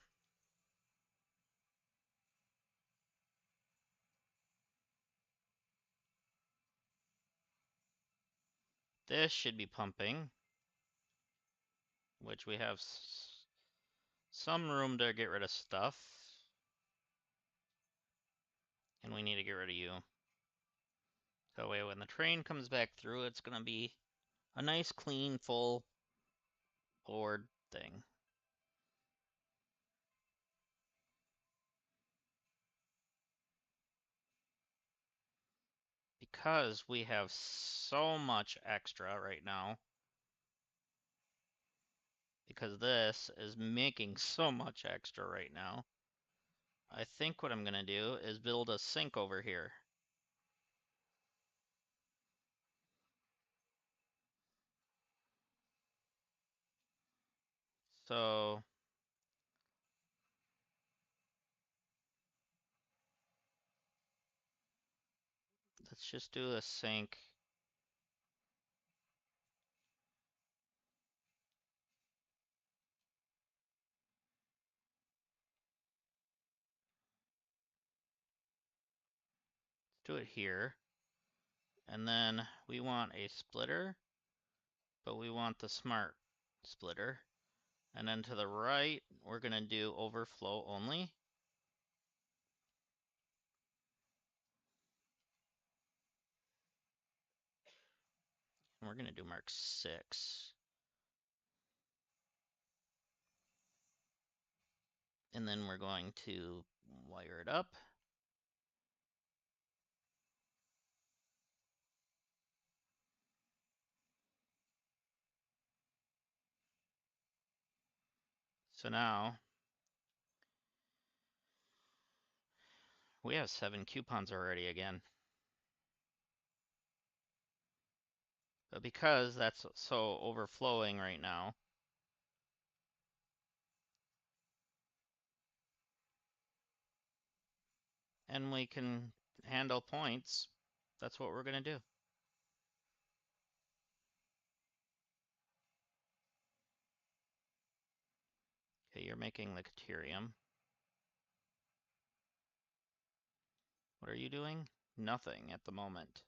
This should be pumping, which we have some room to get rid of stuff. And we need to get rid of you. That way when the train comes back through, it's gonna be a nice, clean, full board thing. Because we have so much extra right now, because this is making so much extra right now, I think what I'm gonna do is build a sink over here. So let's just do a sink. Let's do it here. And then we want a splitter, but we want the smart splitter. And then to the right, we're gonna do overflow only. And we're gonna do mark 6. And then we're going to wire it up. So now we have 7 coupons already again. But because that's so overflowing right now, and we can handle points, that's what we're gonna do. Okay, you're making the deuterium. What are you doing? Nothing at the moment.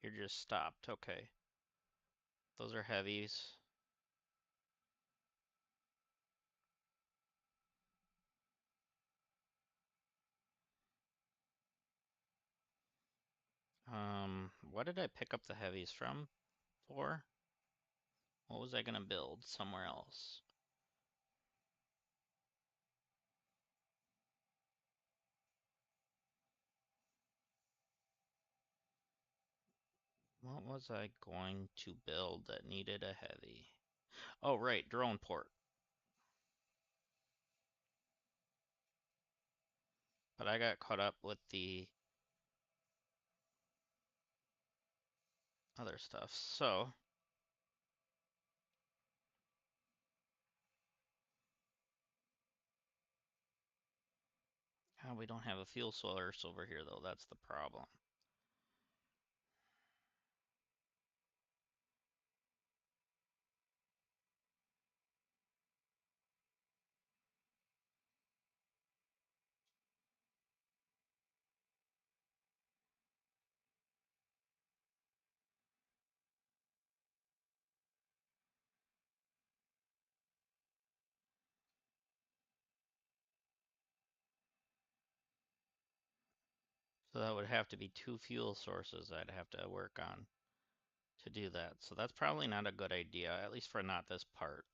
You're just stopped. Okay. Those are heavies. What did I pick up the heavies from? For? What was I gonna build somewhere else? What was I going to build that needed a heavy? Oh, right, drone port. But I got caught up with the other stuff. So, we don't have a fuel source over here, though. That's the problem. So that would have to be 2 fuel sources I'd have to work on to do that. So that's probably not a good idea, at least for not this part.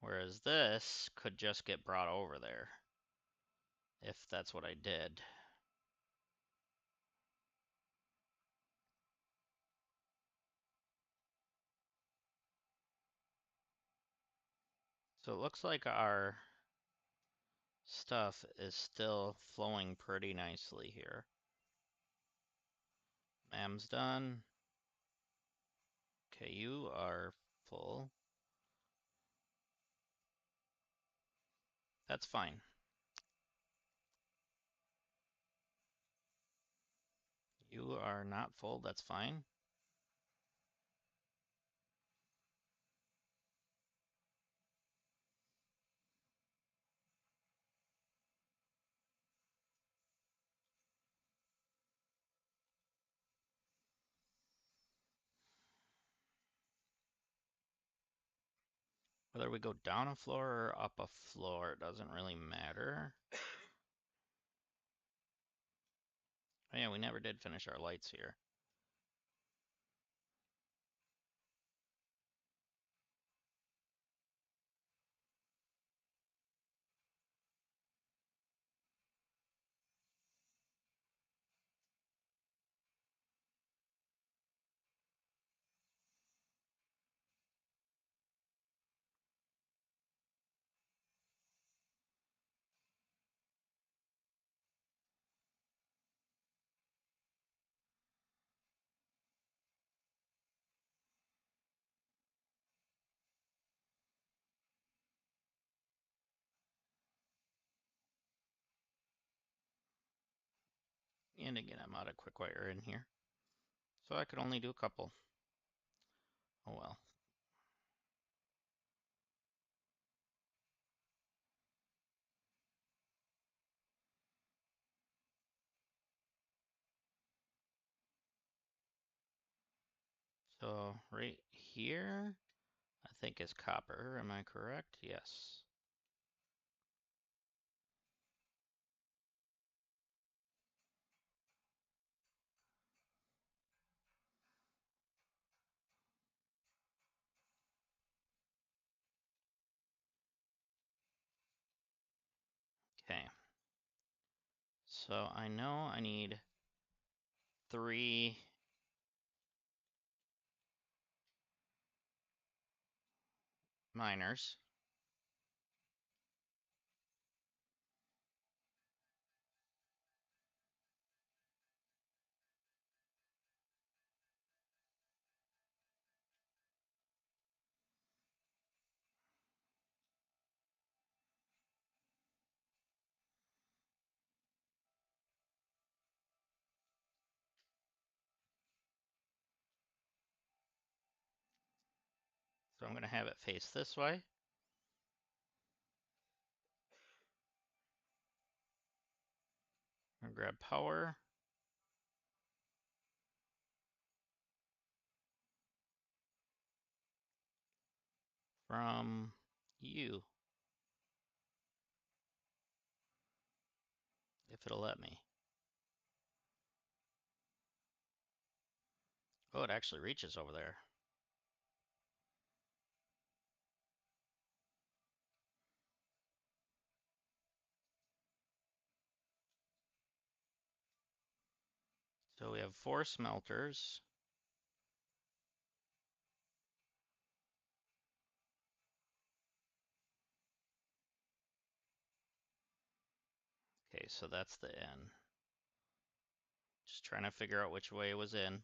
Whereas this could just get brought over there, if that's what I did. So it looks like our stuff is still flowing pretty nicely here. Mam's done. Okay, you are full. That's fine. You are not full, that's fine. Whether we go down a floor or up a floor, it doesn't really matter. Oh yeah, we never did finish our lights here. And again, I'm out of quick wire in here. So I could only do a couple. Oh well. So right here, I think is copper. Am I correct? Yes. Okay. So I know I need 3 miners. So I'm going to have it face this way. I'm going to grab power from you, if it'll let me. Oh, it actually reaches over there. So we have 4 smelters. Okay, so that's the N. Just trying to figure out which way it was in.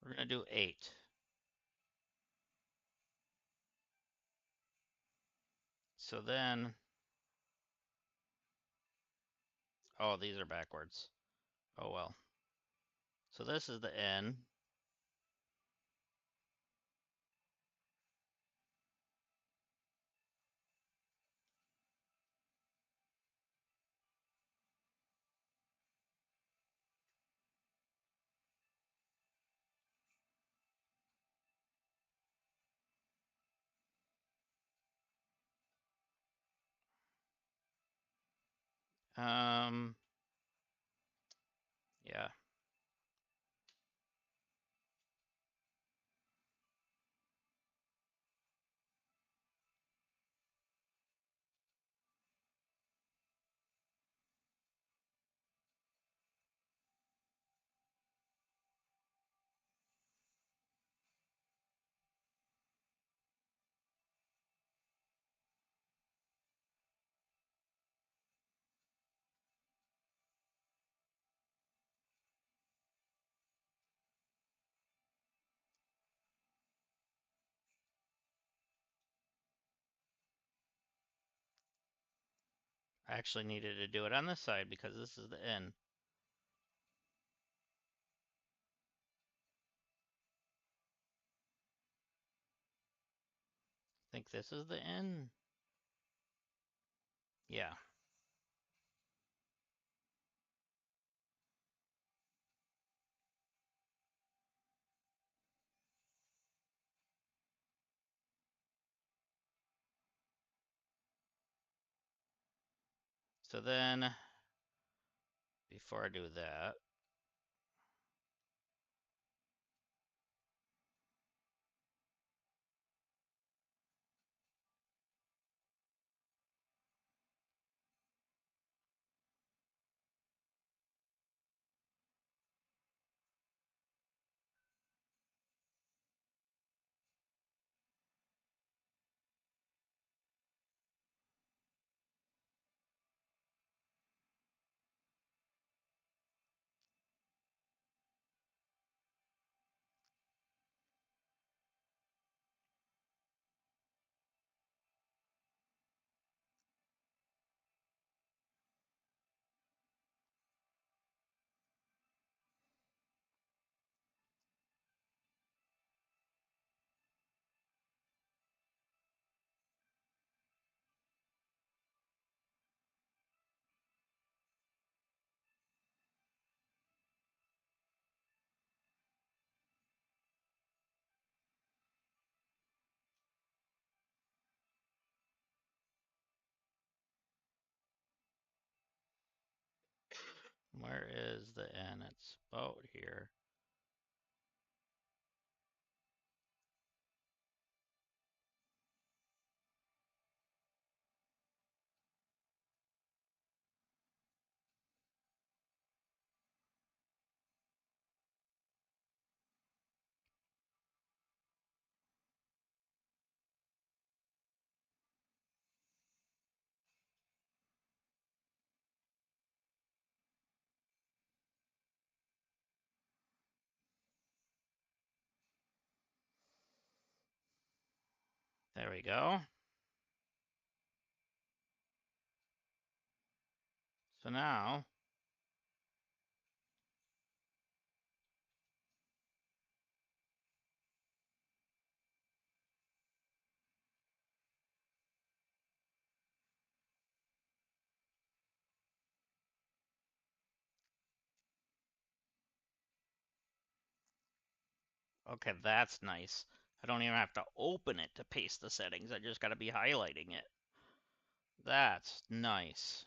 We're gonna do 8. So then, oh, these are backwards. Oh well. So this is the N. Yeah. I actually needed to do it on this side because this is the N. I think this is the N. Yeah. So then, before I do that, where is the N? It's about here. There we go. So now, okay, that's nice. I don't even have to open it to paste the settings. I just got to be highlighting it. That's nice.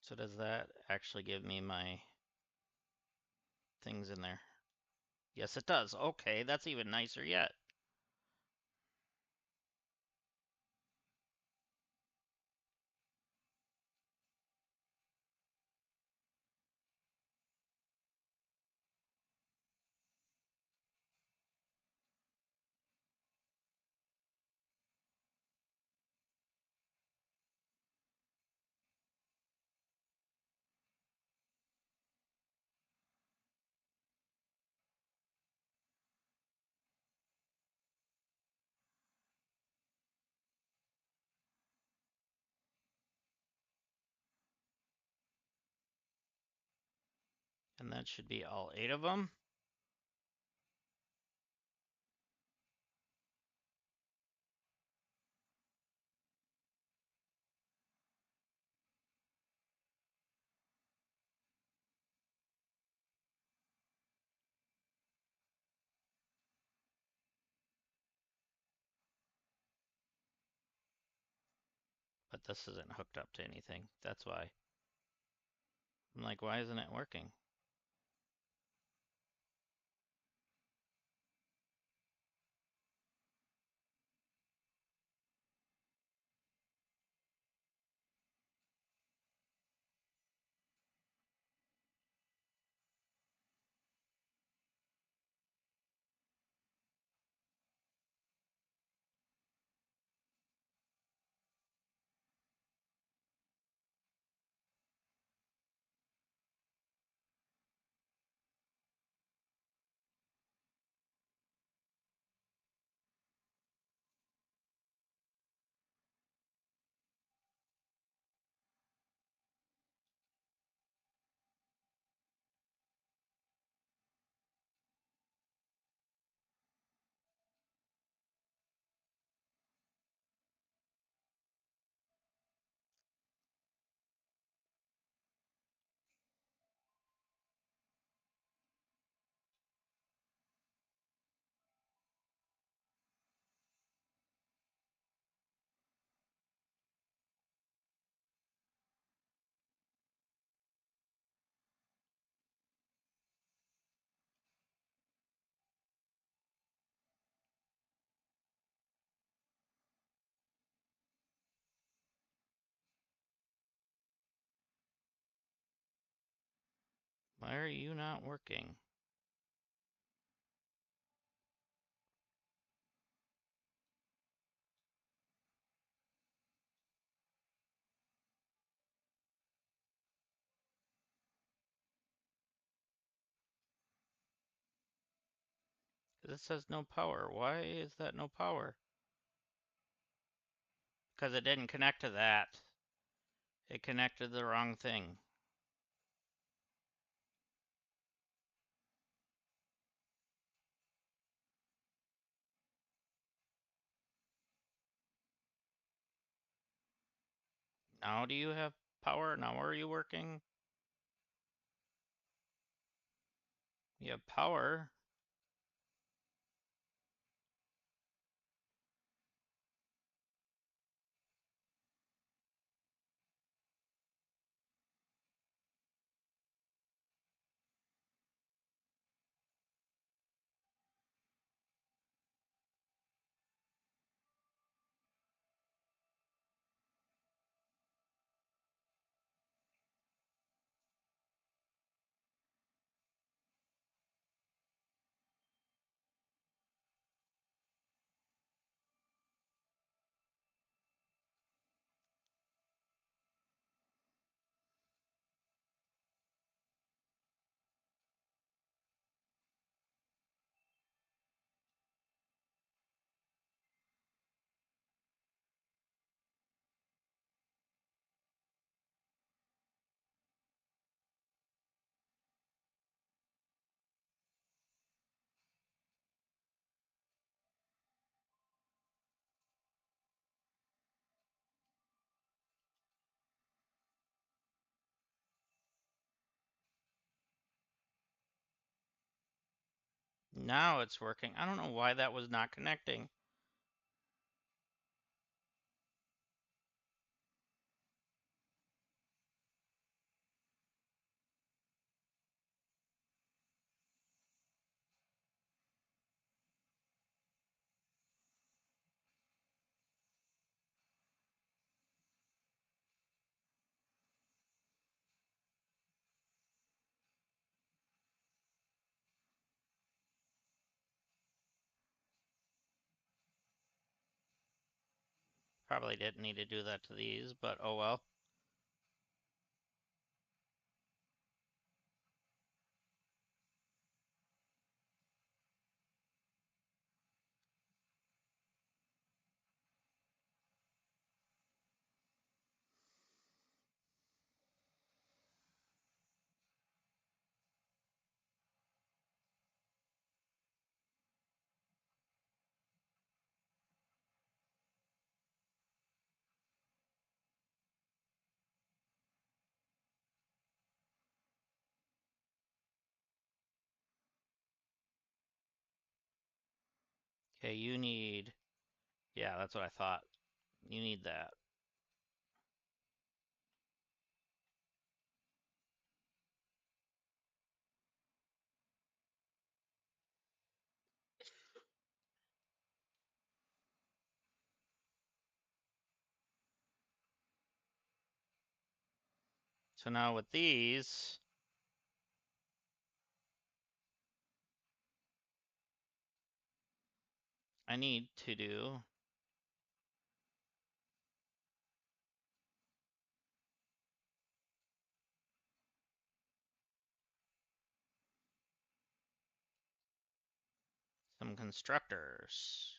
So does that actually give me my things in there? Yes, it does. Okay, that's even nicer yet. And that should be all 8 of them. But this isn't hooked up to anything. That's why. I'm like, why isn't it working? Why are you not working? Because it says no power. Why is that no power? Because it didn't connect to that. It connected the wrong thing. Now do you have power? Now are you working? You have power. Now it's working. I don't know why that was not connecting. Probably didn't need to do that to these, but oh well. Okay, you need, yeah, that's what I thought. You need that. So now with these, I need to do some constructors.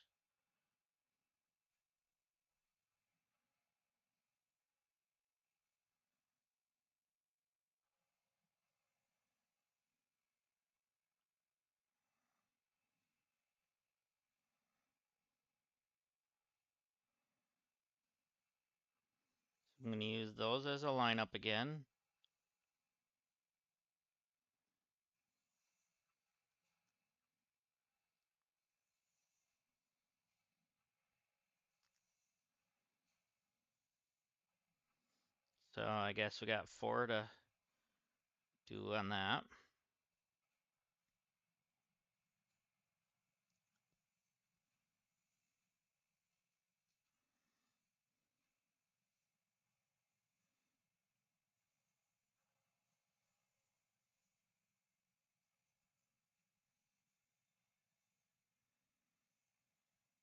I'm going to use those as a lineup again. So I guess we got 4 to do on that.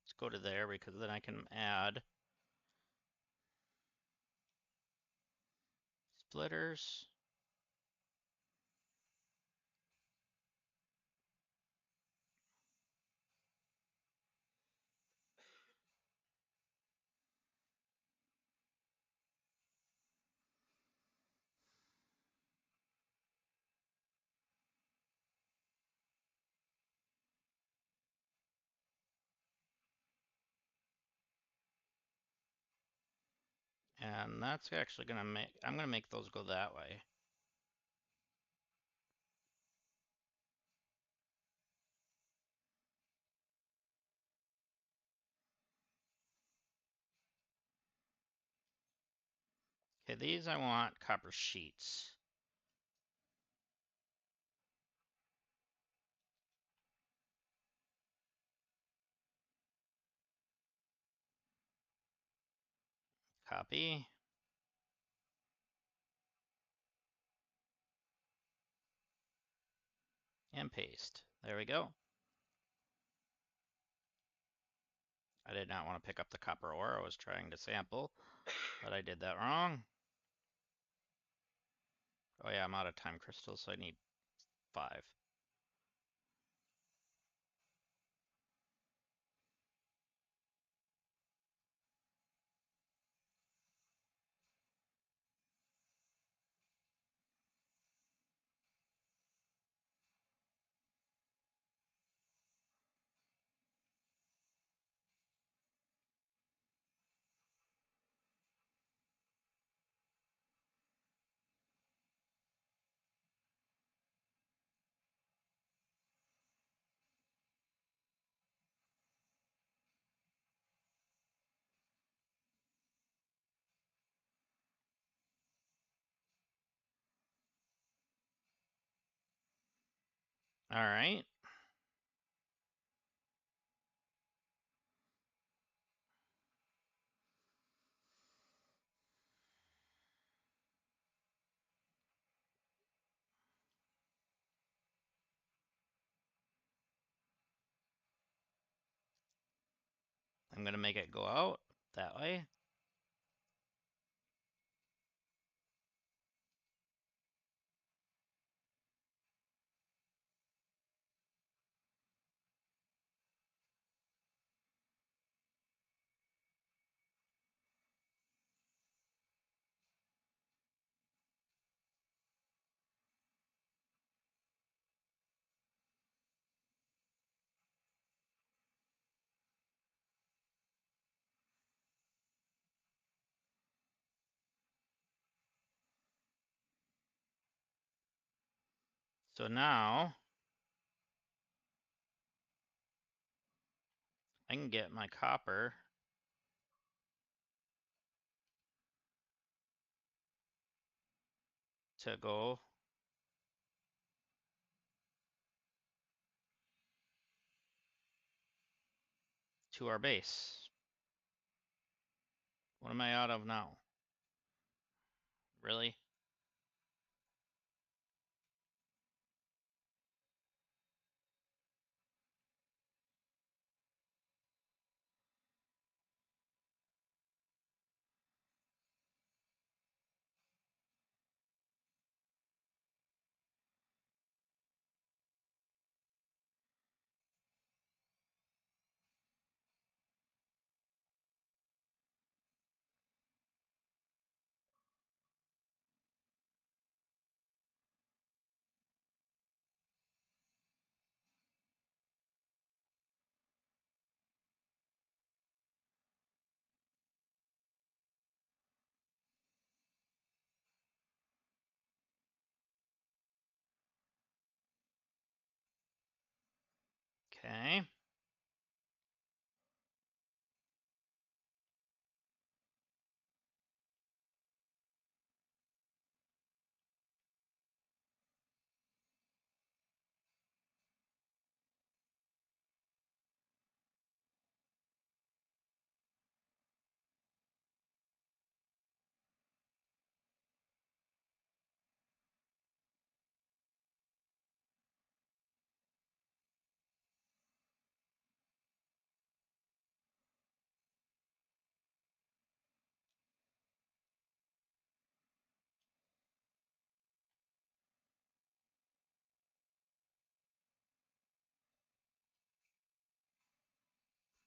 Let's go to there because then I can add splitters. And that's actually going to make, I'm going to make those go that way. Okay, these I want copper sheets. Copy and paste. There we go. I did not want to pick up the copper ore. I was trying to sample, but I did that wrong. Oh yeah, I'm out of time crystals, so I need 5. All right. I'm going to make it go out that way. So now I can get my copper to go to our base. What am I out of now? Really? Okay.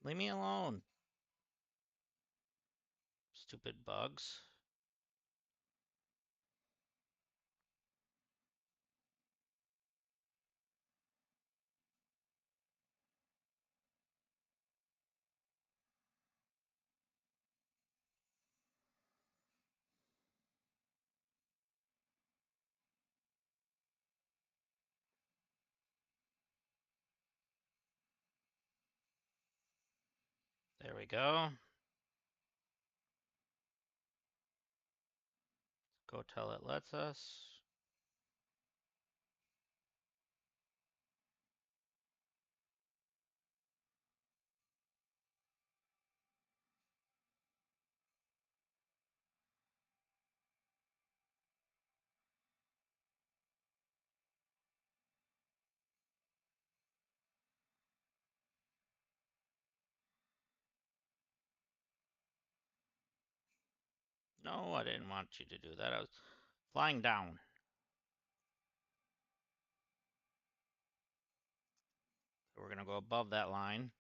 Leave me alone. Stupid bugs. There we go. Go tell it lets us. No, I didn't want you to do that. I was flying down. So we're going to go above that line.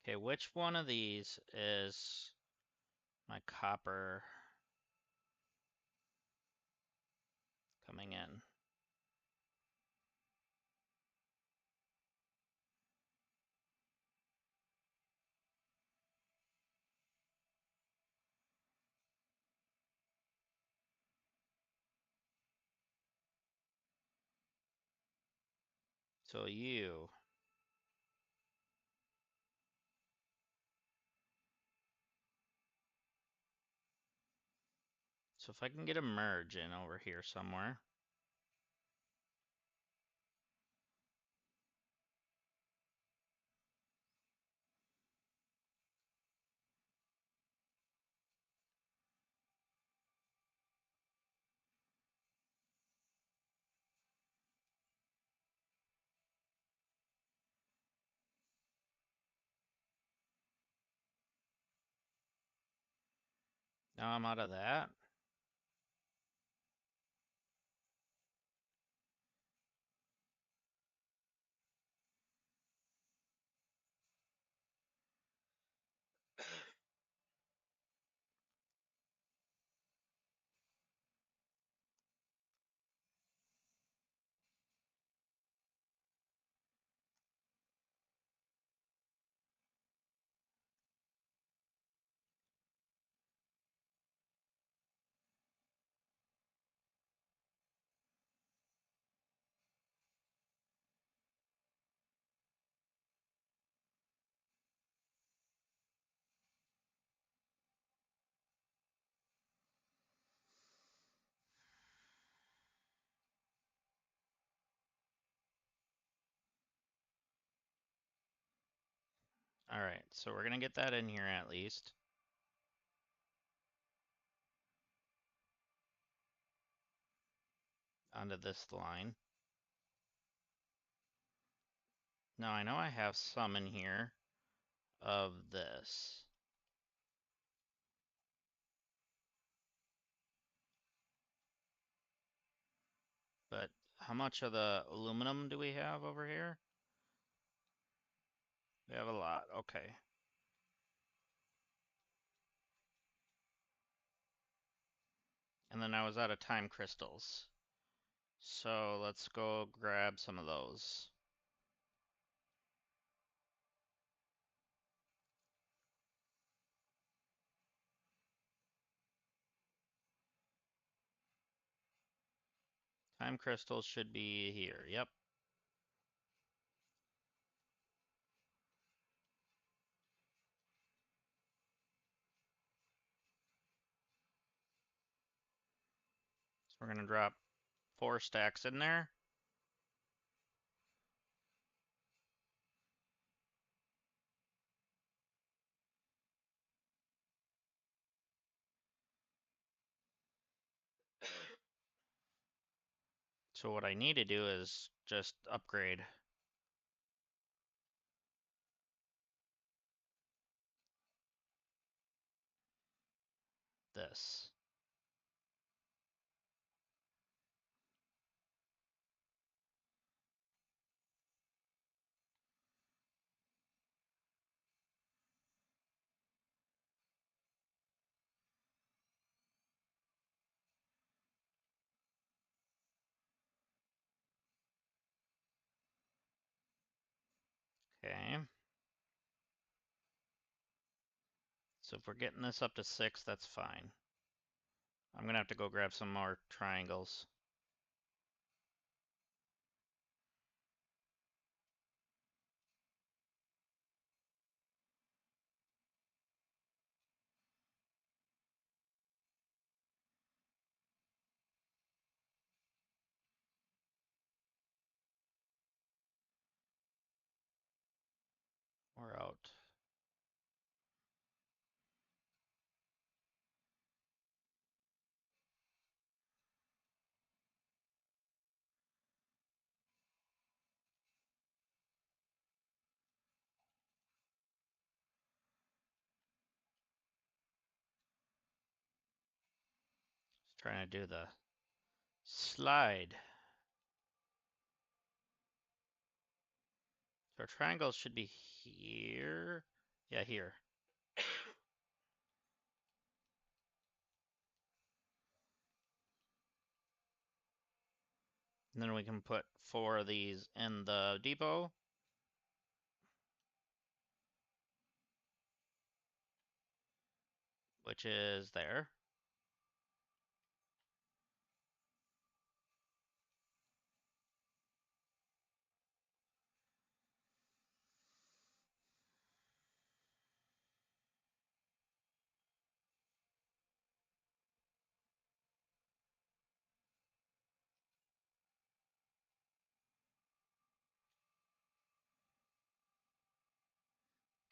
Okay, which one of these is my copper coming in? So you. So if I can get a merge in over here somewhere. Now I'm out of that. All right, so we're gonna get that in here at least. Onto this line. Now I know I have some in here of this. But how much of the aluminum do we have over here? We have a lot, okay. And then I was out of time crystals. So let's go grab some of those. Time crystals should be here, yep. So we're gonna drop 4 stacks in there. So what I need to do is just upgrade this. Okay. So if we're getting this up to 6, that's fine. I'm gonna have to go grab some more triangles. We're out. Just trying to do the slide. So our triangles should be here. Yeah, here. And then we can put 4 of these in the depot. Which is there.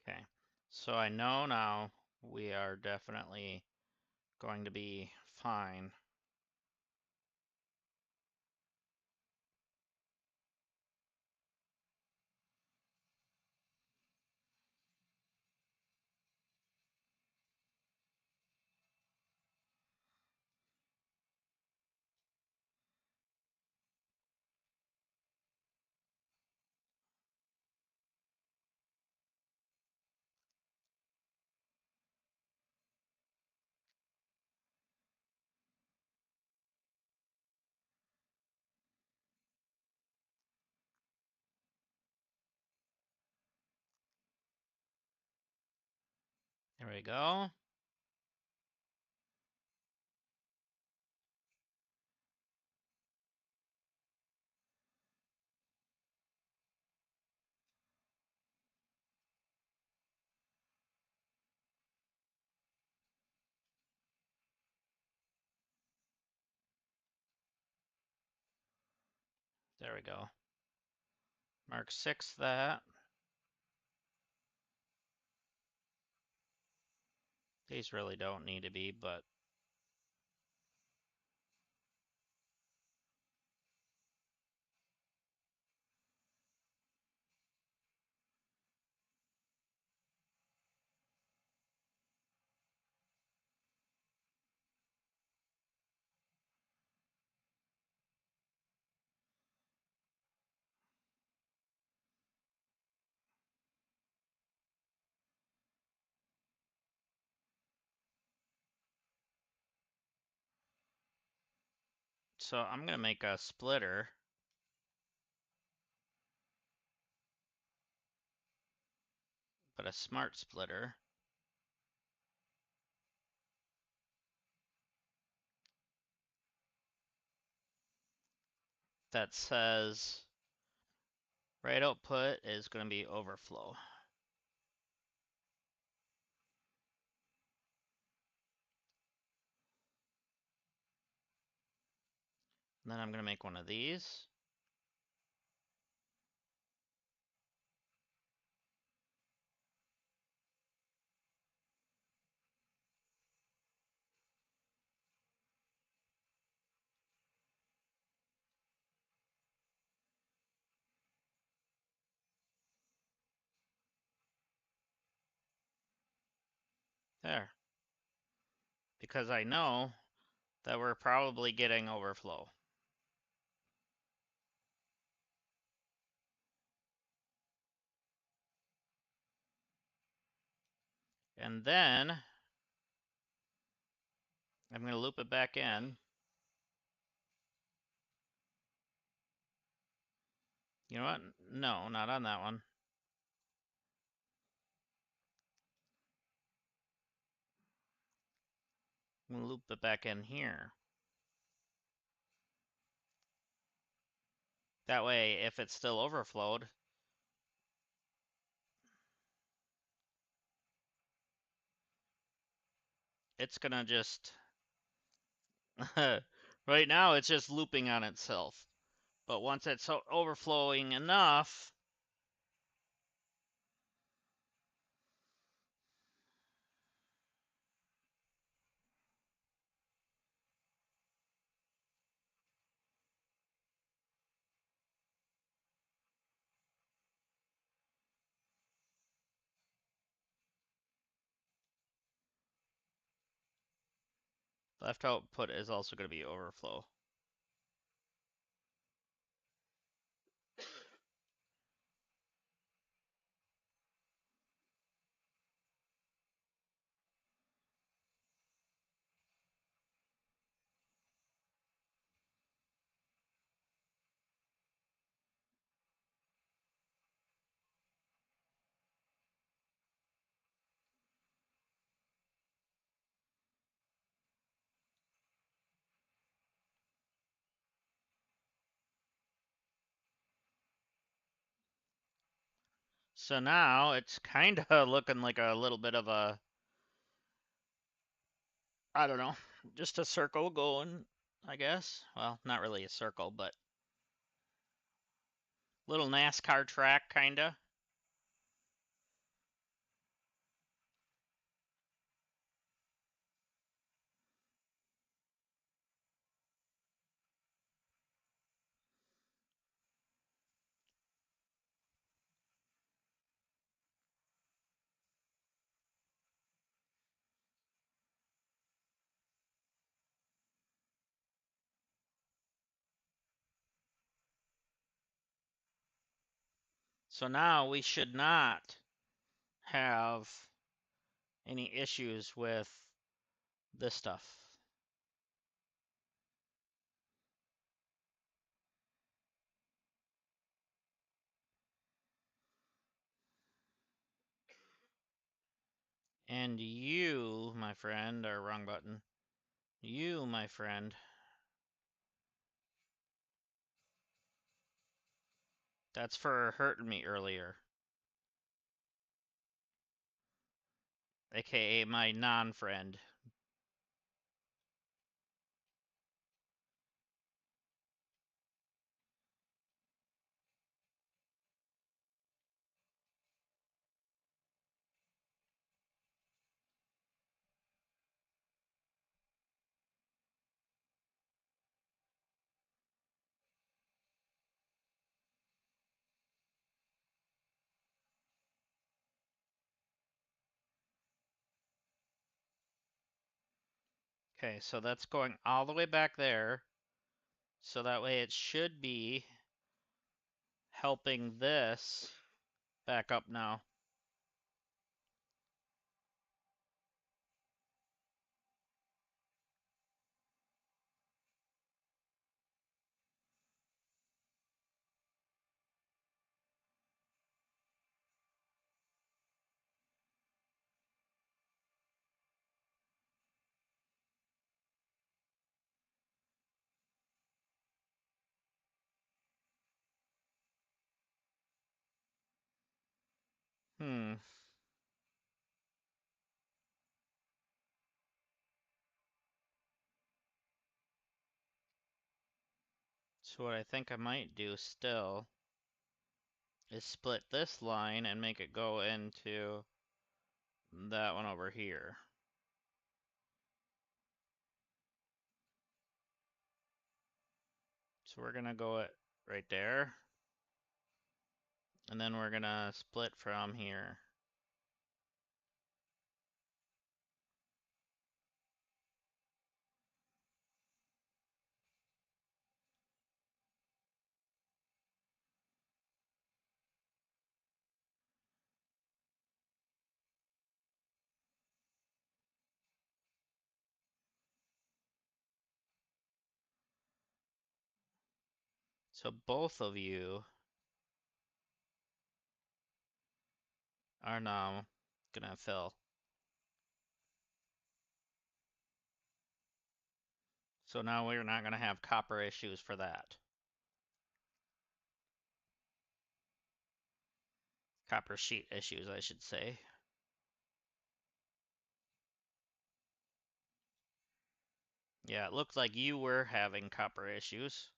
Okay, so I know now we are definitely going to be fine. There we go. There we go. Mark 6 that. These really don't need to be, but so I'm gonna make a splitter, but a smart splitter. That says right output is going to be overflow. And then I'm going to make one of these. There. Because I know that we're probably getting overflow. And then I'm going to loop it back in. You know what? No, not on that one. I'm going to loop it back in here. That way, if it's still overflowed, it's going to just... right now, it's just looping on itself. But once it's overflowing enough, left output is also going to be overflow. So now it's kind of looking like a little bit of a, I don't know, just a circle going, I guess. Well, not really a circle, but little NASCAR track, kind of. So now we should not have any issues with this stuff. And you, my friend, or wrong button. You, my friend, that's for hurting me earlier. AKA my non-friend. Okay, so that's going all the way back there. So that way it should be helping this back up now. Hmm. So what I think I might do still is split this line and make it go into that one over here. So we're gonna go it right there. And then we're gonna split from here. So both of you are now gonna fill. So now we're not gonna have copper issues for that. Copper sheet issues, I should say. Yeah, it looked like you were having copper issues.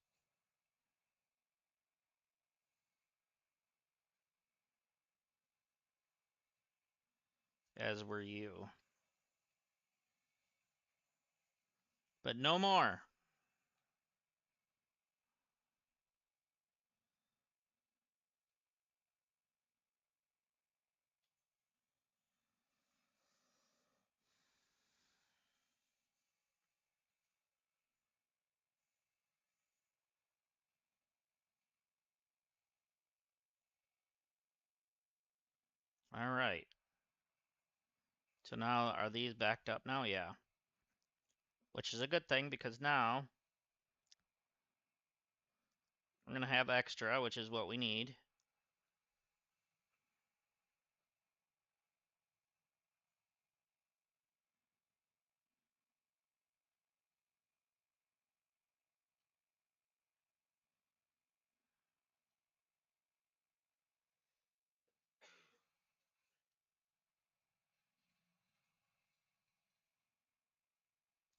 As were you. But no more. Alright. So now, are these backed up now? Yeah. Which is a good thing because now we're gonna have extra, which is what we need.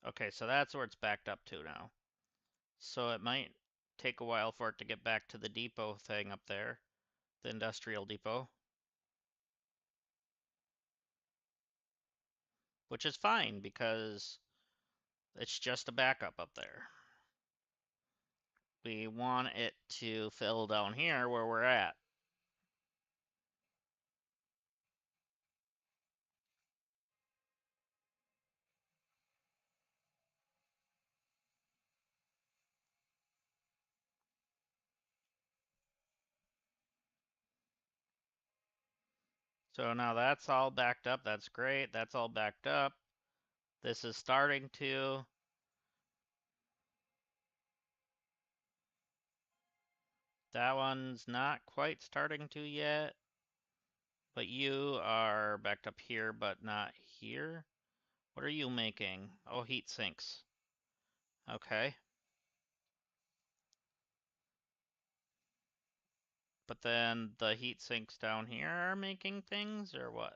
Okay, so that's where it's backed up to now. So it might take a while for it to get back to the depot thing up there, the industrial depot. Which is fine because it's just a backup up there. We want it to fill down here where we're at. So now that's all backed up. That's great. That's all backed up. This is starting to. That one's not quite starting to yet. But you are backed up here, but not here. What are you making? Oh, heat sinks. Okay. But then the heat sinks down here are making things, or what?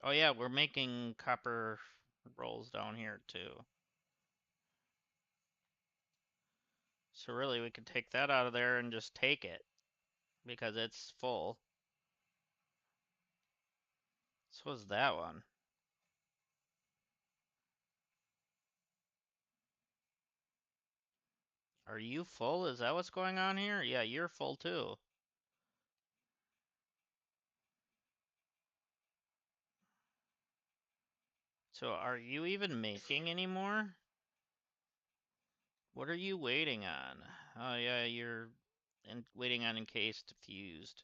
Oh yeah, we're making copper rolls down here too. So really we could take that out of there and just take it because it's full. So was that one. Are you full? Is that what's going on here? Yeah, you're full too. So are you even making anymore? What are you waiting on? Oh yeah, you're waiting on encased fused.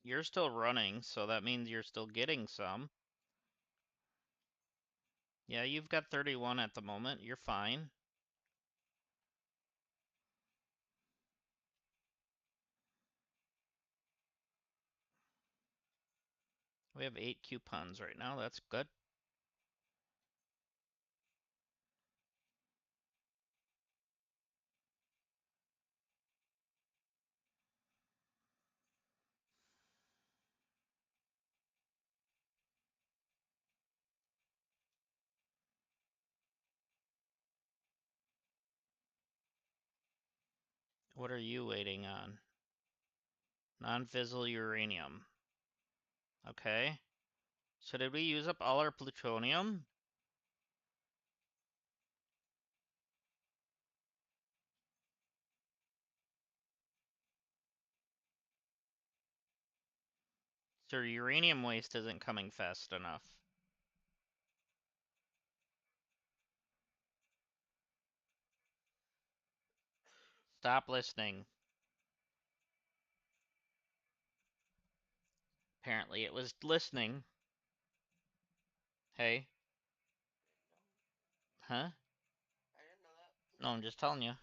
You're still running, so that means you're still getting some. Yeah, you've got 31 at the moment. You're fine. We have 8 coupons right now. That's good. What are you waiting on? Non-fissile uranium. Okay. So did we use up all our plutonium? So uranium waste isn't coming fast enough. Stop listening. Apparently it was listening. Hey. Huh? I didn't know that. No, I'm just telling you.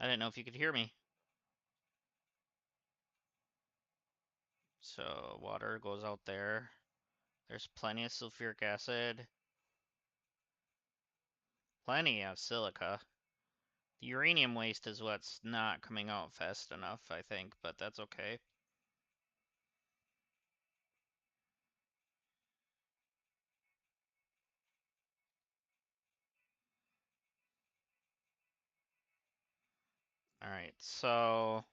I didn't know if you could hear me. So water goes out there. There's plenty of sulfuric acid. Plenty of silica. The uranium waste is what's not coming out fast enough, I think, but that's okay. Alright, so...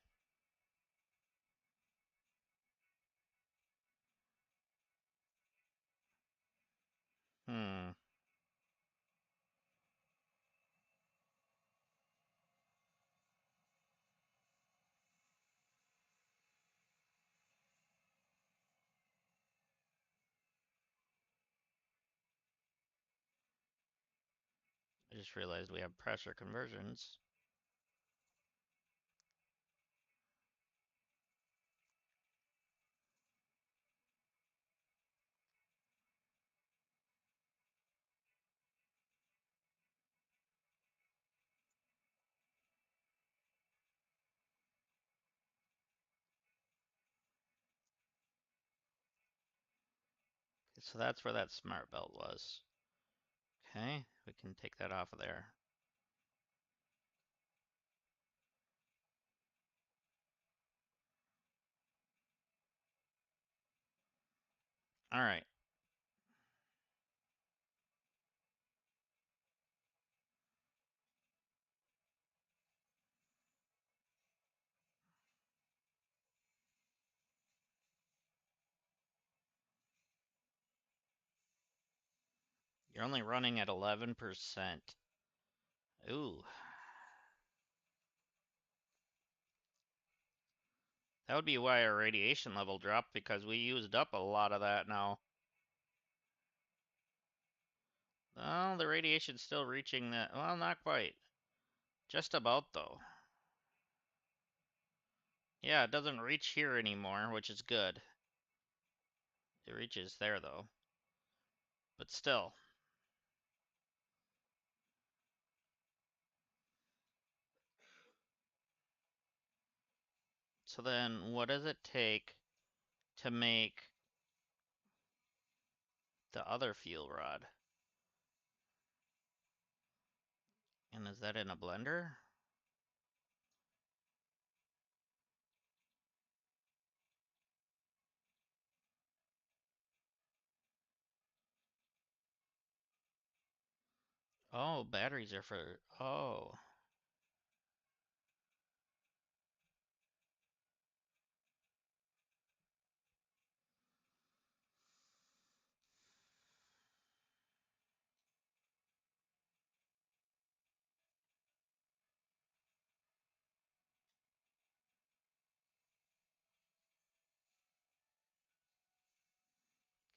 I just realized we have pressure conversions. So that's where that smart belt was. Okay, we can take that off of there. Alright. You're only running at 11%. Ooh. That would be why our radiation level dropped, because we used up a lot of that now. Well, the radiation's still reaching that. Well, not quite. Just about, though. Yeah, it doesn't reach here anymore, which is good. It reaches there, though. But still. So then, what does it take to make the other fuel rod? And is that in a blender? Oh, batteries are for... Oh.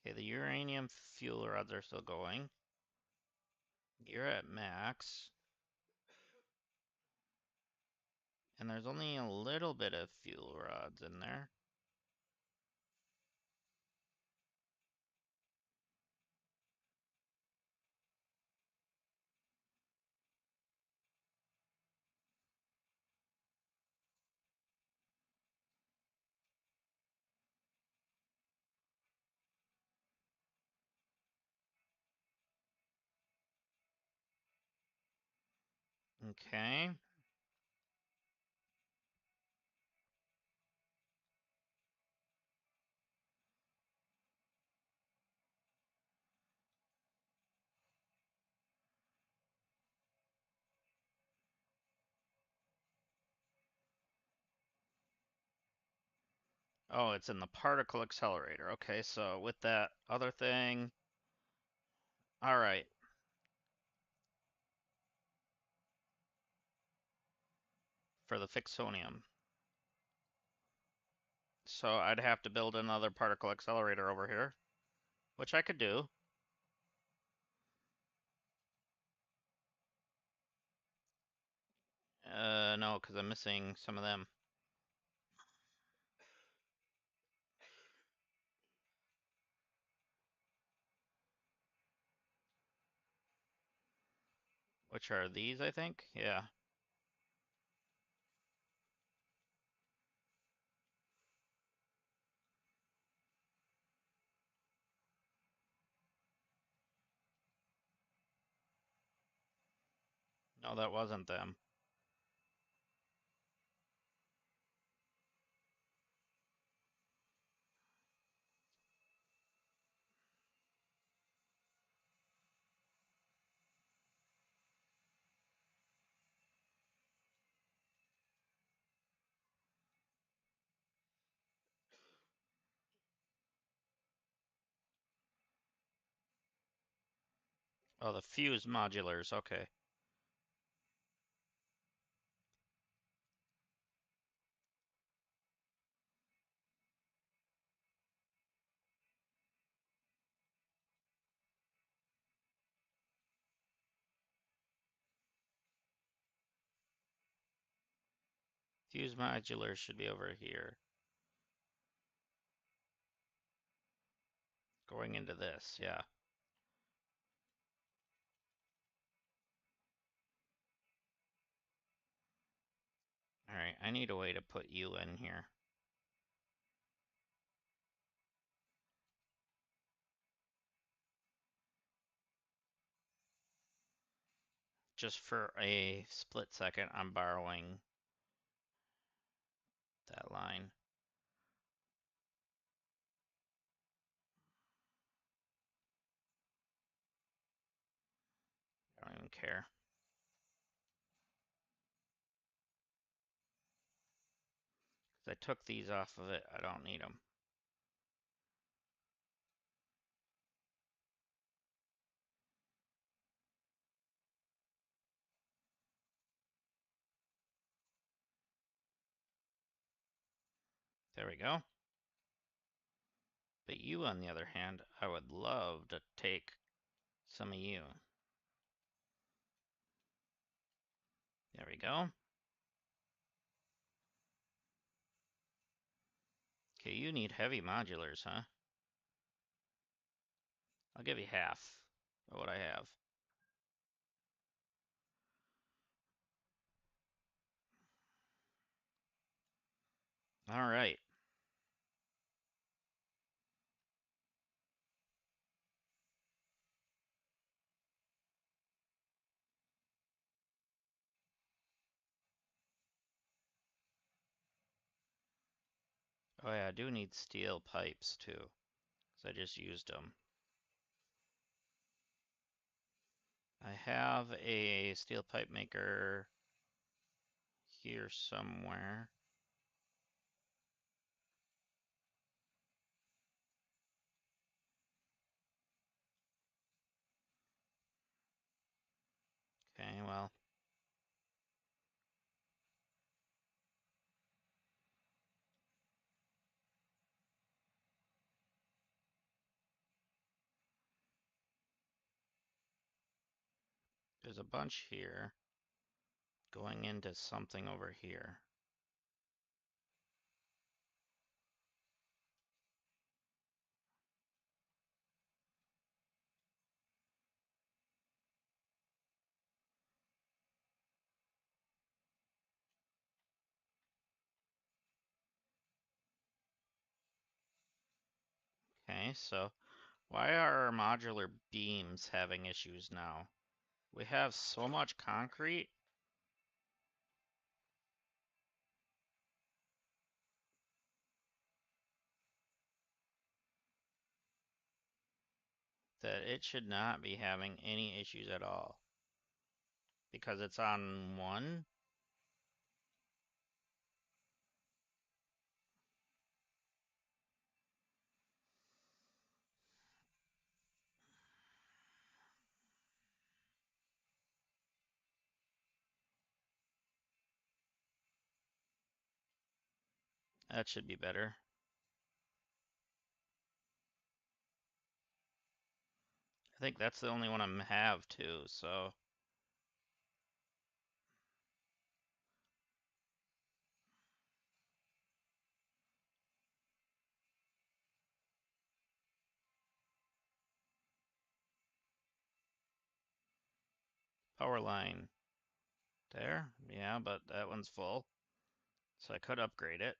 Okay, the uranium fuel rods are still going. You're at max. And there's only a little bit of fuel rods in there. Okay. Oh, it's in the particle accelerator. Okay, so with that other thing. All right. For the fixonium. So I'd have to build another particle accelerator over here, which I could do. No, because I'm missing some of them. Which are these, I think? Yeah. No, that wasn't them. Oh, the fuse modulars. Okay. Fuse modulars should be over here. Going into this, yeah. All right, I need a way to put you in here. Just for a split second, I'm borrowing that line. I don't even care. Because I took these off of it, I don't need them. There we go. But you, on the other hand, I would love to take some of you. There we go. Okay, you need heavy modulars, huh? I'll give you half of what I have. All right. Oh yeah, I do need steel pipes too, because I just used them. I have a steel pipe maker here somewhere. Okay, well. There's a bunch here going into something over here. Okay, so why are our modular beams having issues now? We have so much concrete that it should not be having any issues at all. Because it's on one. That should be better. I think that's the only one I have too, so power line there. Yeah, but that one's full. So I could upgrade it.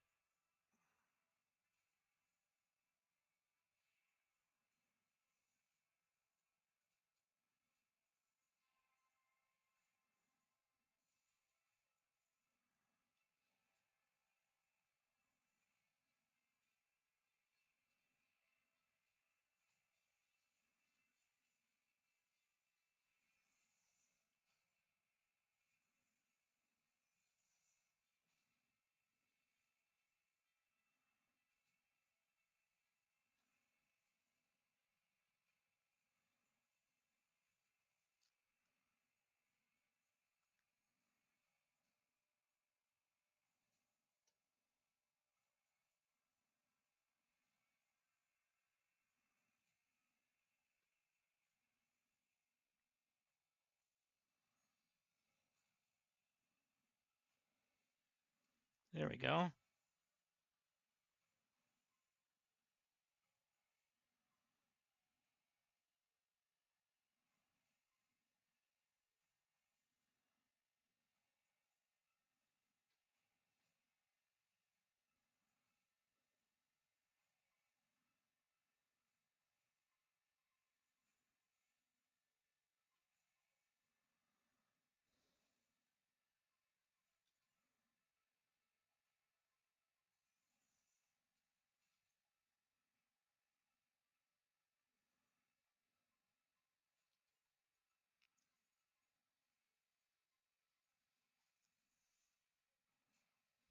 There we go.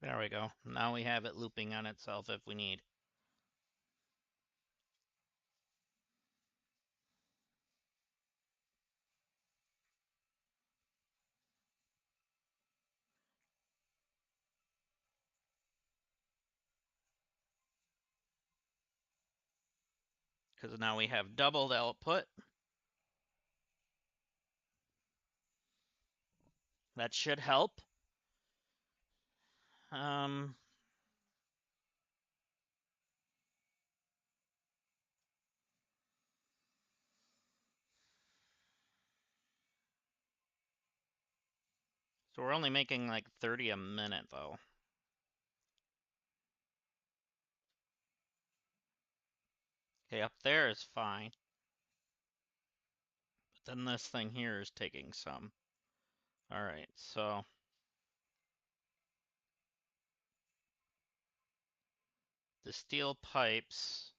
There we go. Now we have it looping on itself if we need. Because now we have doubled output. That should help. Um, so we're only making like 30 a minute though. Okay, up there is fine. But then this thing here is taking some. All right, so the steel pipes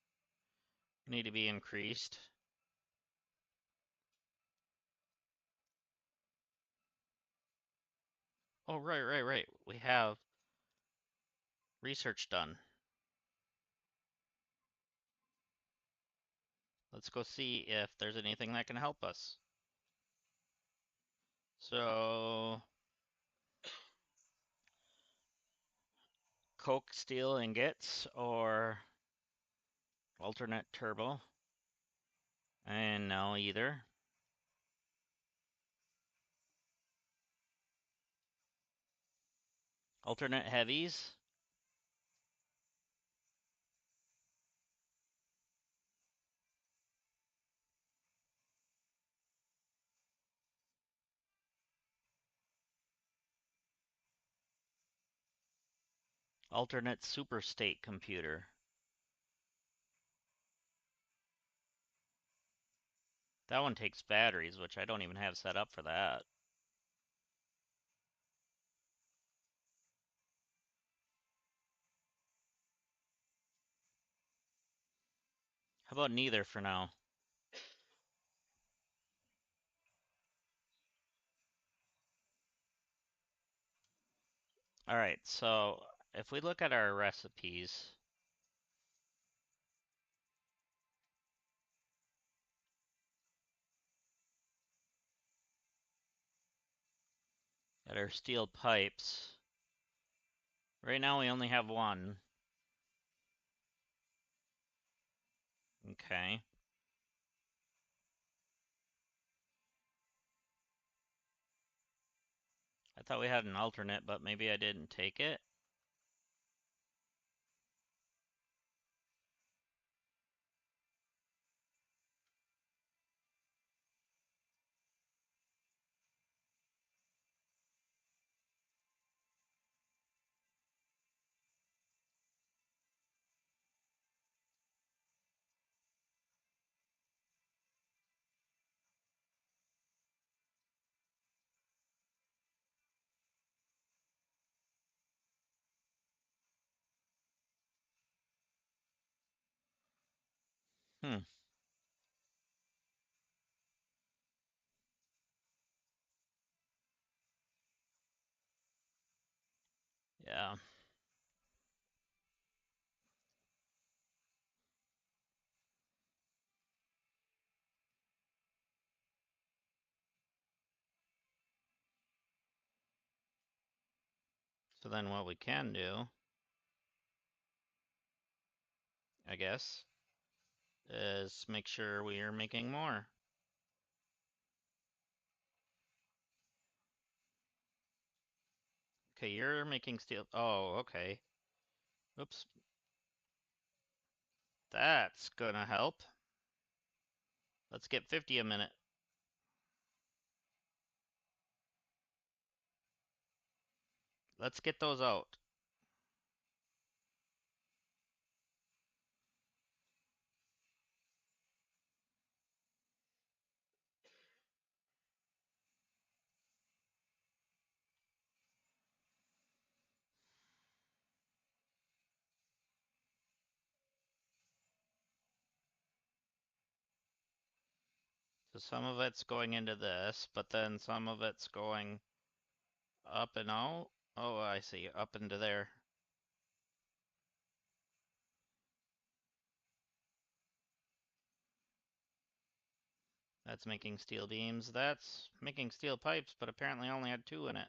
need to be increased. Oh, right. We have research done. Let's go see if there's anything that can help us. So, coke steel ingots or alternate turbo? And no, either. Alternate heavies. Alternate superstate computer. That one takes batteries, which I don't even have set up for that. How about neither for now? All right, so if we look at our recipes, at our steel pipes, right now we only have one. Okay. I thought we had an alternate, but maybe I didn't take it. Hmm. Yeah. So then what we can do, I guess, is make sure we are making more. Okay, you're making steel. Oh, okay. Oops. That's gonna help. Let's get 50 a minute. Let's get those out. So some of it's going into this, but then some of it's going up and out. Oh, I see. Up into there. That's making steel beams. That's making steel pipes, but apparently only had two in it.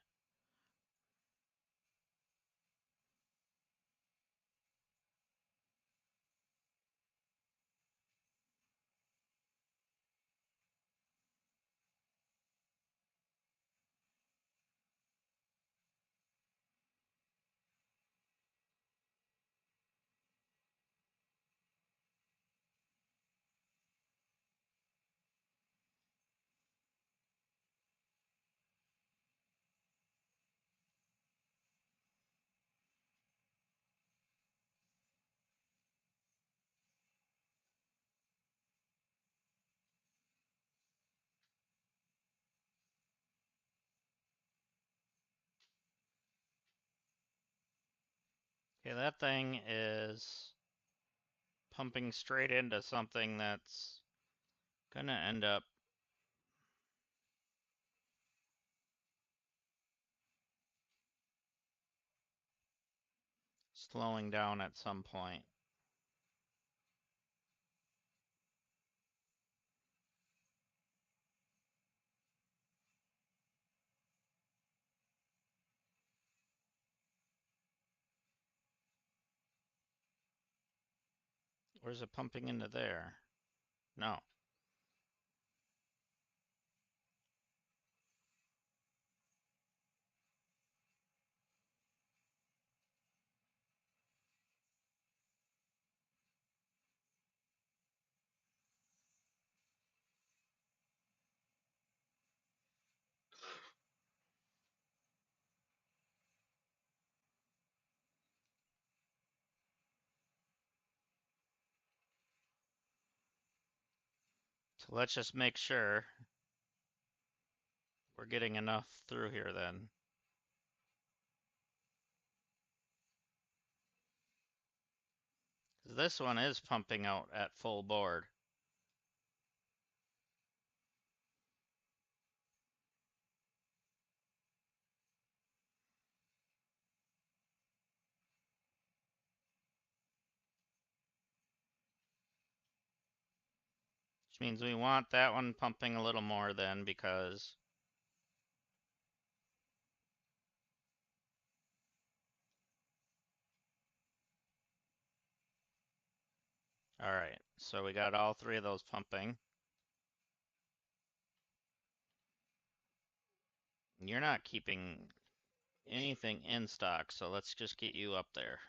Okay, that thing is pumping straight into something that's gonna end up slowing down at some point. Or is it pumping into there? No. So let's just make sure we're getting enough through here then. This one is pumping out at full board. Which means we want that one pumping a little more then because all right, so we got all three of those pumping. You're not keeping anything in stock, so let's just get you up there.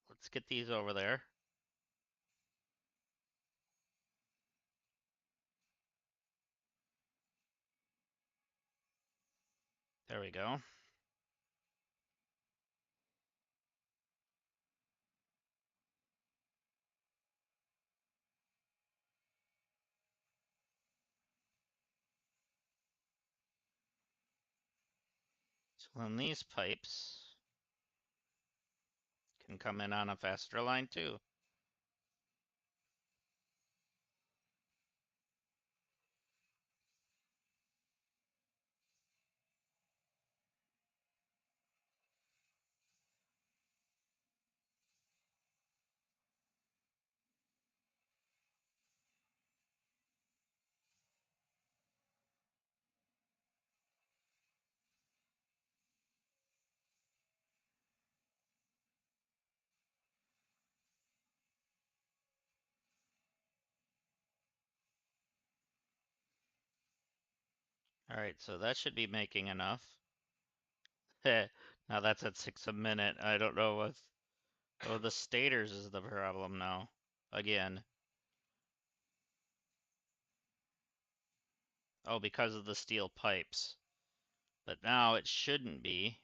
Let's get these over there. There we go. So then these pipes can come in on a faster line too. All right, so that should be making enough. Now that's at 6 a minute. I don't know what. Oh, the stators is the problem now. Again. Oh, because of the steel pipes. But now it shouldn't be.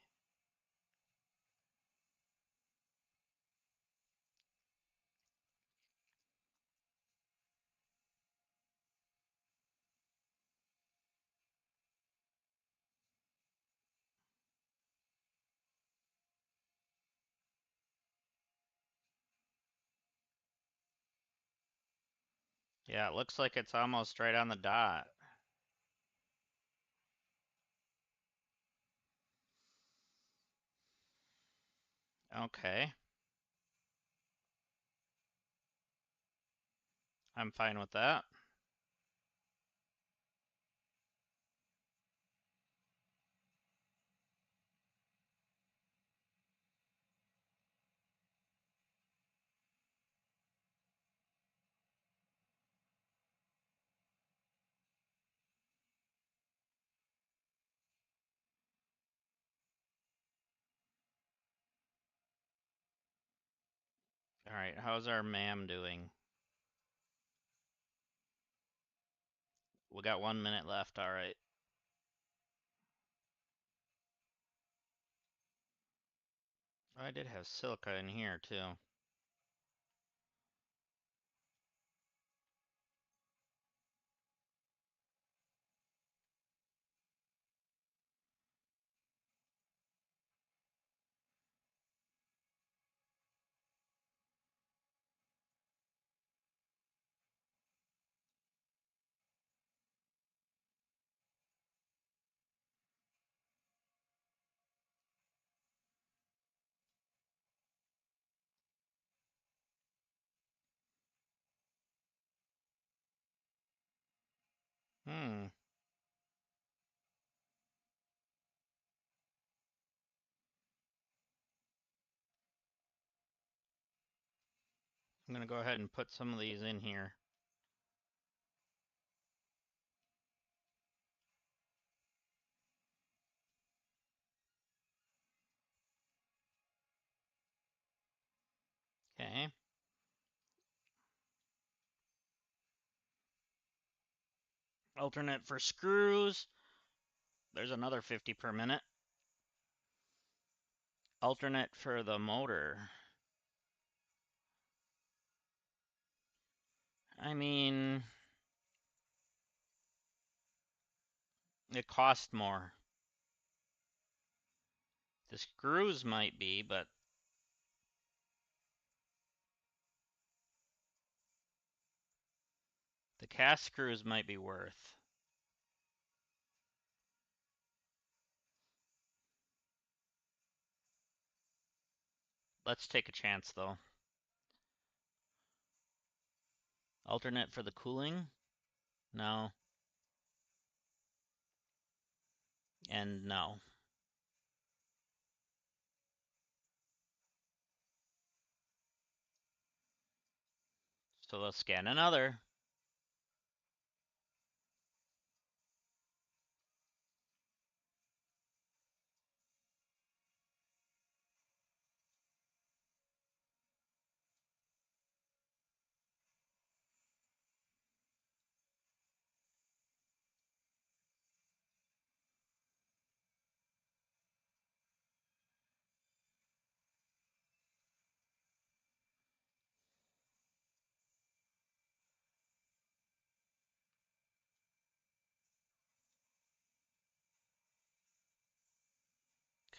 Yeah, it looks like it's almost right on the dot. Okay. I'm fine with that. All right, how's our ma'am doing? We got 1 minute left, all right. Oh, I did have silica in here too. Hmm. I'm going to go ahead and put some of these in here. Okay. Alternate for screws. There's another 50 per minute. Alternate for the motor. I mean, it costs more. The screws might be, but the cast screws might be worth. Let's take a chance though. Alternate for the cooling? No. And no. So let's scan another.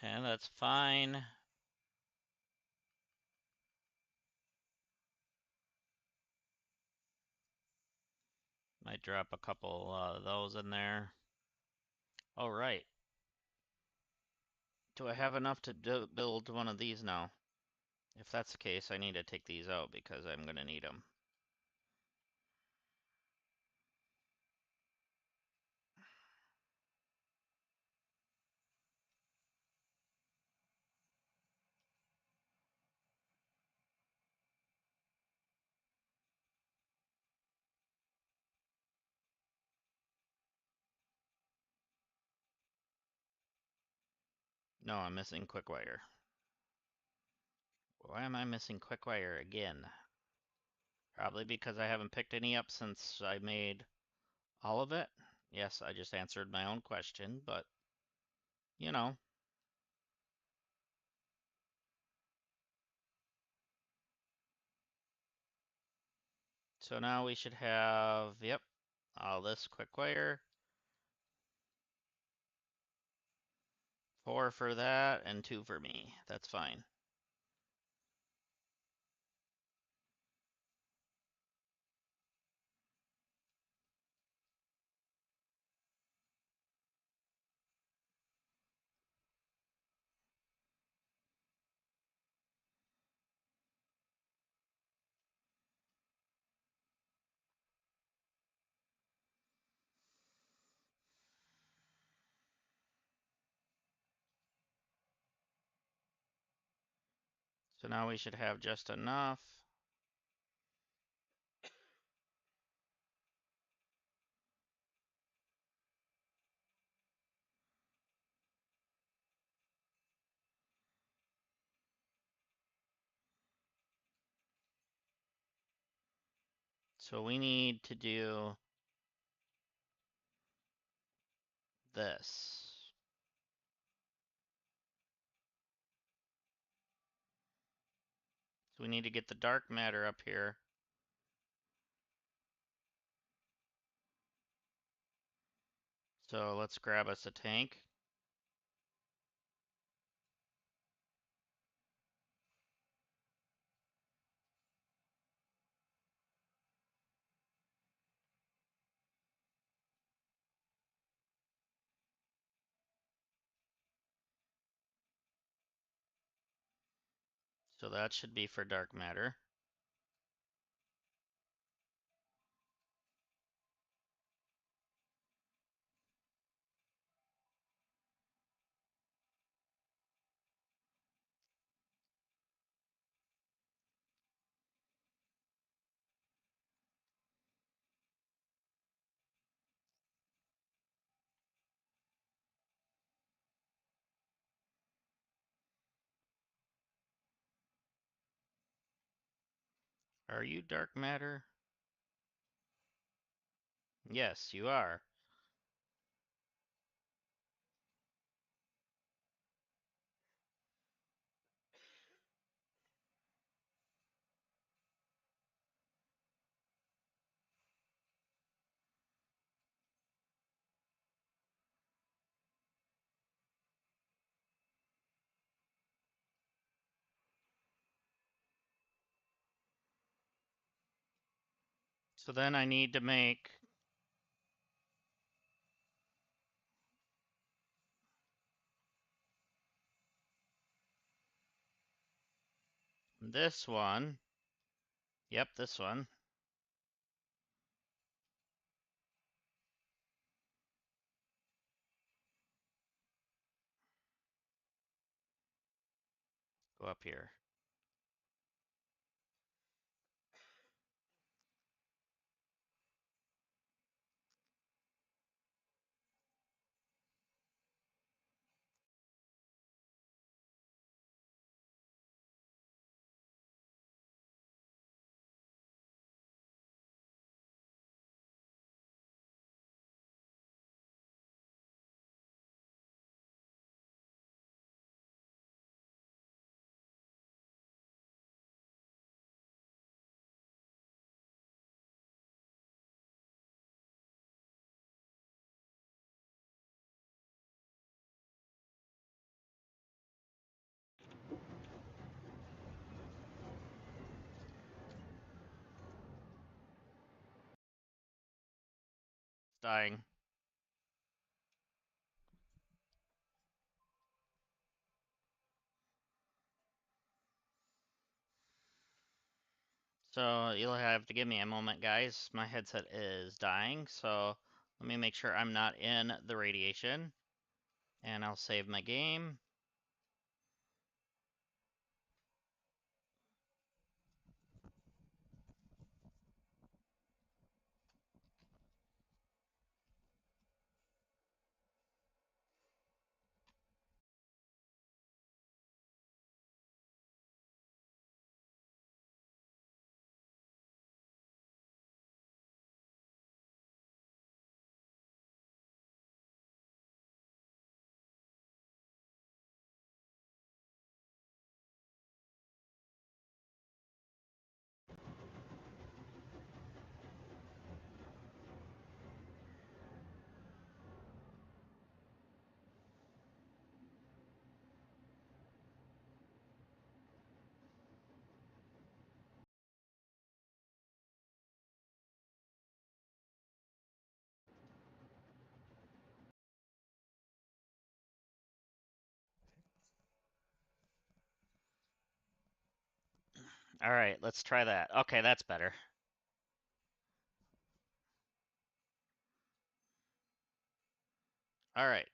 Okay, that's fine. Might drop a couple of those in there. All right. Do I have enough to build one of these now? If that's the case, I need to take these out because I'm going to need them. No, I'm missing quick wire. Why am I missing quick wire again? Probably because I haven't picked any up since I made all of it. Yes, I just answered my own question, but you know. So now we should have, yep, all this quick wire. 4 for that and 2 for me. That's fine. So now we should have just enough. So we need to do this. So we need to get the dark matter up here. So let's grab us a tank. So that should be for dark matter. Are you dark matter? Yes, you are. So then I need to make this one. Yep, this one. Go up here. It's dying. So you'll have to give me a moment, guys. My headset is dying, so let me make sure I'm not in the radiation. And I'll save my game. All right, let's try that. Okay, that's better. All right.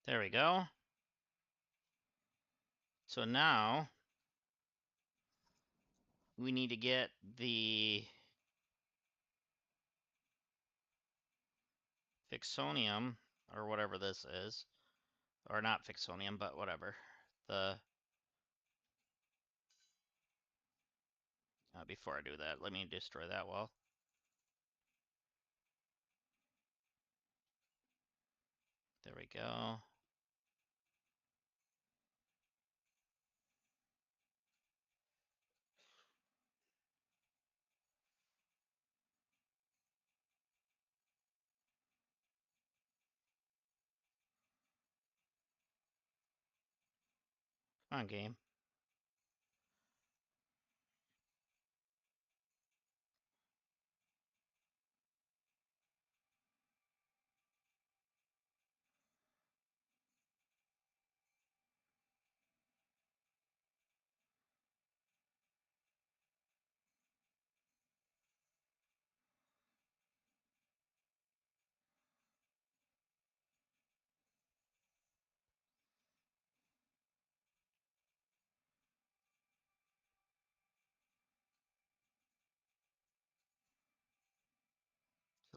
There we go. So now we need to get the Fixonium, or whatever this is. Or not Fixonium, but whatever. The before I do that, let me destroy that wall. There we go. Come on, game.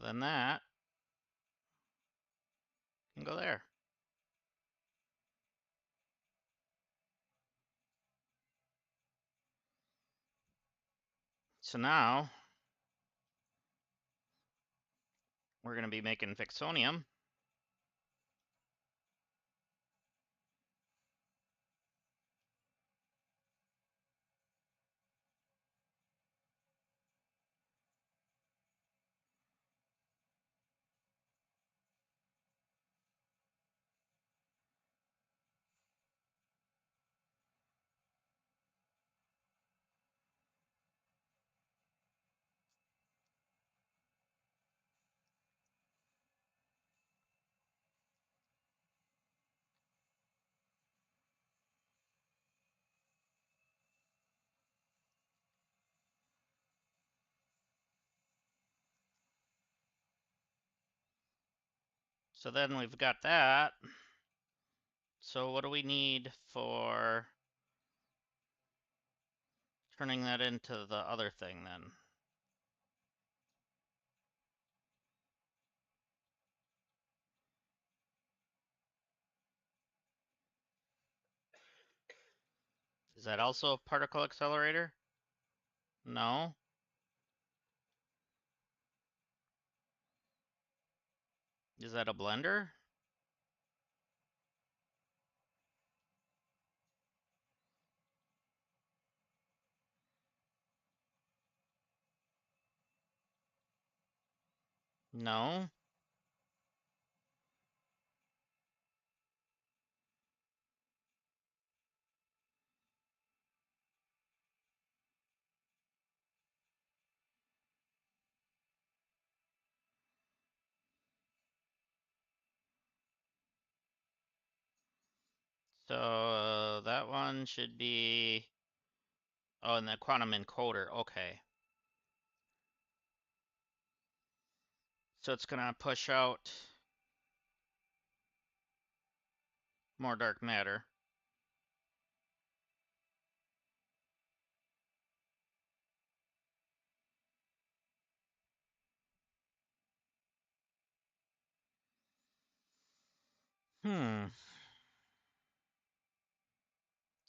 So then that can go there. So now we're going to be making Vixonium. So then we've got that. So what do we need for turning that into the other thing then? Is that also a particle accelerator? No. Is that a blender? No. So that one should be, oh, and the quantum encoder, okay. So it's gonna push out more dark matter.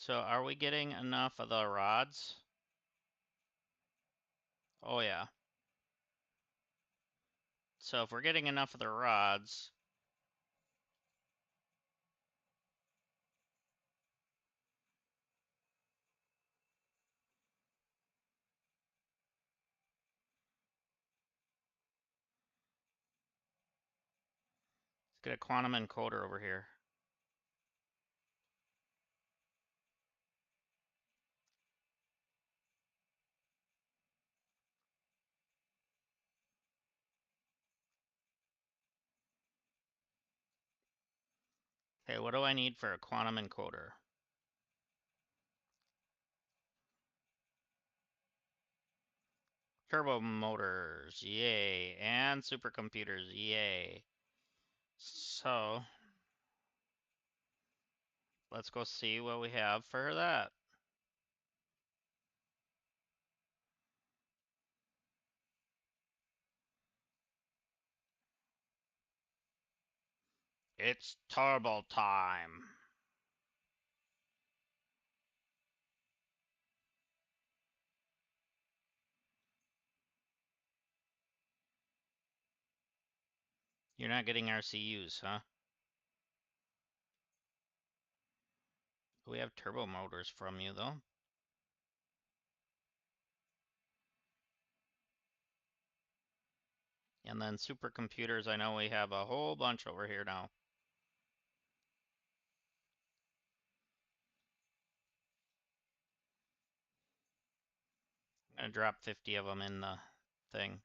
So are we getting enough of the rods? Oh yeah. So if we're getting enough of the rods, let's get a quantum encoder over here. Okay, what do I need for a quantum encoder? Turbo motors, yay, and supercomputers, yay. So let's go see what we have for that. It's turbo time. You're not getting RCUs, huh? We have turbo motors from you, though. And then supercomputers, I know we have a whole bunch over here now. gonna drop 50 of them in the thing.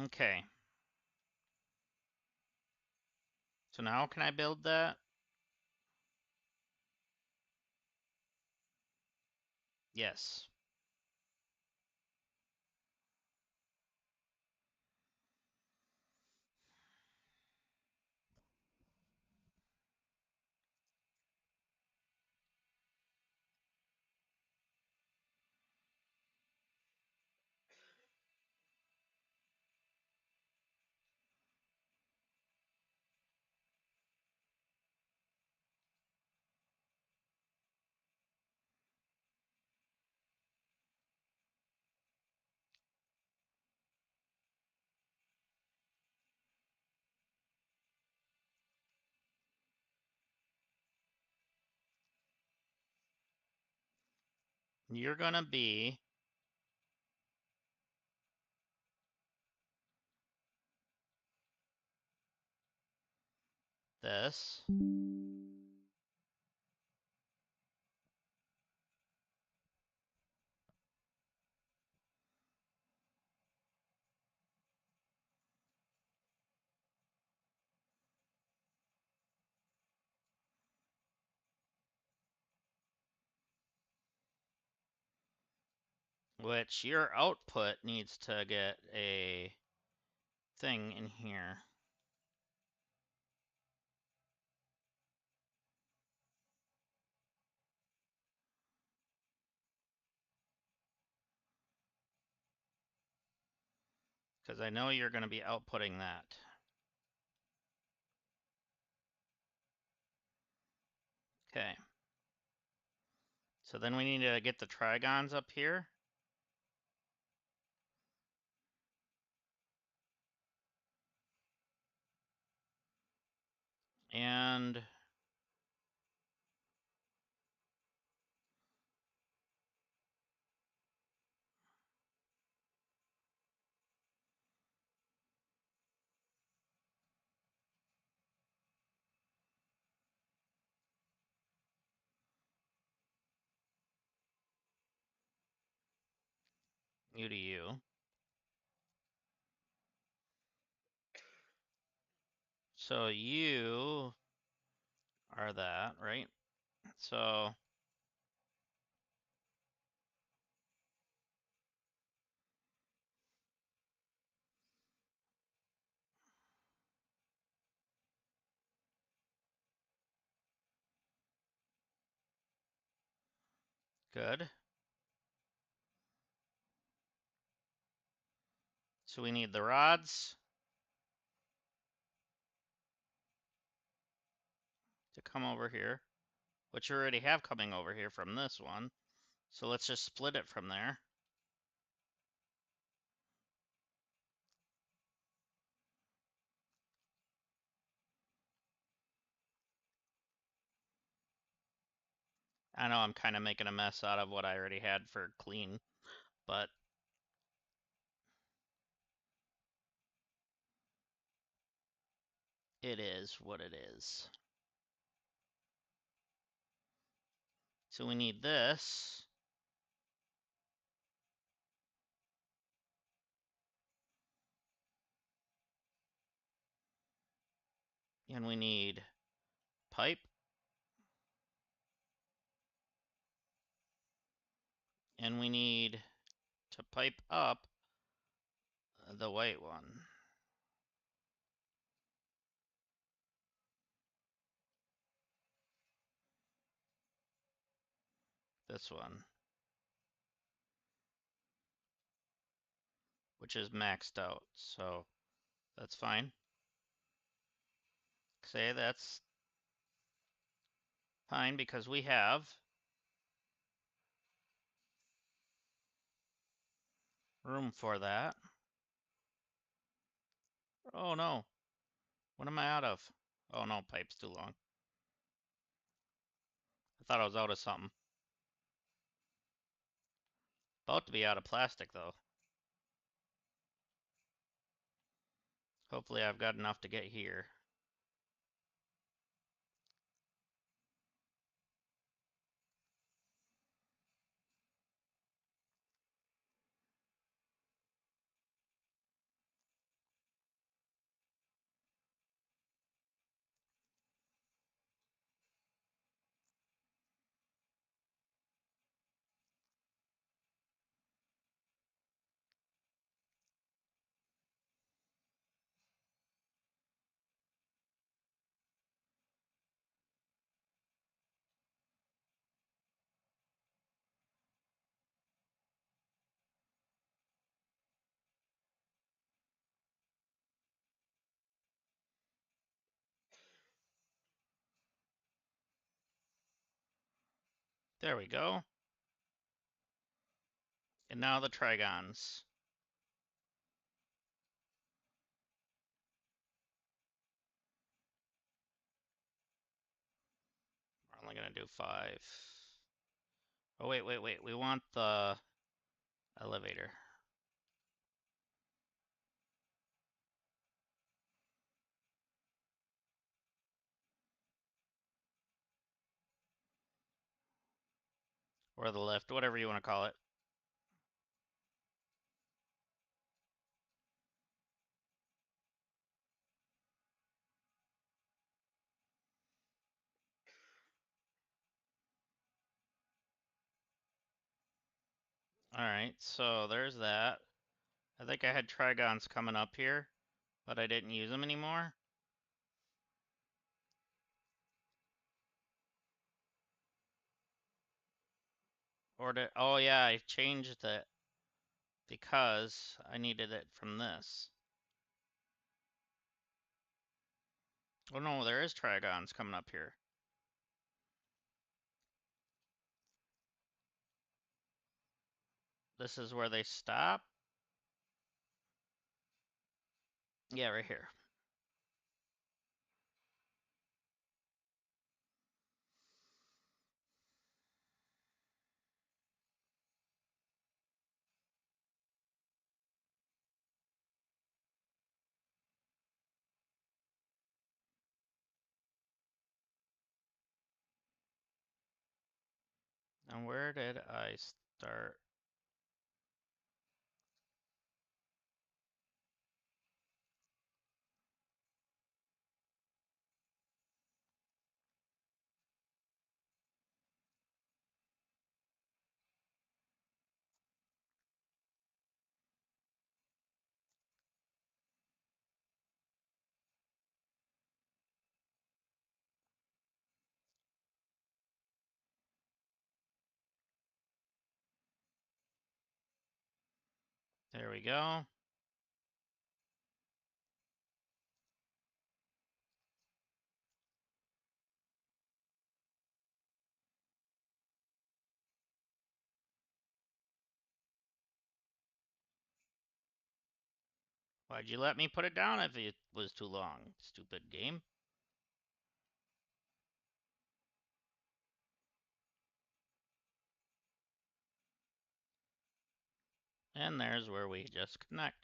Okay. So now can I build that? Yes. You're gonna be this. Which your output needs to get a thing in here. Because I know you're going to be outputting that. Okay. So then we need to get the trigons up here. And you to you. So you are that, right? So good. So we need the rods to come over here, which you already have coming over here from this one. So let's just split it from there. I know I'm kind of making a mess out of what I already had for clean, but it is what it is. So we need this. And we need pipe. And we need to pipe up the white one. This one. Which is maxed out, so that's fine. Say that's fine because we have room for that. Oh no, what am I out of? Oh no, pipe's too long. I thought I was out of something. About to be out of plastic though. Hopefully I've got enough to get here. There we go. And now the trigons. We're only gonna do 5. Oh, wait. We want the elevator. Or the lift, whatever you want to call it. Alright, so there's that. I think I had trigons coming up here, but I didn't use them anymore. Or did, oh yeah, I changed it because I needed it from this. Oh no, there is trigons coming up here. This is where they stop. Yeah, right here. And where did I start? There we go. Why'd you let me put it down if it was too long? Stupid game. And there's where we just connect.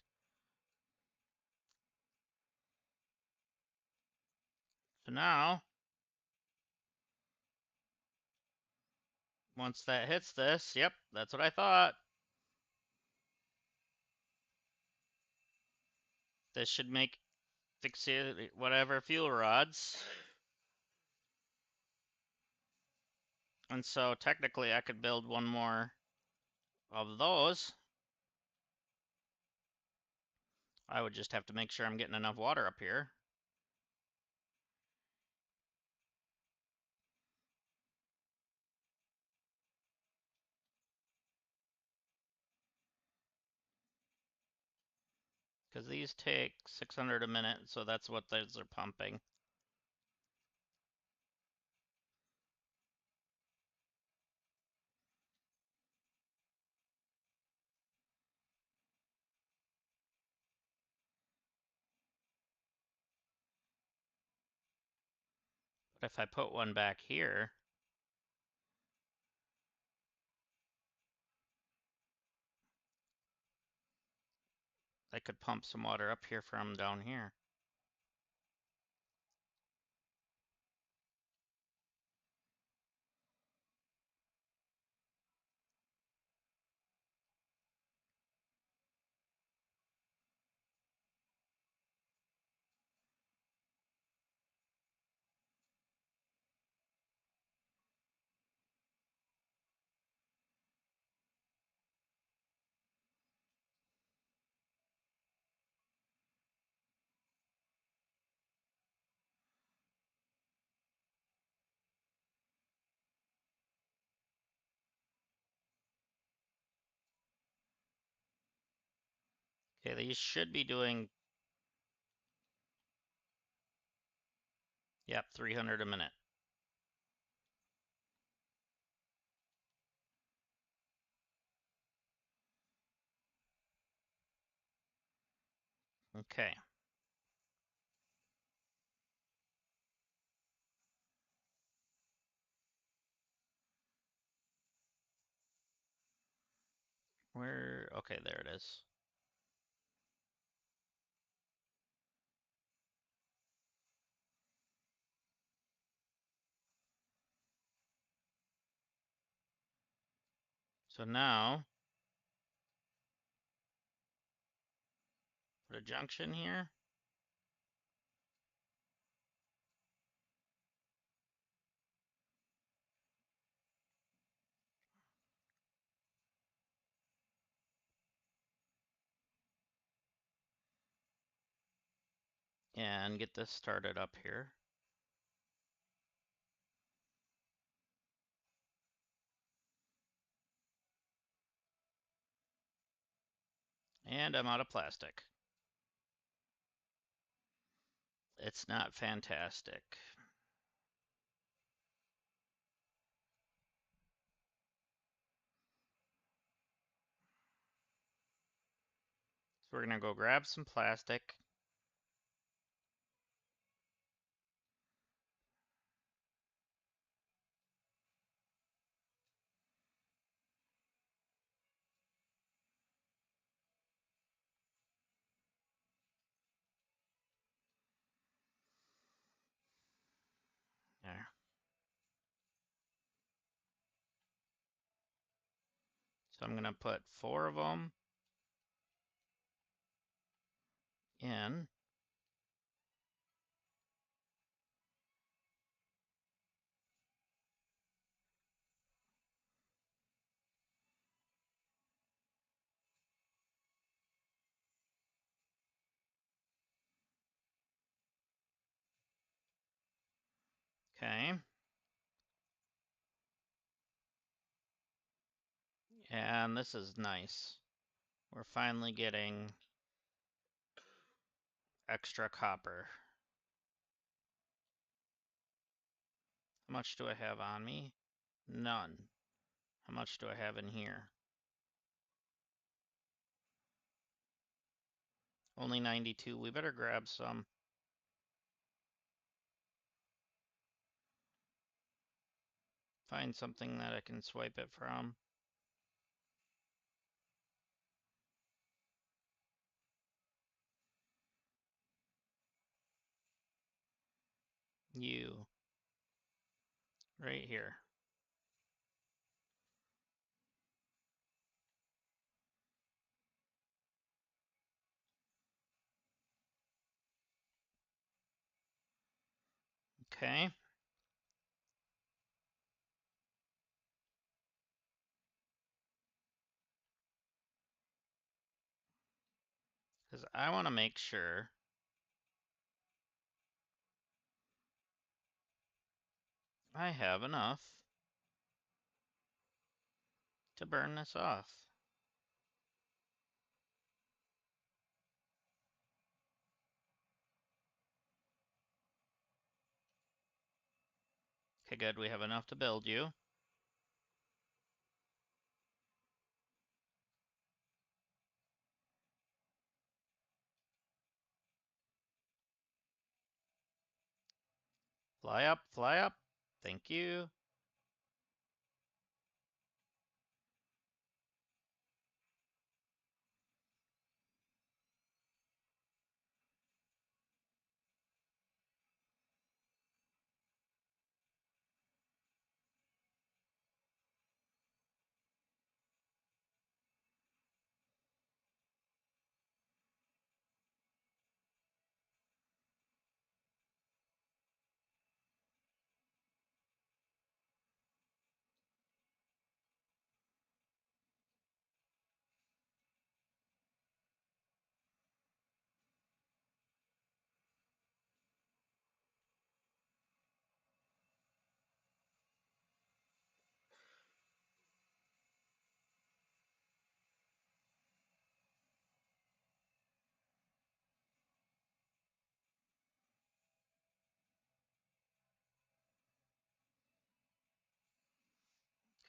So now, once that hits this, yep, that's what I thought. This should make whatever fuel rods. And so technically I could build one more of those. I would just have to make sure I'm getting enough water up here. Because these take 600 a minute, so that's what those are pumping. But if I put one back here, I could pump some water up here from down here. Okay, these should be doing, yep, 300 a minute. Okay. Where? Okay, there it is. So now, put a junction here. And get this started up here. And I'm out of plastic. It's not fantastic. So we're gonna go grab some plastic. There. So I'm gonna put 4 of them in. Okay. And this is nice. We're finally getting extra copper. How much do I have on me? None. How much do I have in here? Only 92. We better grab some. Find something that I can swipe it from. You. Right here. Okay. Because I want to make sure I have enough to burn this off. Okay, good. We have enough to build you. Fly up, fly up. Thank you.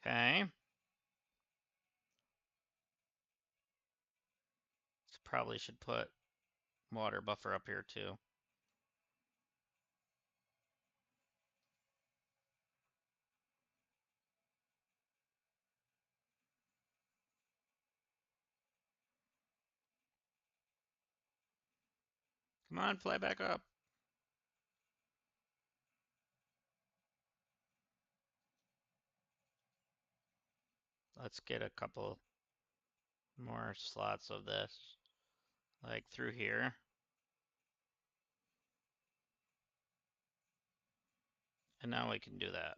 Okay. Probably should put water buffer up here too. Come on, fly back up. Let's get a couple more slots of this, like through here. And now we can do that.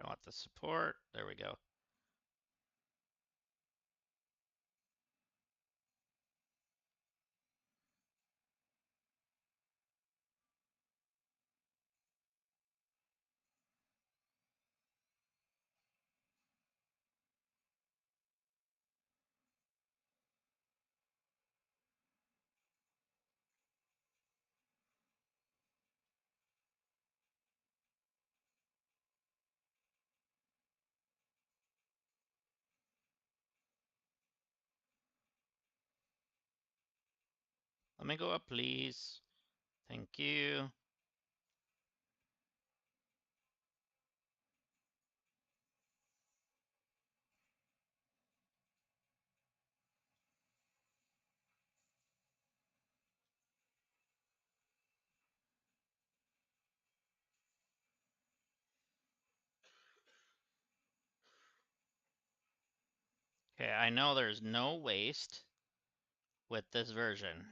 I want the support. There we go. Let me go up, please. Thank you. Okay, I know there's no waste with this version.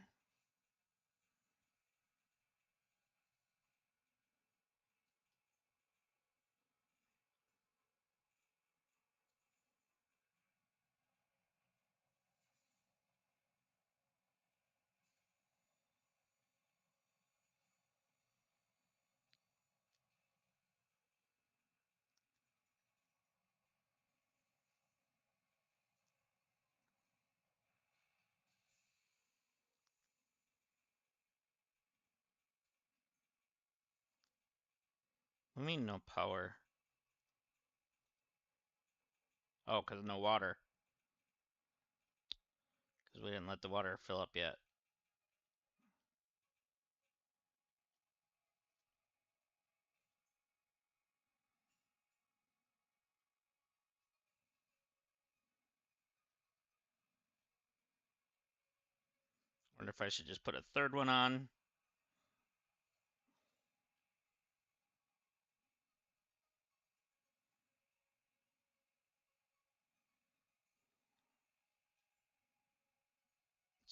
What do you mean no power? Oh, because no water. Because we didn't let the water fill up yet. Wonder if I should just put a third one on.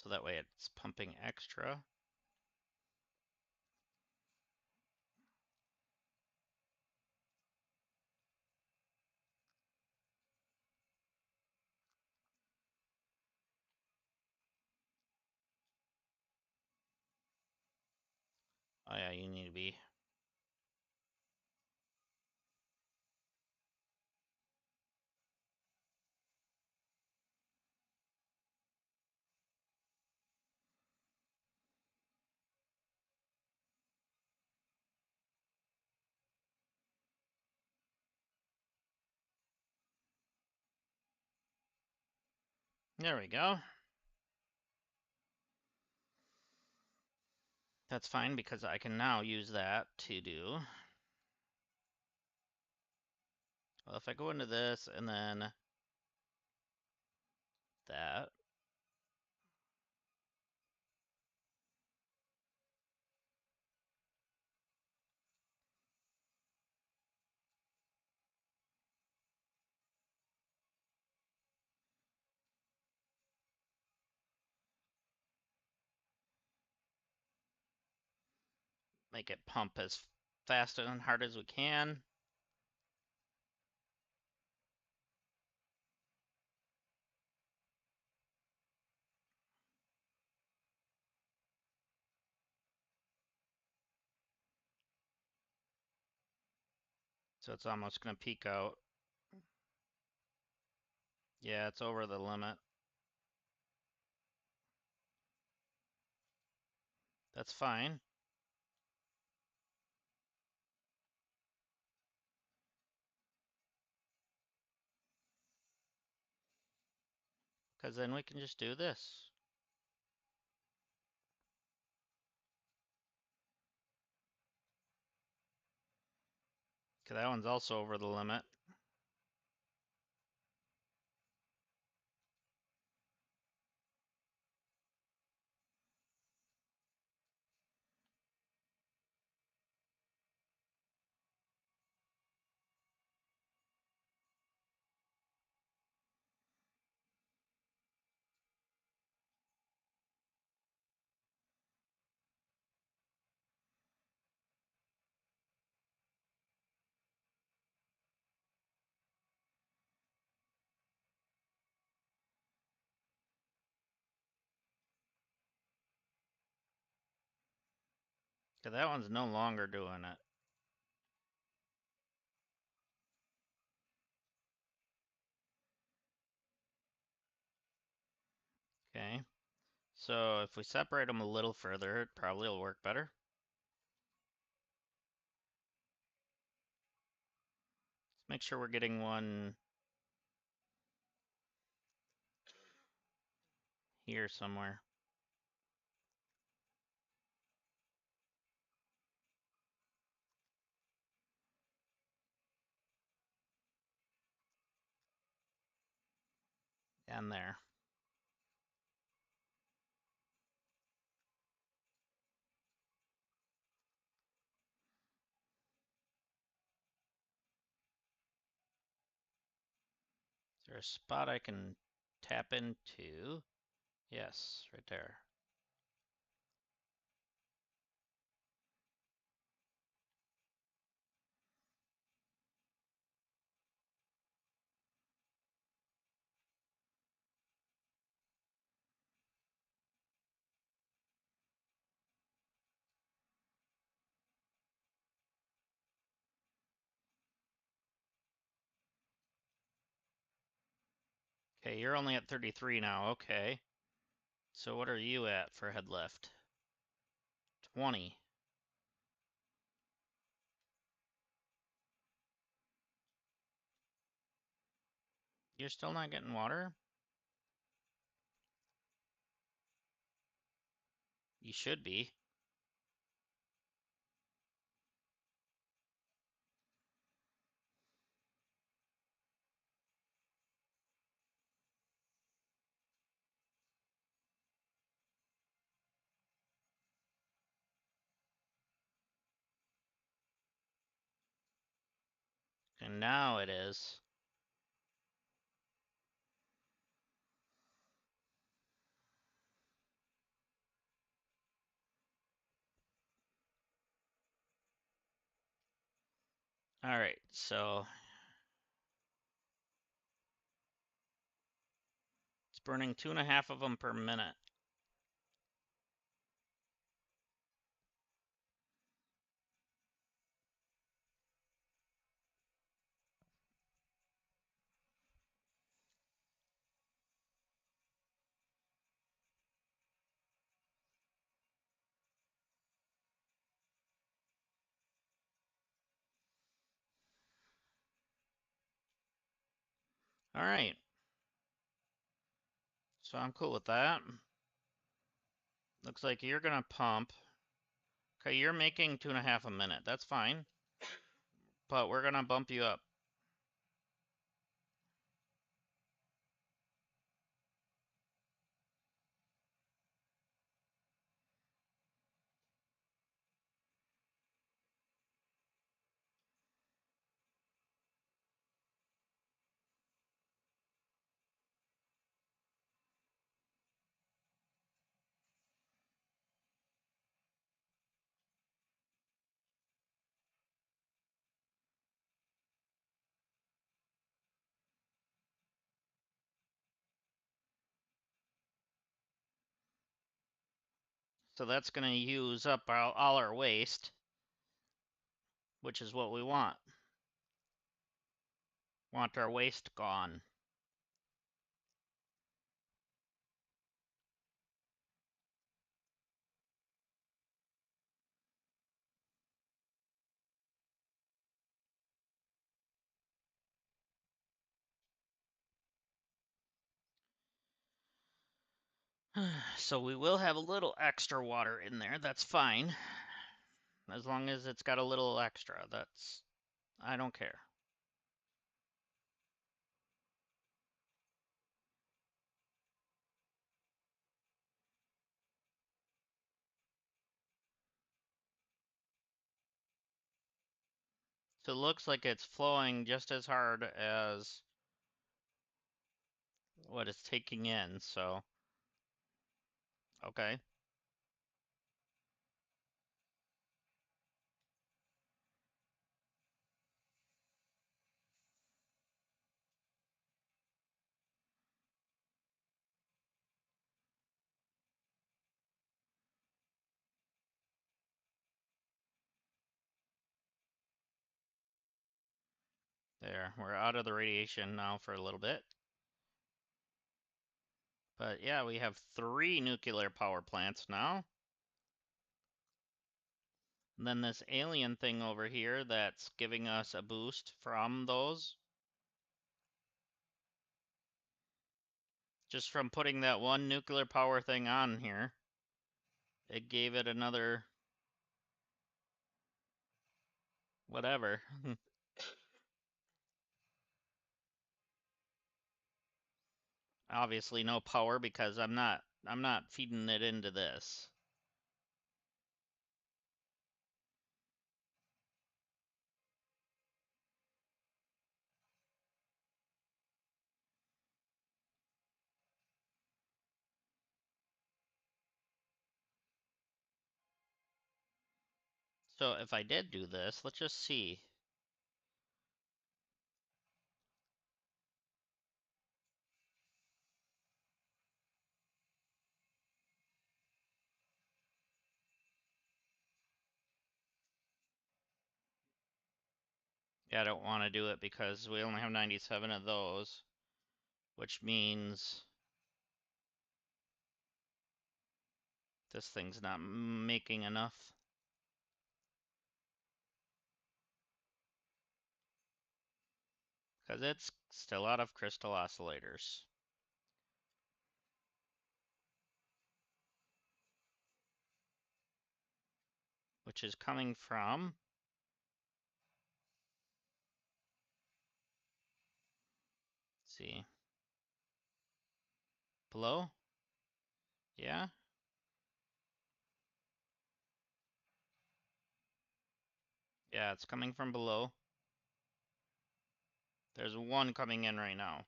So that way it's pumping extra. Oh yeah, you need to be. There we go. That's fine because I can now use that to do. Well, if I go into this and then that. Make it pump as fast and hard as we can. So it's almost going to peak out. Yeah, it's over the limit. That's fine. Because then we can just do this. Because that one's also over the limit. Because that one's no longer doing it. Okay. So if we separate them a little further, it probably will work better. Let's make sure we're getting one here somewhere. And there. Is there a spot I can tap into? Yes, right there. Okay, you're only at 33 now. Okay. So what are you at for head lift? 20. You're still not getting water? You should be. And now it is. All right, so it's burning 2.5 of them per minute. All right. So I'm cool with that. Looks like you're gonna pump. Okay, you're making 2.5 a minute. That's fine. But we're gonna bump you up. So that's gonna use up all our waste, which is what we want. Want our waste gone. So we will have a little extra water in there. That's fine. As long as it's got a little extra. I don't care. So it looks like it's flowing just as hard as what it's taking in, so okay. There, we're out of the radiation now for a little bit. But yeah, we have 3 nuclear power plants now. And then this alien thing over here that's giving us a boost from those. Just from putting that one nuclear power thing on here, it gave it another whatever. Obviously no power because I'm not feeding it into this. So if I did do this, let's just see. Yeah, I don't want to do it because we only have 97 of those, which means this thing's not making enough. Because it's still out of crystal oscillators. Which is coming from, let's see, below? Yeah? Yeah, it's coming from below. There's one coming in right now.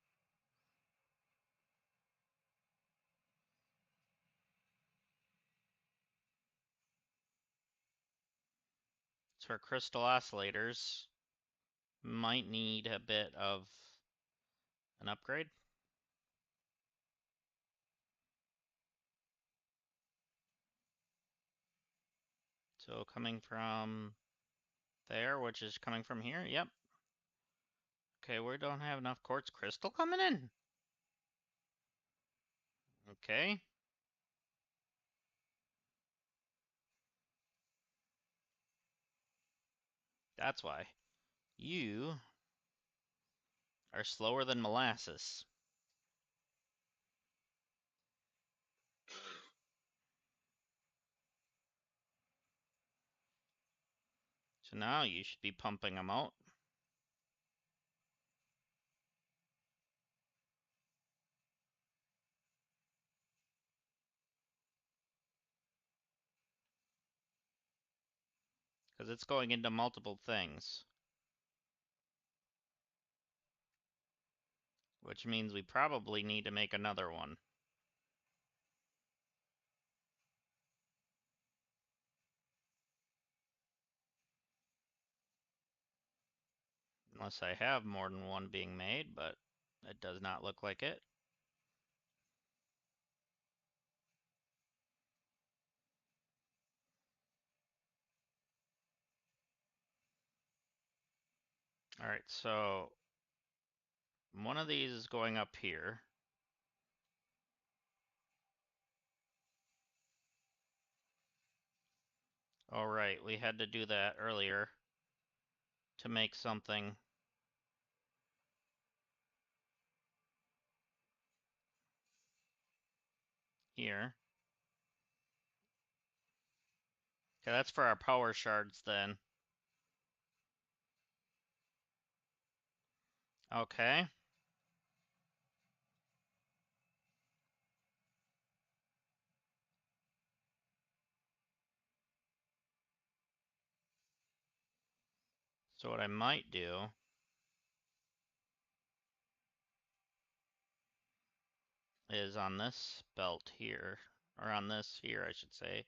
So our crystal oscillators might need a bit of an upgrade. So coming from there, which is coming from here, yep. Okay, we don't have enough quartz crystal coming in. Okay. That's why. You are slower than molasses. So now you should be pumping them out. Because it's going into multiple things. Which means we probably need to make another one. Unless I have more than one being made, but it does not look like it. Alright, so one of these is going up here. All right, we had to do that earlier to make something. Here. Okay, that's for our power shards then. Okay. So what I might do is on this belt here, or on this here, I should say.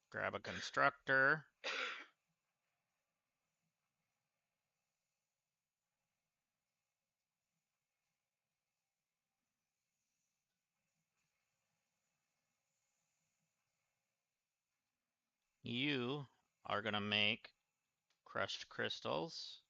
Grab a constructor. You are gonna make crushed crystals.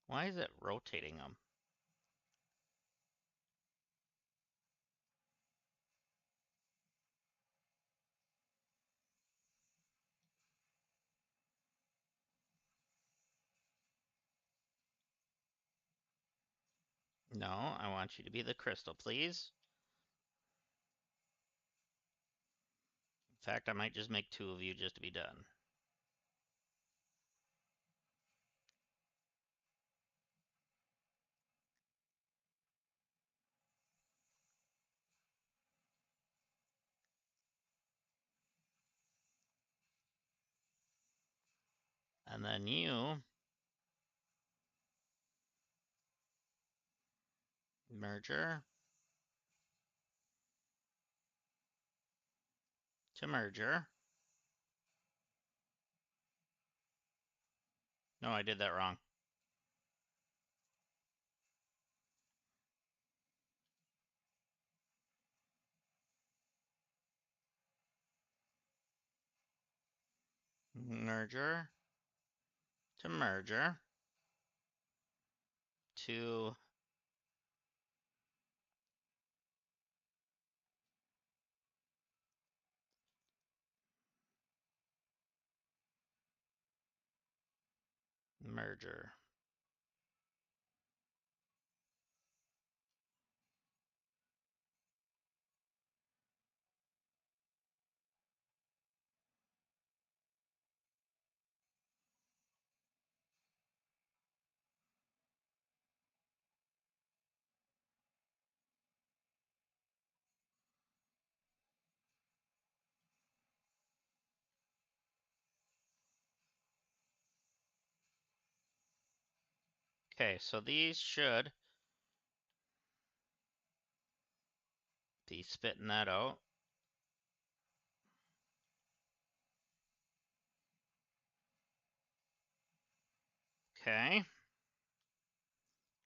Why is it rotating them? No, I want you to be the crystal, please. In fact, I might just make 2 of you just to be done. And then you merger to merger. No, I did that wrong. Merger to merger to merger. Okay, so these should be spitting that out. Okay.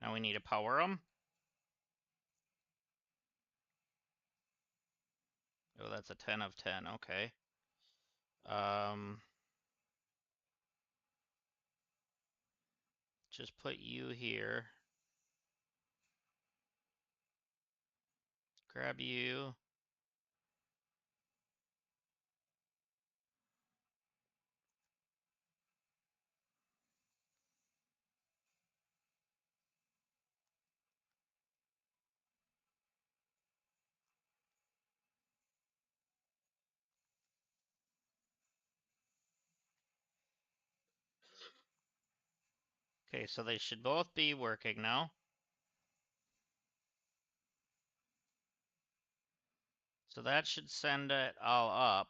Now we need to power them. Oh, that's a 10 of 10. Okay. Just put you here. Grab you. Okay, so they should both be working now. So that should send it all up,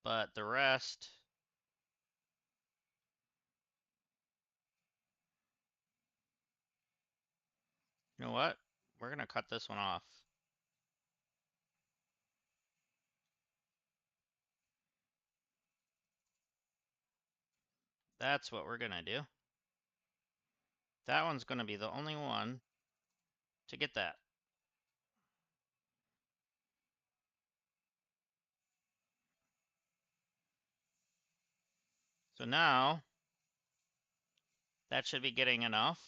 but the rest... You know what? We're gonna cut this one off. That's what we're gonna do. That one's gonna be the only one to get that. So now, that should be getting enough.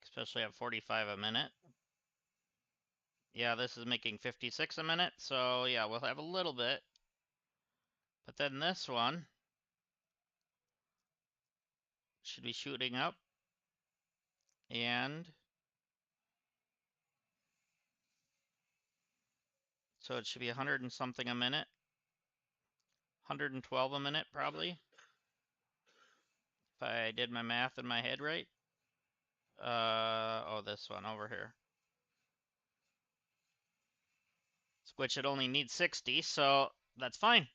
Especially at 45 a minute. Yeah, this is making 56 a minute, so yeah, we'll have a little bit. But then this one should be shooting up. And so it should be 100 and something a minute. 112 a minute, probably. If I did my math in my head right. Oh, this one over here. Which it only needs 60, so that's fine.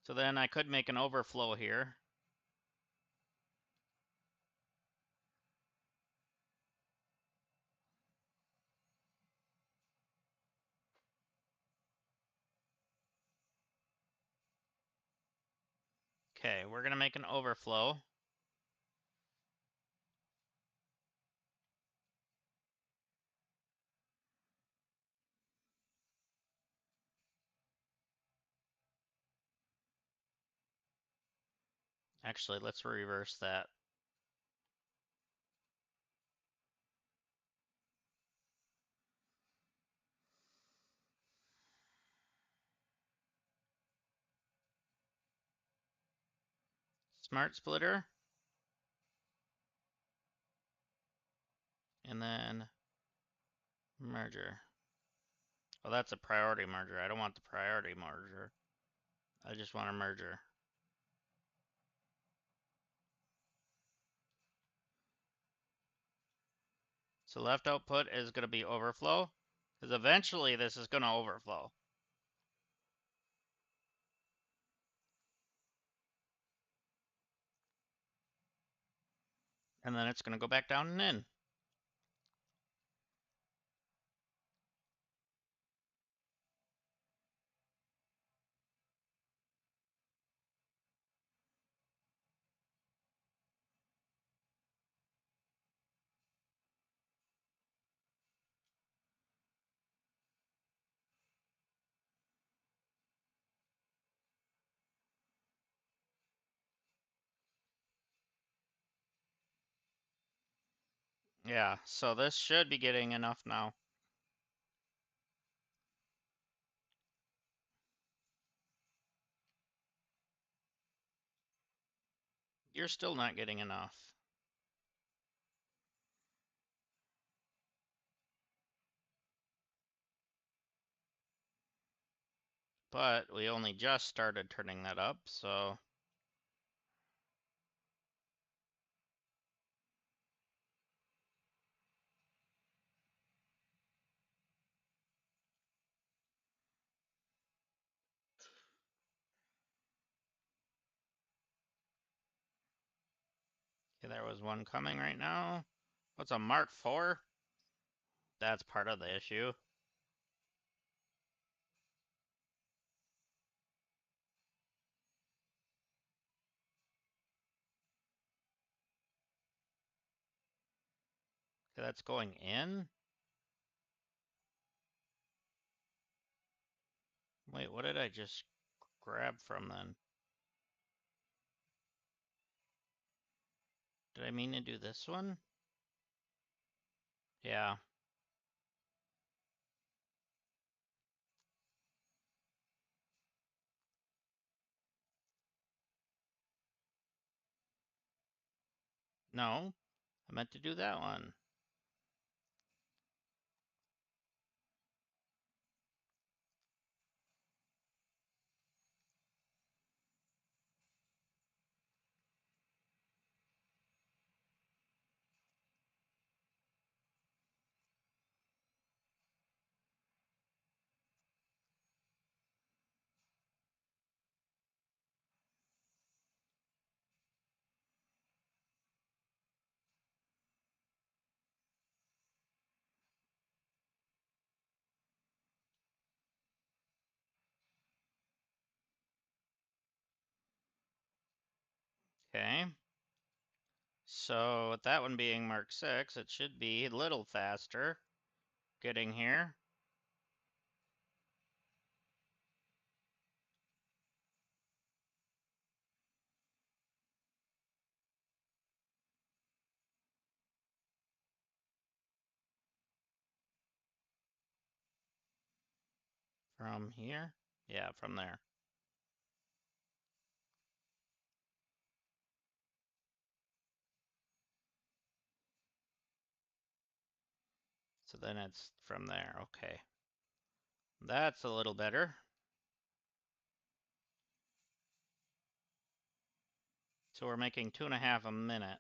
So then I could make an overflow here. Okay, we're gonna make an overflow. Actually, let's reverse that. Smart splitter. And then merger. Oh, that's a priority merger. I don't want the priority merger. I just want a merger. So left output is going to be overflow, because eventually this is going to overflow. And then it's going to go back down and in. Yeah, so this should be getting enough now. You're still not getting enough. But we only just started turning that up, so... Okay, there was one coming right now. What's a Mark IV? That's part of the issue. Okay, that's going in? Wait, what did I just grab from then? Did I mean to do this one? Yeah. No, I meant to do that one. Okay. So with that one being Mark 6, it should be a little faster getting here. From here? Yeah, from there. So then it's from there. Okay. That's a little better. So we're making 2.5 a minute.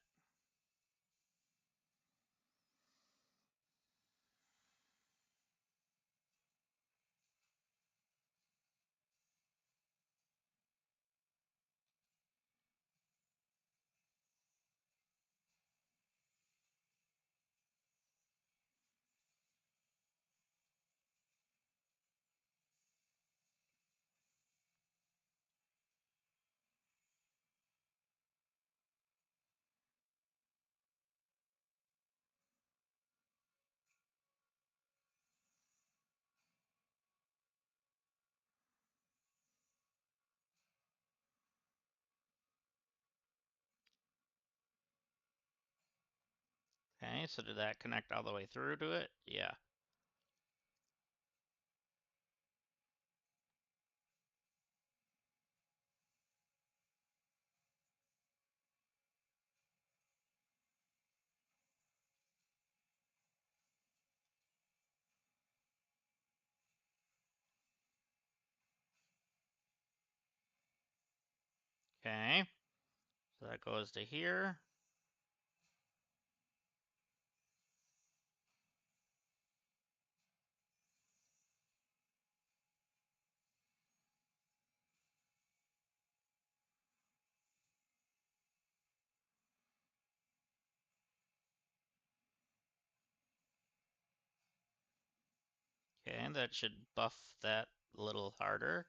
Okay, so did that connect all the way through to it? Yeah. Okay. So that goes to here. Okay, that should buff that a little harder.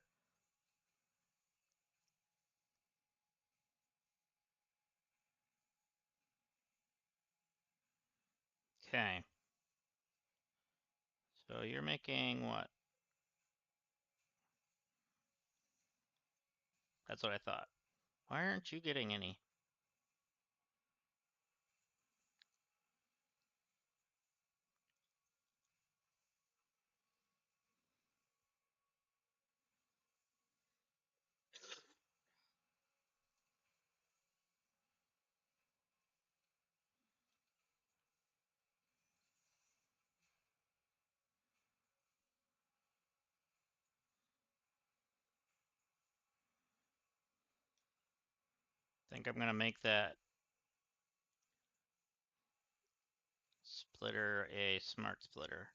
Okay. So you're making what? That's what I thought. Why aren't you getting any? I think I'm gonna make that splitter a smart splitter.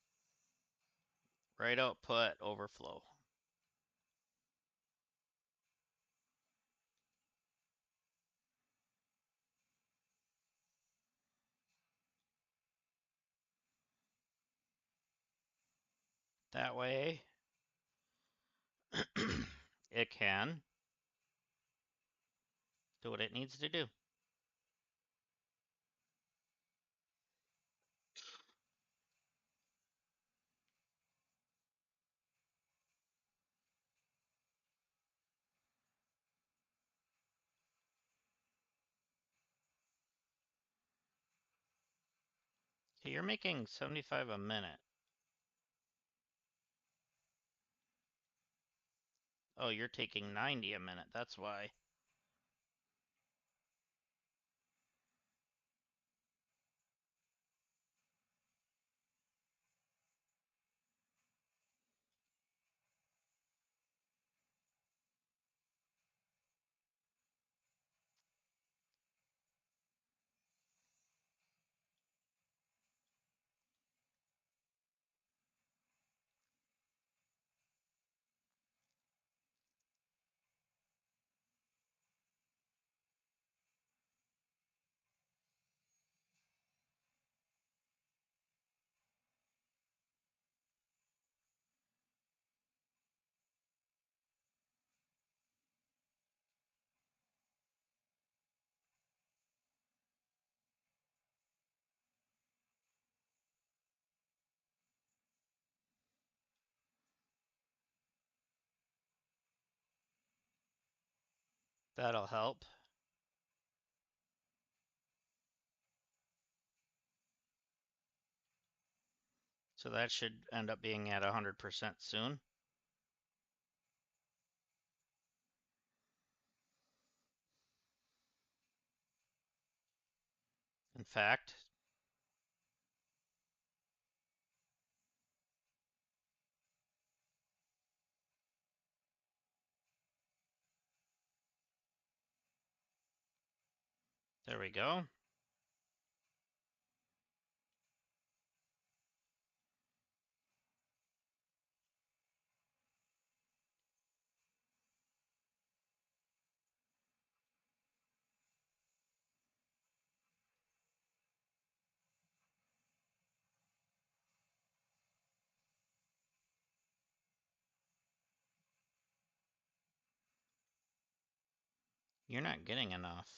Right output, overflow. That way, it can do what it needs to do. Okay, you're making 75 a minute. Oh, you're taking 90 a minute. That's why. That'll help. So that should end up being at 100% soon. In fact, there we go. You're not getting enough.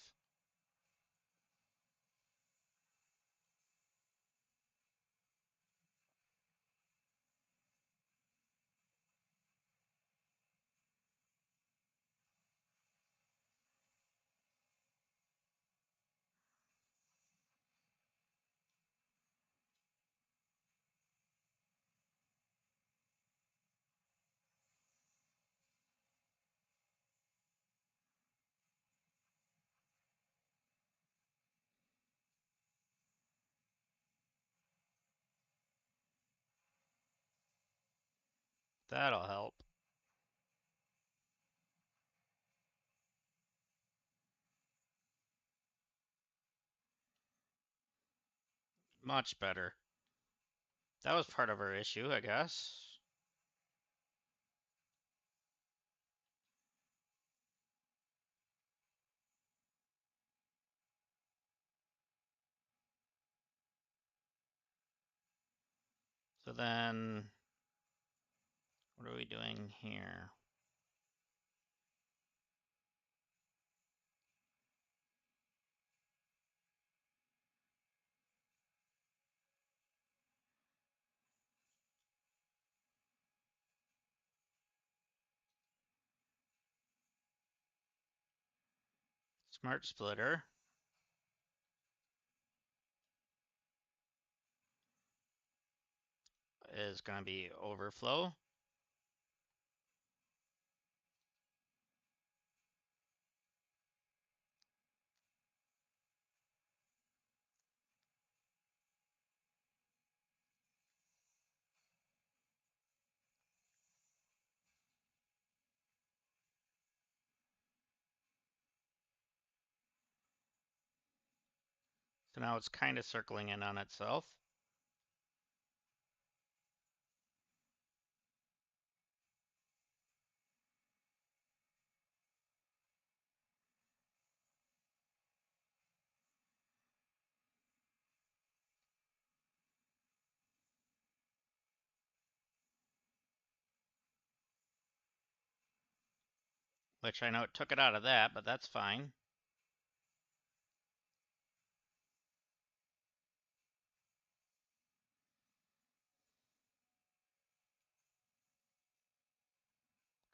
That'll help. Much better. That was part of our issue, I guess. So then, what are we doing here? Smart splitter is going to be overflow. So now it's kind of circling in on itself. Which I know it took it out of that, but that's fine.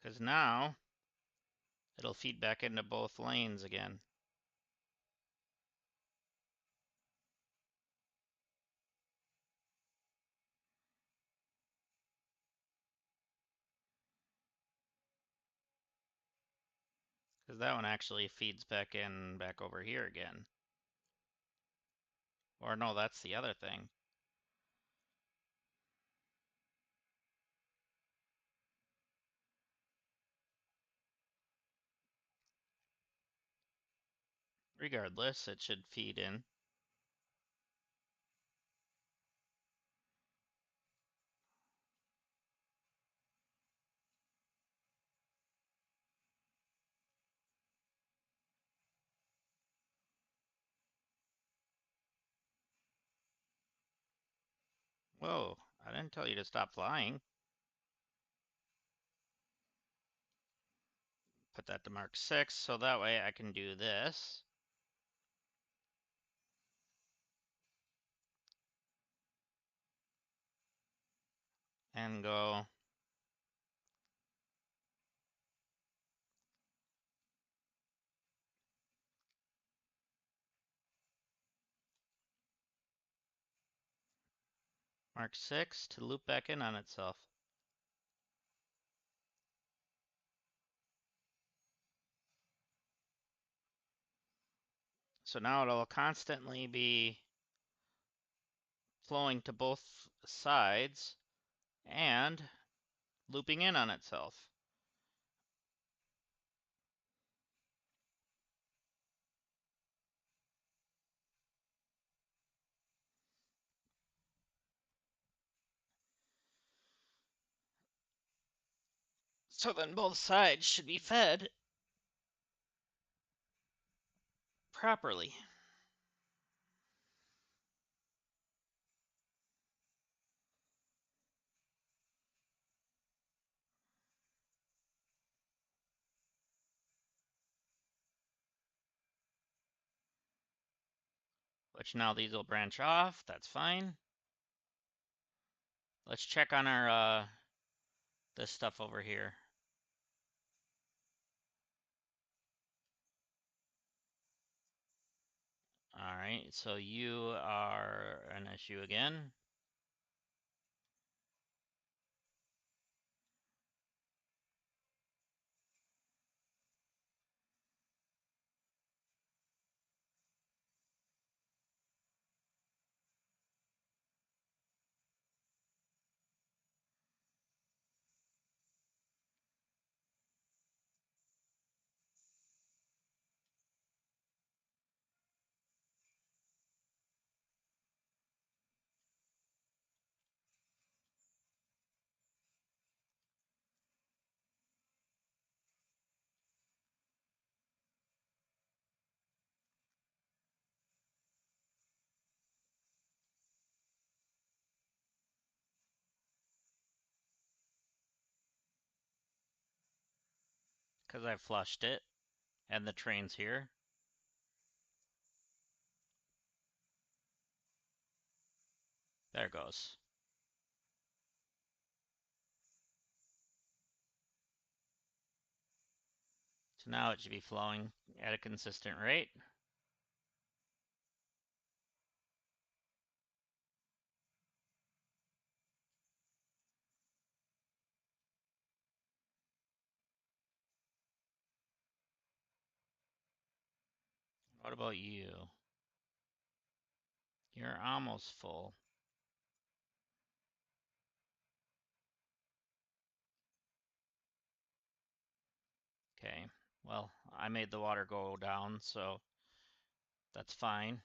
Because now it'll feed back into both lanes again. Because that one actually feeds back in, back over here again. Or no, that's the other thing. Regardless, it should feed in. Whoa, I didn't tell you to stop flying. Put that to mark 6, so that way I can do this. And go Mark 6 to loop back in on itself. So now it'll constantly be flowing to both sides and looping in on itself. So then both sides should be fed properly. Which now these will branch off. That's fine. Let's check on our this stuff over here. All right, so you are an issue again. Because I flushed it and the train's here. There it goes. So now it should be flowing at a consistent rate. What about you? You're almost full. Okay, well, I made the water go down, so that's fine.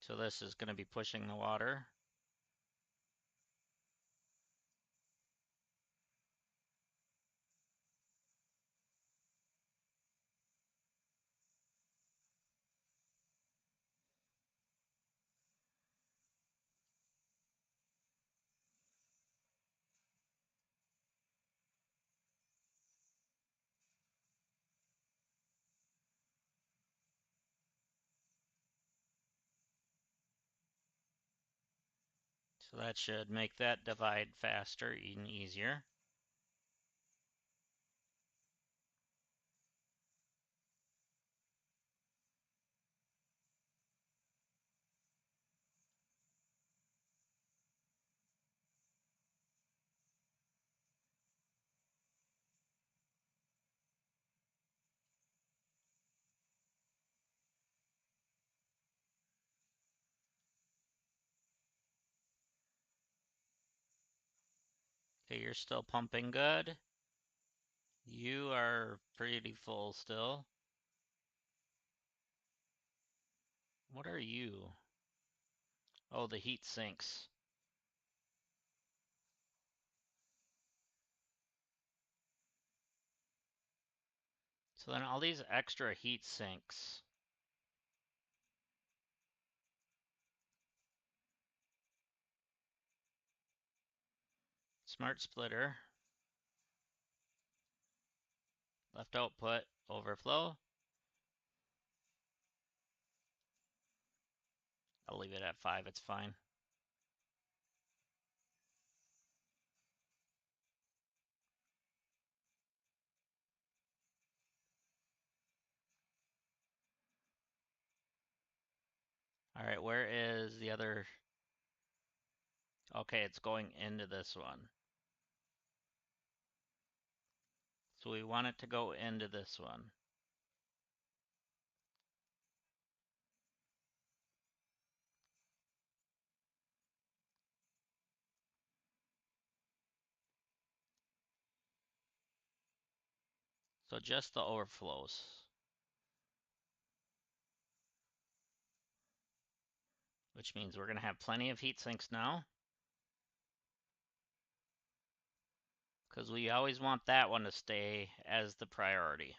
So this is going to be pushing the water. So that should make that divide faster and easier. Okay, you're still pumping good. You are pretty full still. What are you? Oh, the heat sinks. So then all these extra heat sinks. Smart splitter. Left output, overflow. I'll leave it at 5, it's fine. All right, where is the other? Okay, it's going into this one. So we want it to go into this one. So just the overflows. Which means we're going to have plenty of heat sinks now. Because we always want that one to stay as the priority.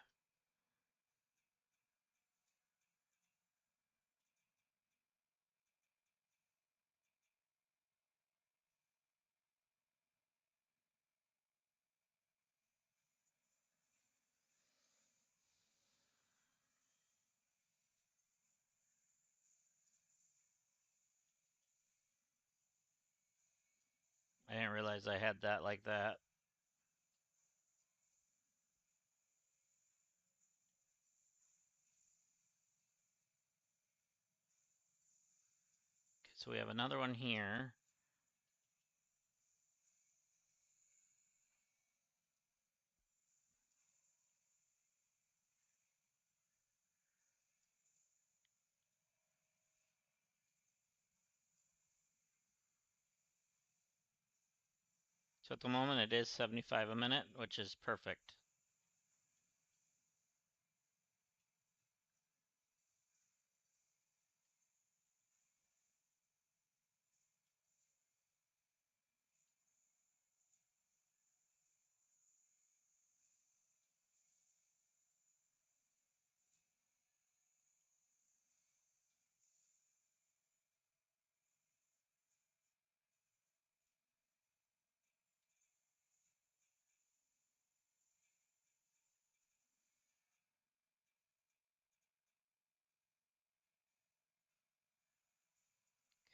I didn't realize I had that like that. Okay, so we have another one here. So at the moment it is 75 a minute, which is perfect.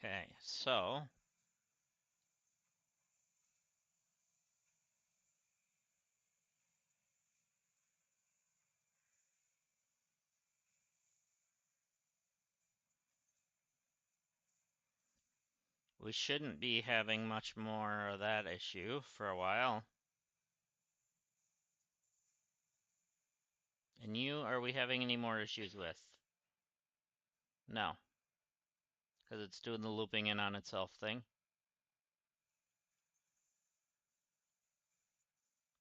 Okay, so we shouldn't be having much more of that issue for a while. And you, are we having any more issues with? No, because it's doing the looping in on itself thing,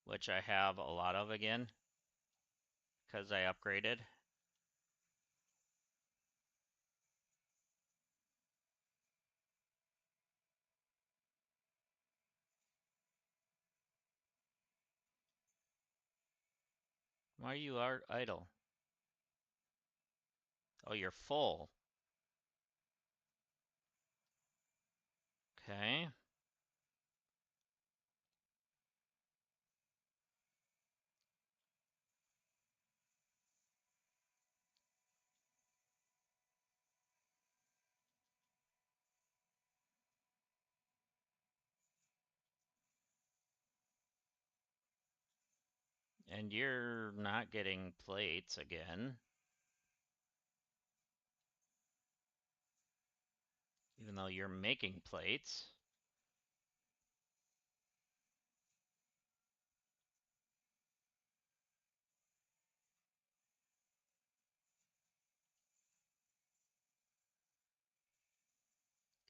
which I have a lot of again, because I upgraded. Why are you idle? Oh, you're full. Okay. And you're not getting plates again, even though you're making plates.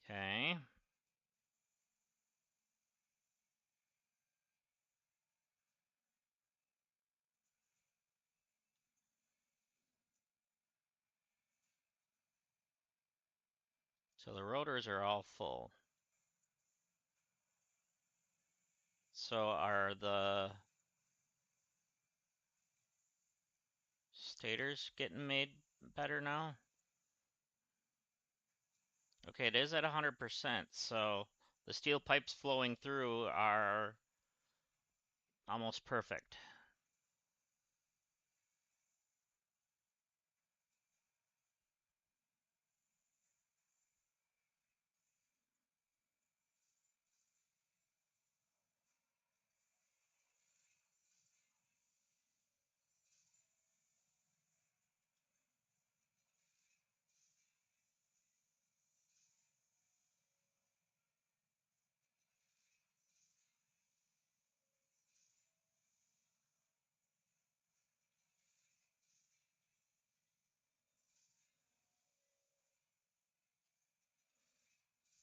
Okay. So the rotors are all full. So are the stators getting made better now? Okay, it is at 100%, so the steel pipes flowing through are almost perfect.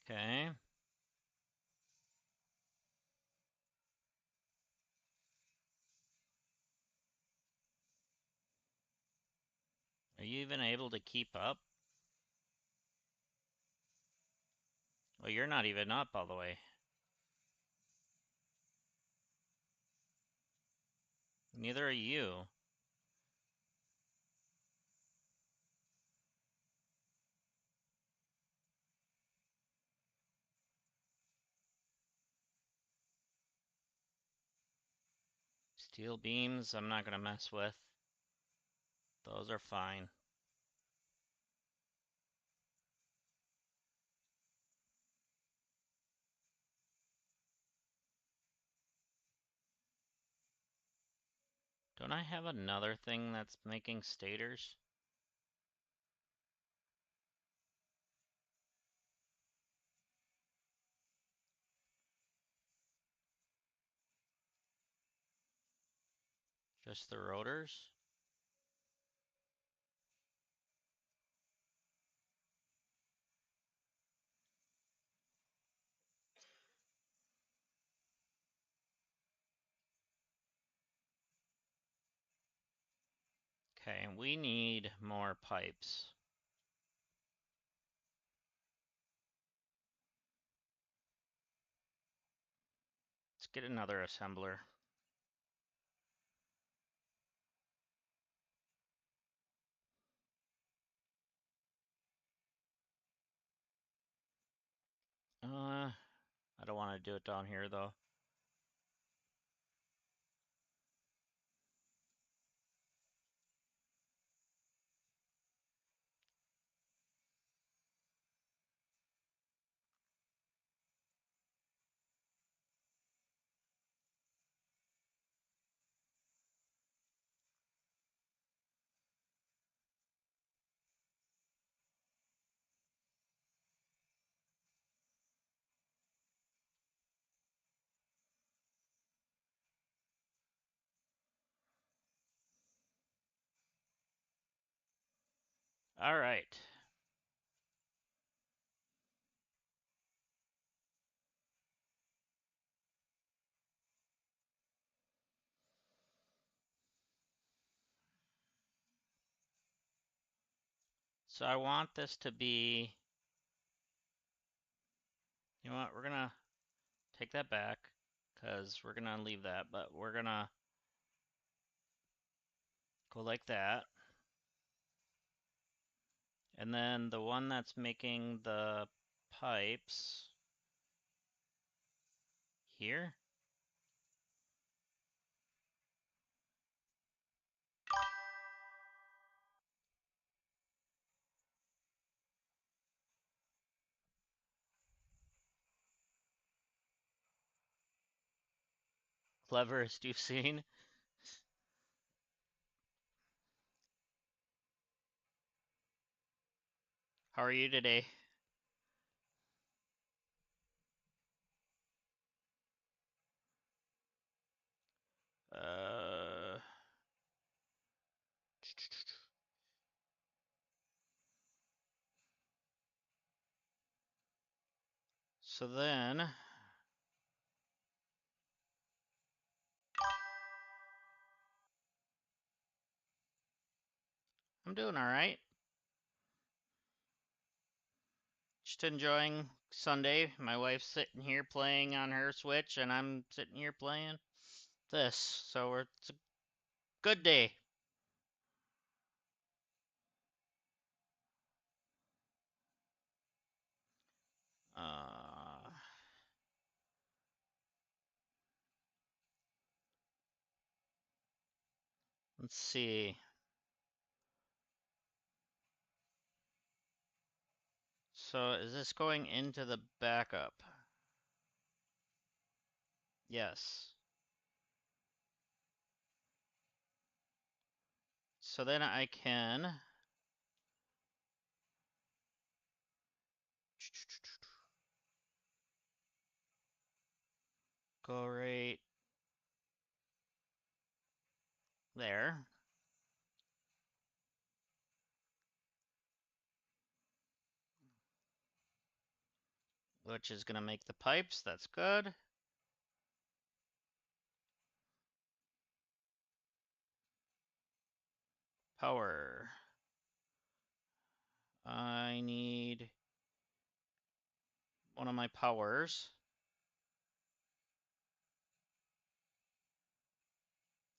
Okay. Are you even able to keep up? Well, you're not even up all the way. Neither are you. Steel beams, I'm not gonna mess with. Those are fine. Don't I have another thing that's making stators? Just the rotors? Okay, we need more pipes. Let's get another assembler. I don't want to do it down here though. All right. So I want this to be, you know what, we're gonna take that back because we're gonna leave that, but we're gonna go like that. And then the one that's making the pipes here. Cleverest you've seen. How are you today? Uh, so then I'm doing all right. Just enjoying Sunday. My wife's sitting here playing on her Switch, and I'm sitting here playing this. So it's a good day. Uh, let's see. So is this going into the backup? Yes. So then I can go right there. which is gonna make the pipes. That's good. Power. I need one of my powers.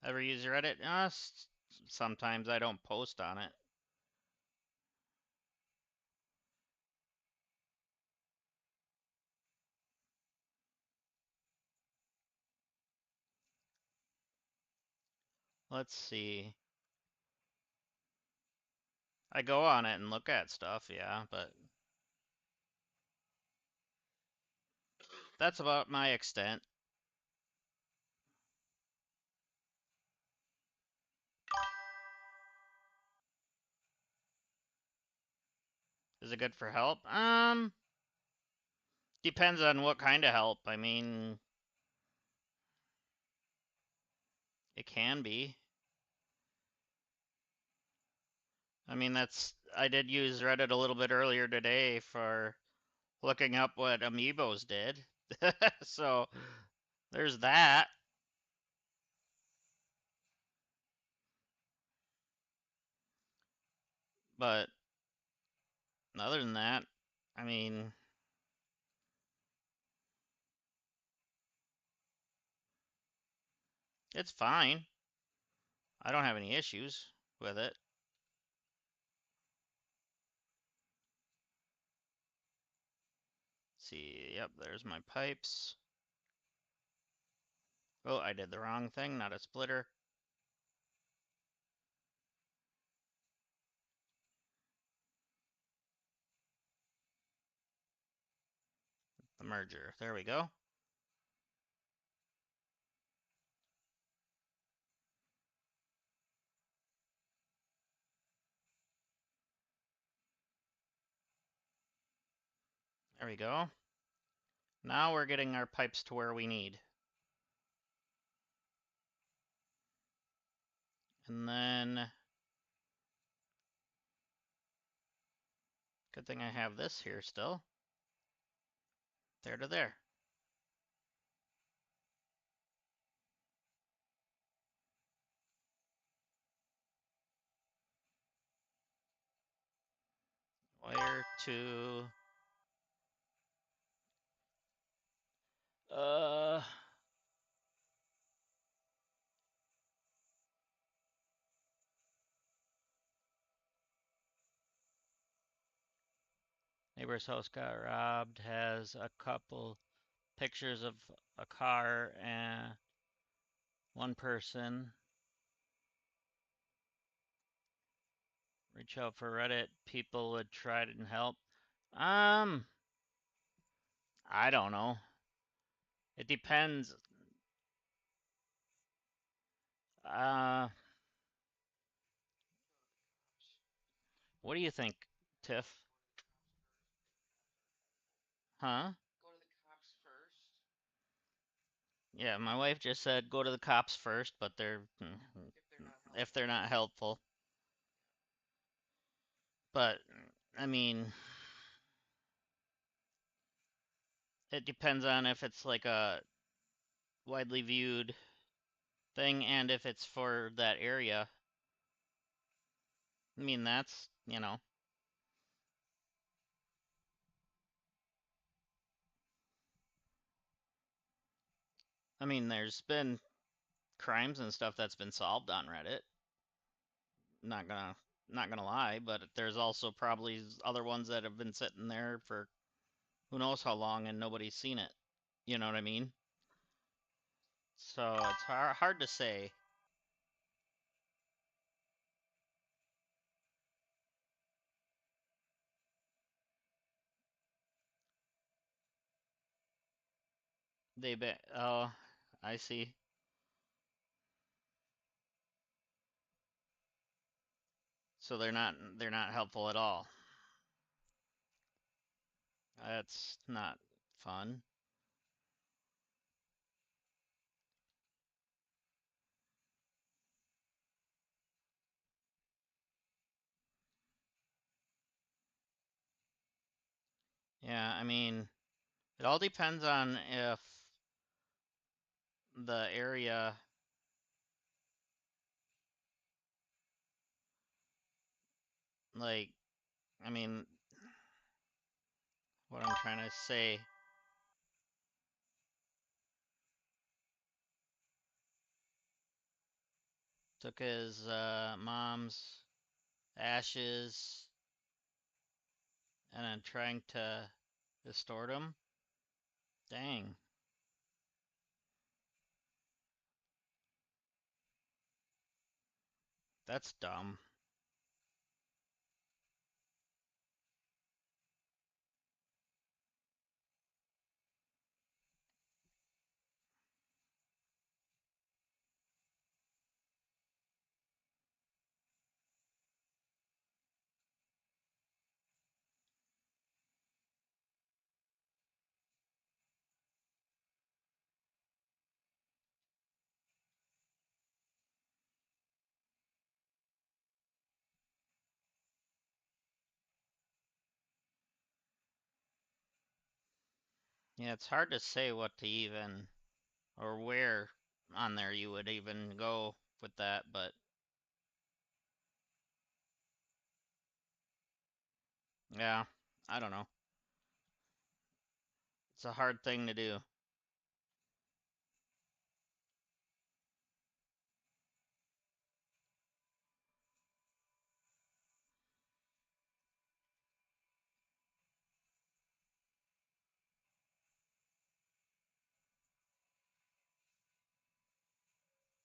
Ever use Reddit? Sometimes I don't post on it. Let's see. I go on it and look at stuff, yeah, but that's about my extent. Is it good for help? Depends on what kind of help. I mean, it can be. I mean, I did use Reddit a little bit earlier today for looking up what amiibos did. So there's that. But other than that, I mean, it's fine. I don't have any issues with it. See, yep, there's my pipes. Oh, I did the wrong thing, not a splitter. The merger. There we go. There we go. Now we're getting our pipes to where we need. And then, good thing I have this here still. There to there. Wire to... Uh... Neighbor's house got robbed, has a couple pictures of a car and one person. Reach out for Reddit. People would try to help. Um, I don't know. It depends. Uh, what do you think, Tiff? Huh? Go to the cops first. Yeah, my wife just said go to the cops first, but if they're not helpful. But I mean, it depends on if it's like a widely viewed thing and if it's for that area. I mean, that's. I mean, there's been crimes and stuff that's been solved on Reddit. Not gonna not gonna lie, but there's also probably other ones that have been sitting there for who knows how long and nobody's seen it. You know what I mean? So it's hard to say. Oh, I see. So they're not helpful at all. That's not fun. Yeah, I mean, It all depends on if the area, like, I mean, what I'm trying to say, took his mom's ashes and then trying to distort them. Dang, that's dumb. Yeah, it's hard to say what to even, or where on there you would even go with that, but yeah, I don't know. It's a hard thing to do.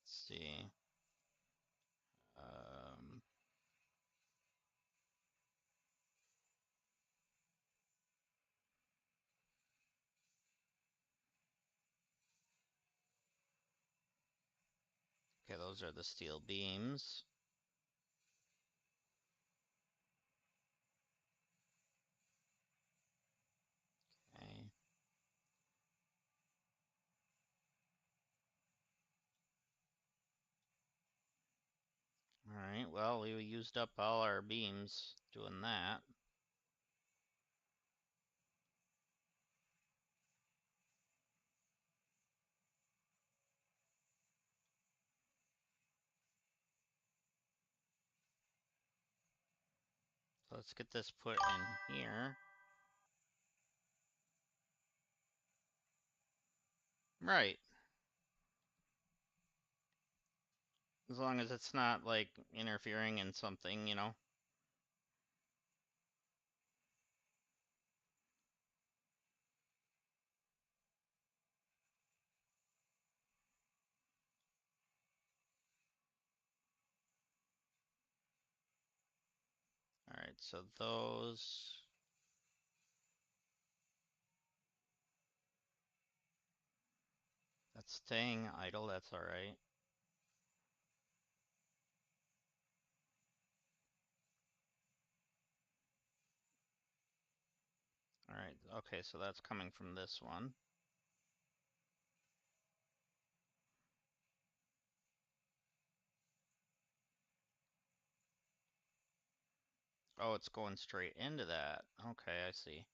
Let's see. Um, okay, those are the steel beams. Okay. Alright, well, we used up all our beams doing that. So let's get this put in here. Right. As long as it's not, like, interfering in something, you know? Alright, so those... That's staying idle, that's alright. Alright, okay, so that's coming from this one. Oh, it's going straight into that. Okay, I see.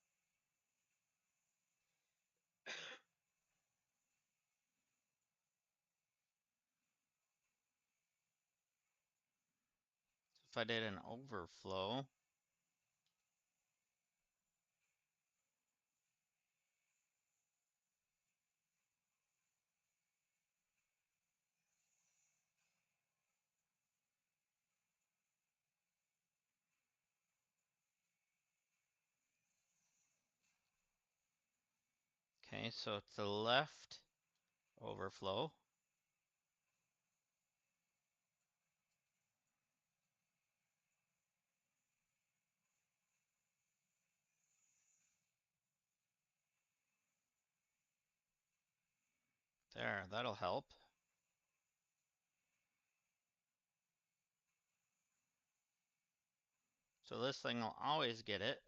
If I did an overflow, okay, so to the left overflow. There, that'll help. So this thing will always get it.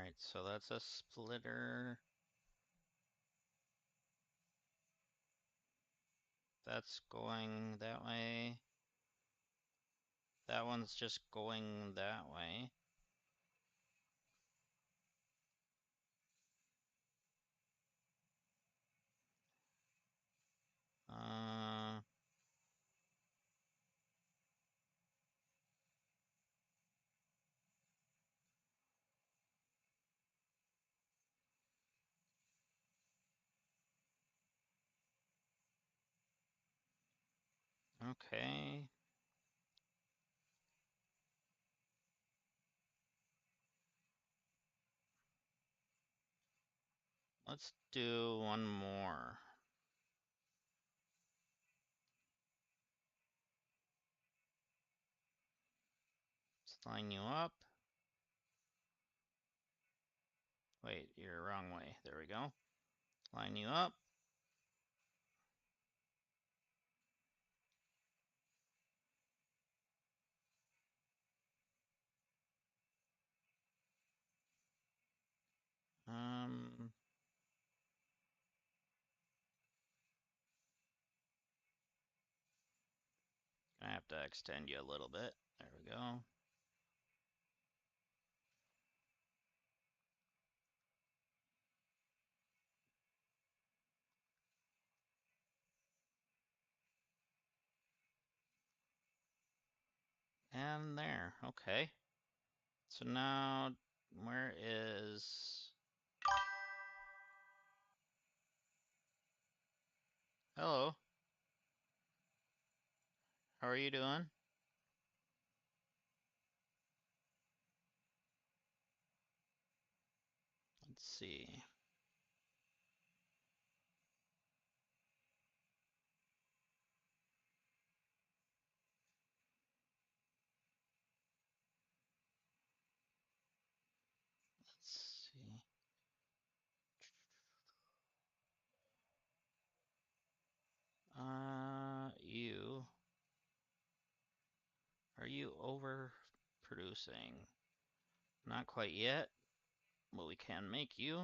Alright, so that's a splitter. That's going that way. That one's just going that way. Okay. Let's do one more. Let's line you up. Wait, you're wrong way. There we go. Line you up. I have to extend you a little bit. There we go. And there. Okay. So now, where is... Hello. How are you doing? Let's see. Let's see. You. Are you overproducing? Not quite yet, but we can make you.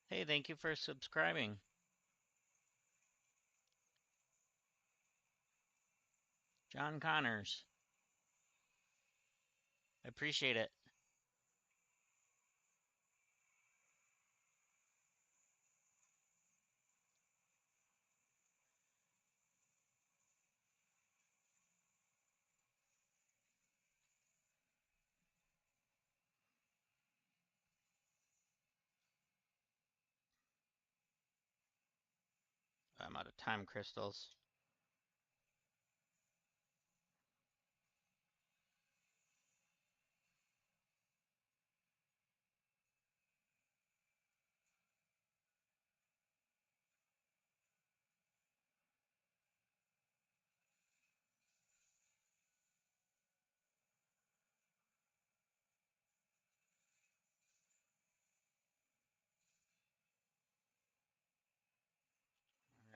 Hey, thank you for subscribing. John Connors. I appreciate it. I'm out of time crystals.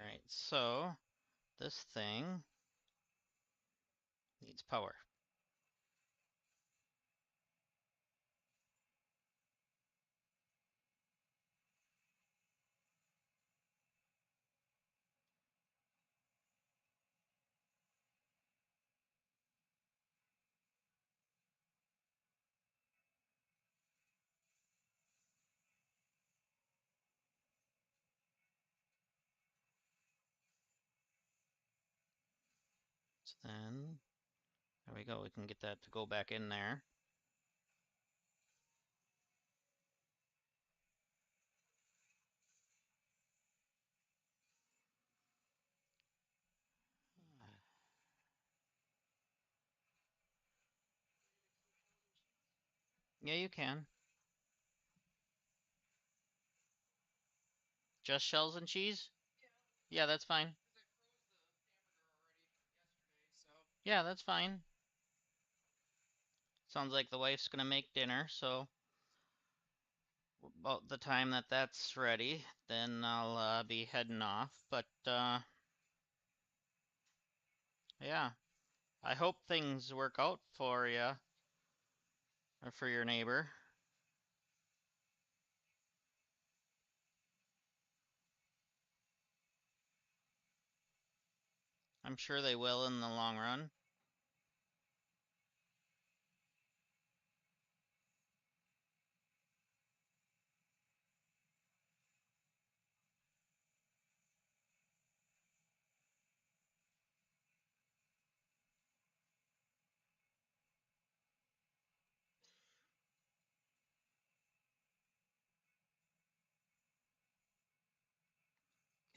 Alright, so this thing needs power. So then, there we go. We can get that to go back in there. Yeah, you can. Just shells and cheese? Yeah, that's fine. Yeah, that's fine. Sounds like the wife's gonna make dinner, so about the time that that's ready, then I'll be heading off. But yeah, I hope things work out for you or for your neighbor. I'm sure they will in the long run.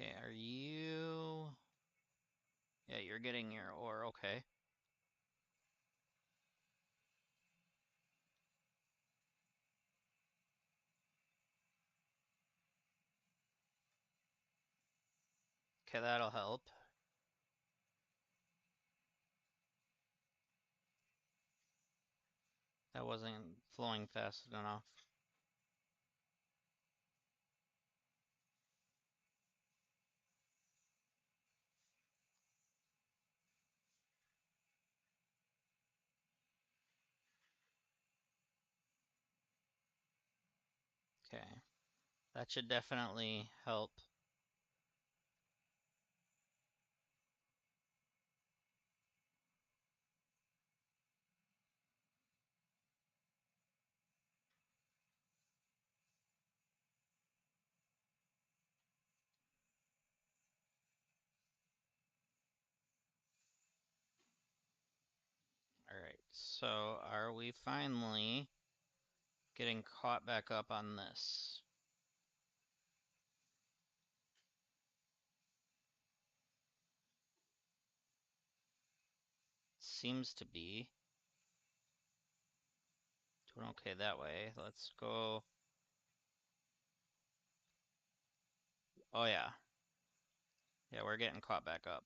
Okay, are you... Yeah, you're getting your ore, okay. Okay, that'll help. That wasn't flowing fast enough. Okay, that should definitely help. Alright, so are we finally getting caught back up on this? Seems to be. Doing okay that way. Let's go. Oh yeah. Yeah, we're getting caught back up.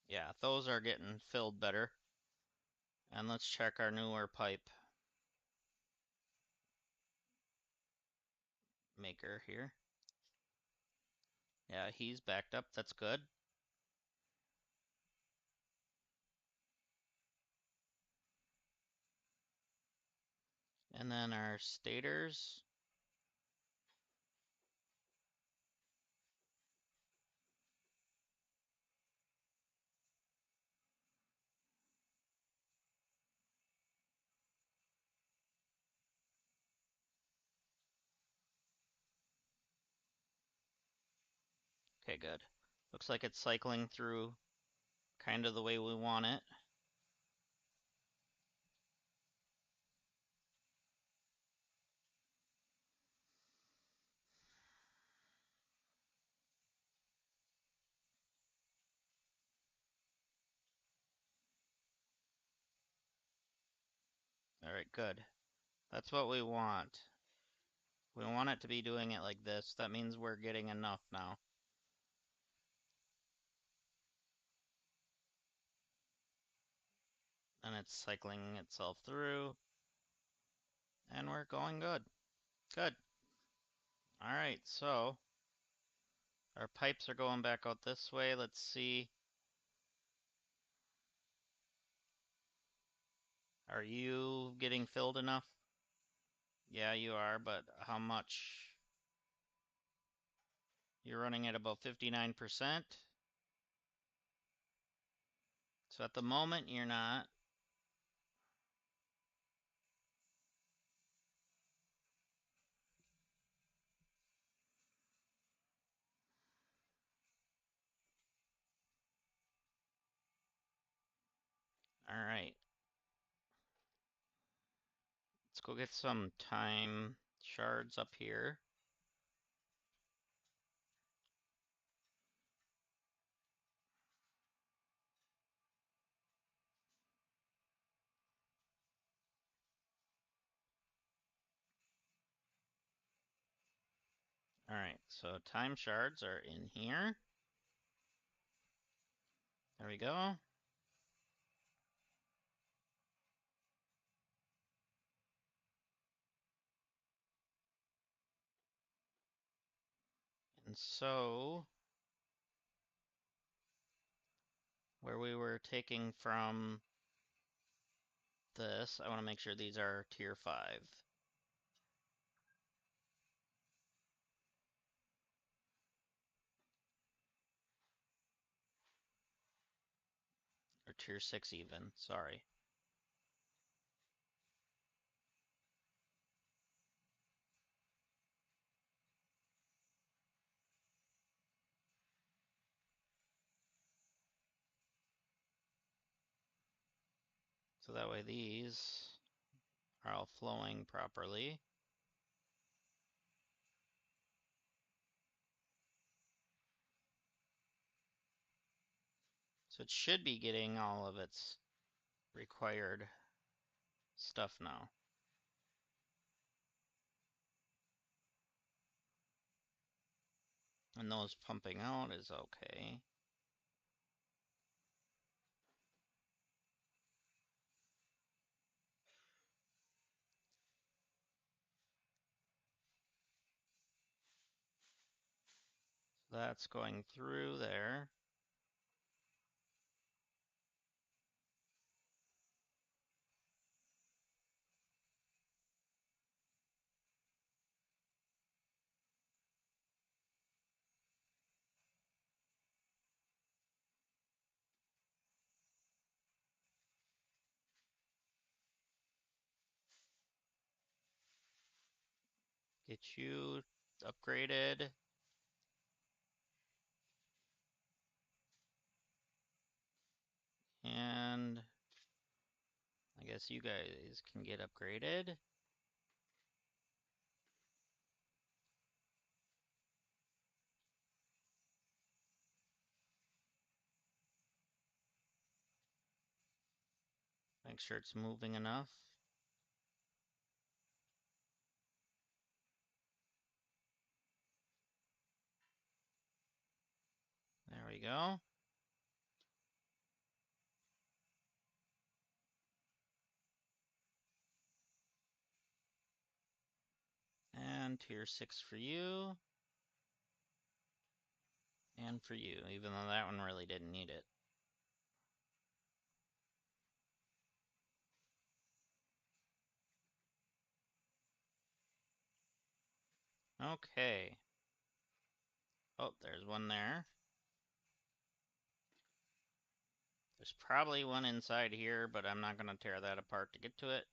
Yeah, those are getting filled better. And let's check our newer pipe maker here. Yeah, he's backed up. That's good. And then our stators. Okay, good. Looks like it's cycling through kind of the way we want it. Alright, good. That's what we want. We want it to be doing it like this. That means we're getting enough now. And it's cycling itself through. And we're going good. Good. Alright, so our pipes are going back out this way. Let's see. Are you getting filled enough? Yeah, you are, but how much? You're running at about 59%. So at the moment, you're not. Alright. Let's go get some time shards up here. Alright, so time shards are in here. There we go. And so, where we were taking from this, I want to make sure these are tier 5. Or tier 6 even, sorry. So that way these are all flowing properly. So it should be getting all of its required stuff now. And those pumping out is okay. So that's going through there. Get you upgraded. And I guess you guys can get upgraded. Make sure it's moving enough. There we go. And tier 6 for you. And for you, even though that one really didn't need it. Okay. Oh, there's one there. There's probably one inside here, but I'm not going to tear that apart to get to it.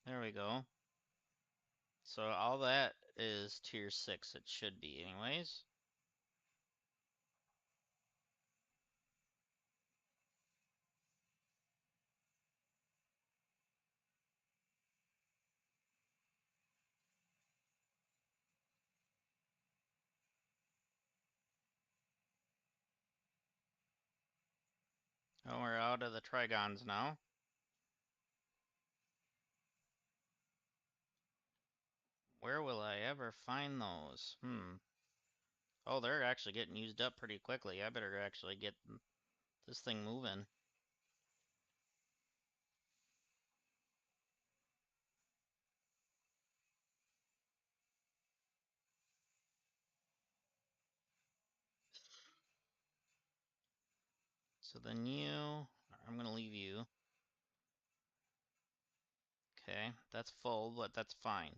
There we go. So all that is tier 6, it should be anyways. Oh, we're out of the trigons now. Where will I ever find those? Oh, they're actually getting used up pretty quickly. I better actually get this thing moving. So then I'm gonna leave you. Okay, that's full, but that's fine.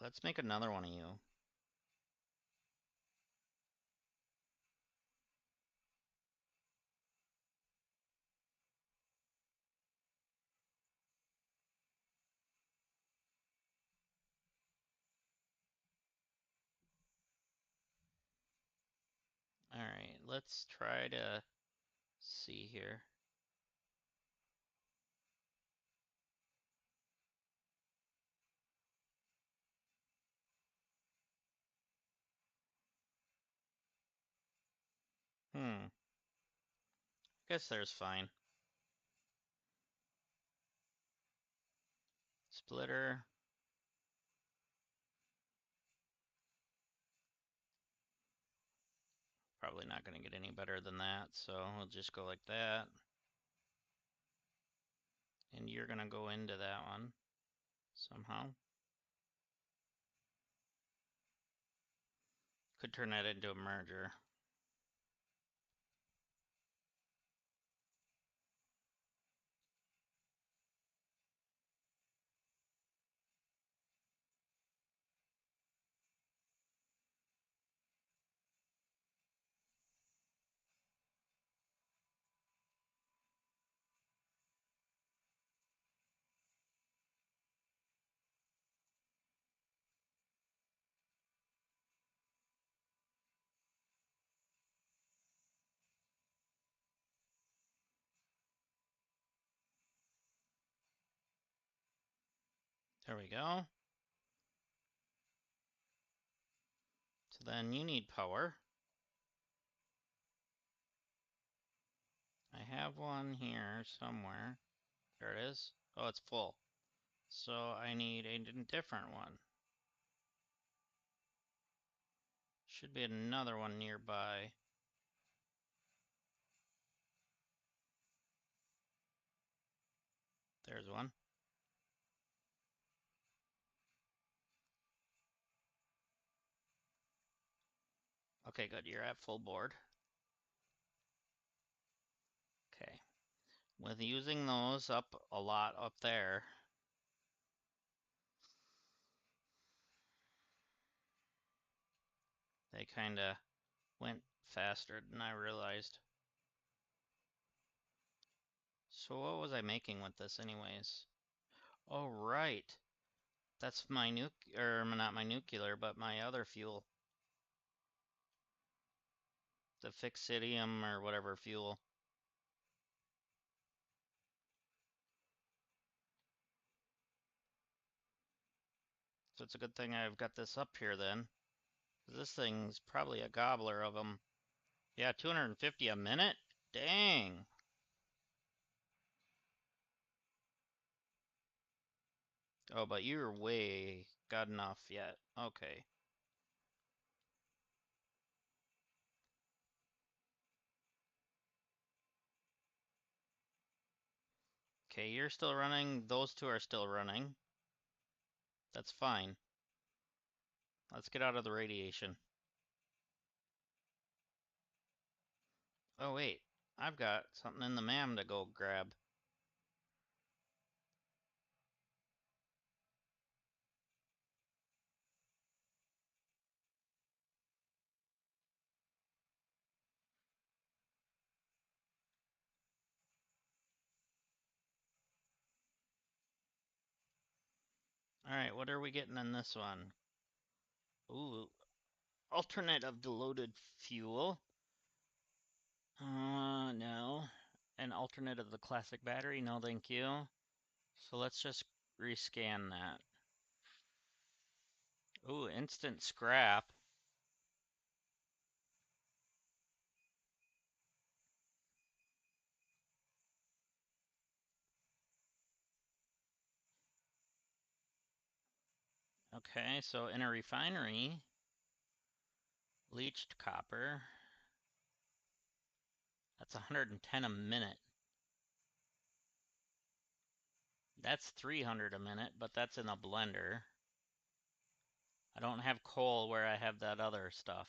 Let's make another one of you. Alright, let's try to see here. Guess there's fine. Splitter. Probably not going to get any better than that, so we'll just go like that. And you're going to go into that one somehow. Could turn that into a merger. There we go. So then you need power. I have one here somewhere. There it is. Oh, it's full. So I need a different one. Should be another one nearby. There's one. Okay, good. You're at full board. Okay. With using those up a lot up there, they kind of went faster than I realized. So what was I making with this anyways? Oh, right. That's my or not my nuclear, but my other fuel. The fixidium or whatever fuel. So it's a good thing I've got this up here then. This thing's probably a gobbler of them. Yeah, 250 a minute? Dang. Oh, but you're way got enough yet. Okay. Okay, you're still running. Those two are still running. That's fine. Let's get out of the radiation. Oh, wait. I've got something in the MAM to go grab. Alright, what are we getting in this one? Ooh, alternate of diluted fuel. No. An alternate of the classic battery? No, thank you. So let's just rescan that. Ooh, instant scrap. Okay, so in a refinery, leached copper. That's 110 a minute. That's 300 a minute, but that's in a blender. I don't have coal where I have that other stuff.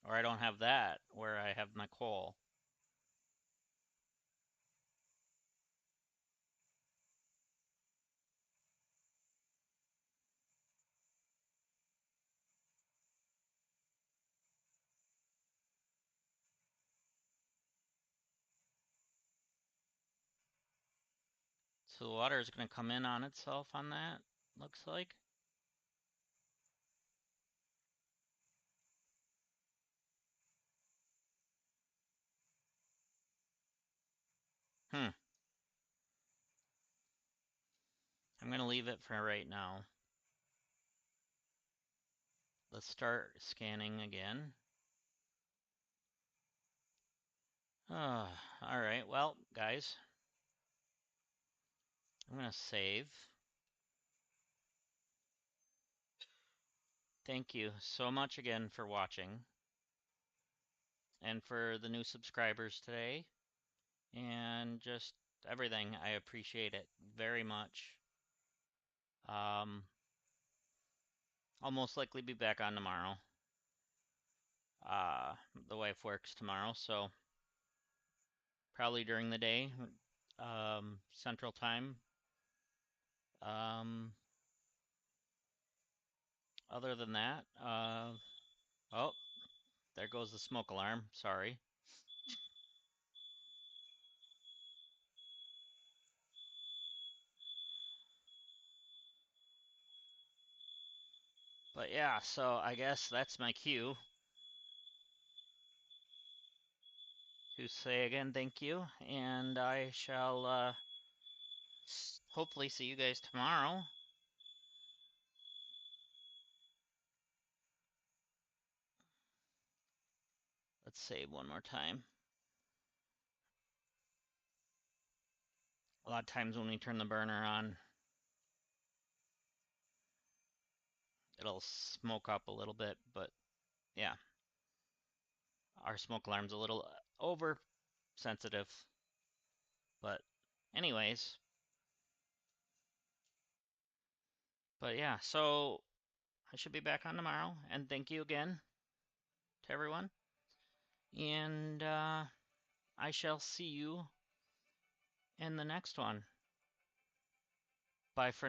Or I don't have that where I have my coal. So the water is going to come in on itself on that, looks like. Hmm. I'm going to leave it for right now. Let's start scanning again. All right. Well, guys, I'm going to save. Thank you so much again for watching and for the new subscribers today and just everything. I appreciate it very much. I'll most likely be back on tomorrow. The wife works tomorrow, so probably during the day, Central Time. Um, Other than that, oh, there goes the smoke alarm. Sorry. But yeah, so I guess that's my cue to say again thank you, and I shall hopefully see you guys tomorrow. Let's save one more time. A lot of times when we turn the burner on, it'll smoke up a little bit, but yeah, our smoke alarm's a little oversensitive. But anyways, but yeah, so I should be back on tomorrow, and thank you again to everyone. And I shall see you in the next one. Bye for now.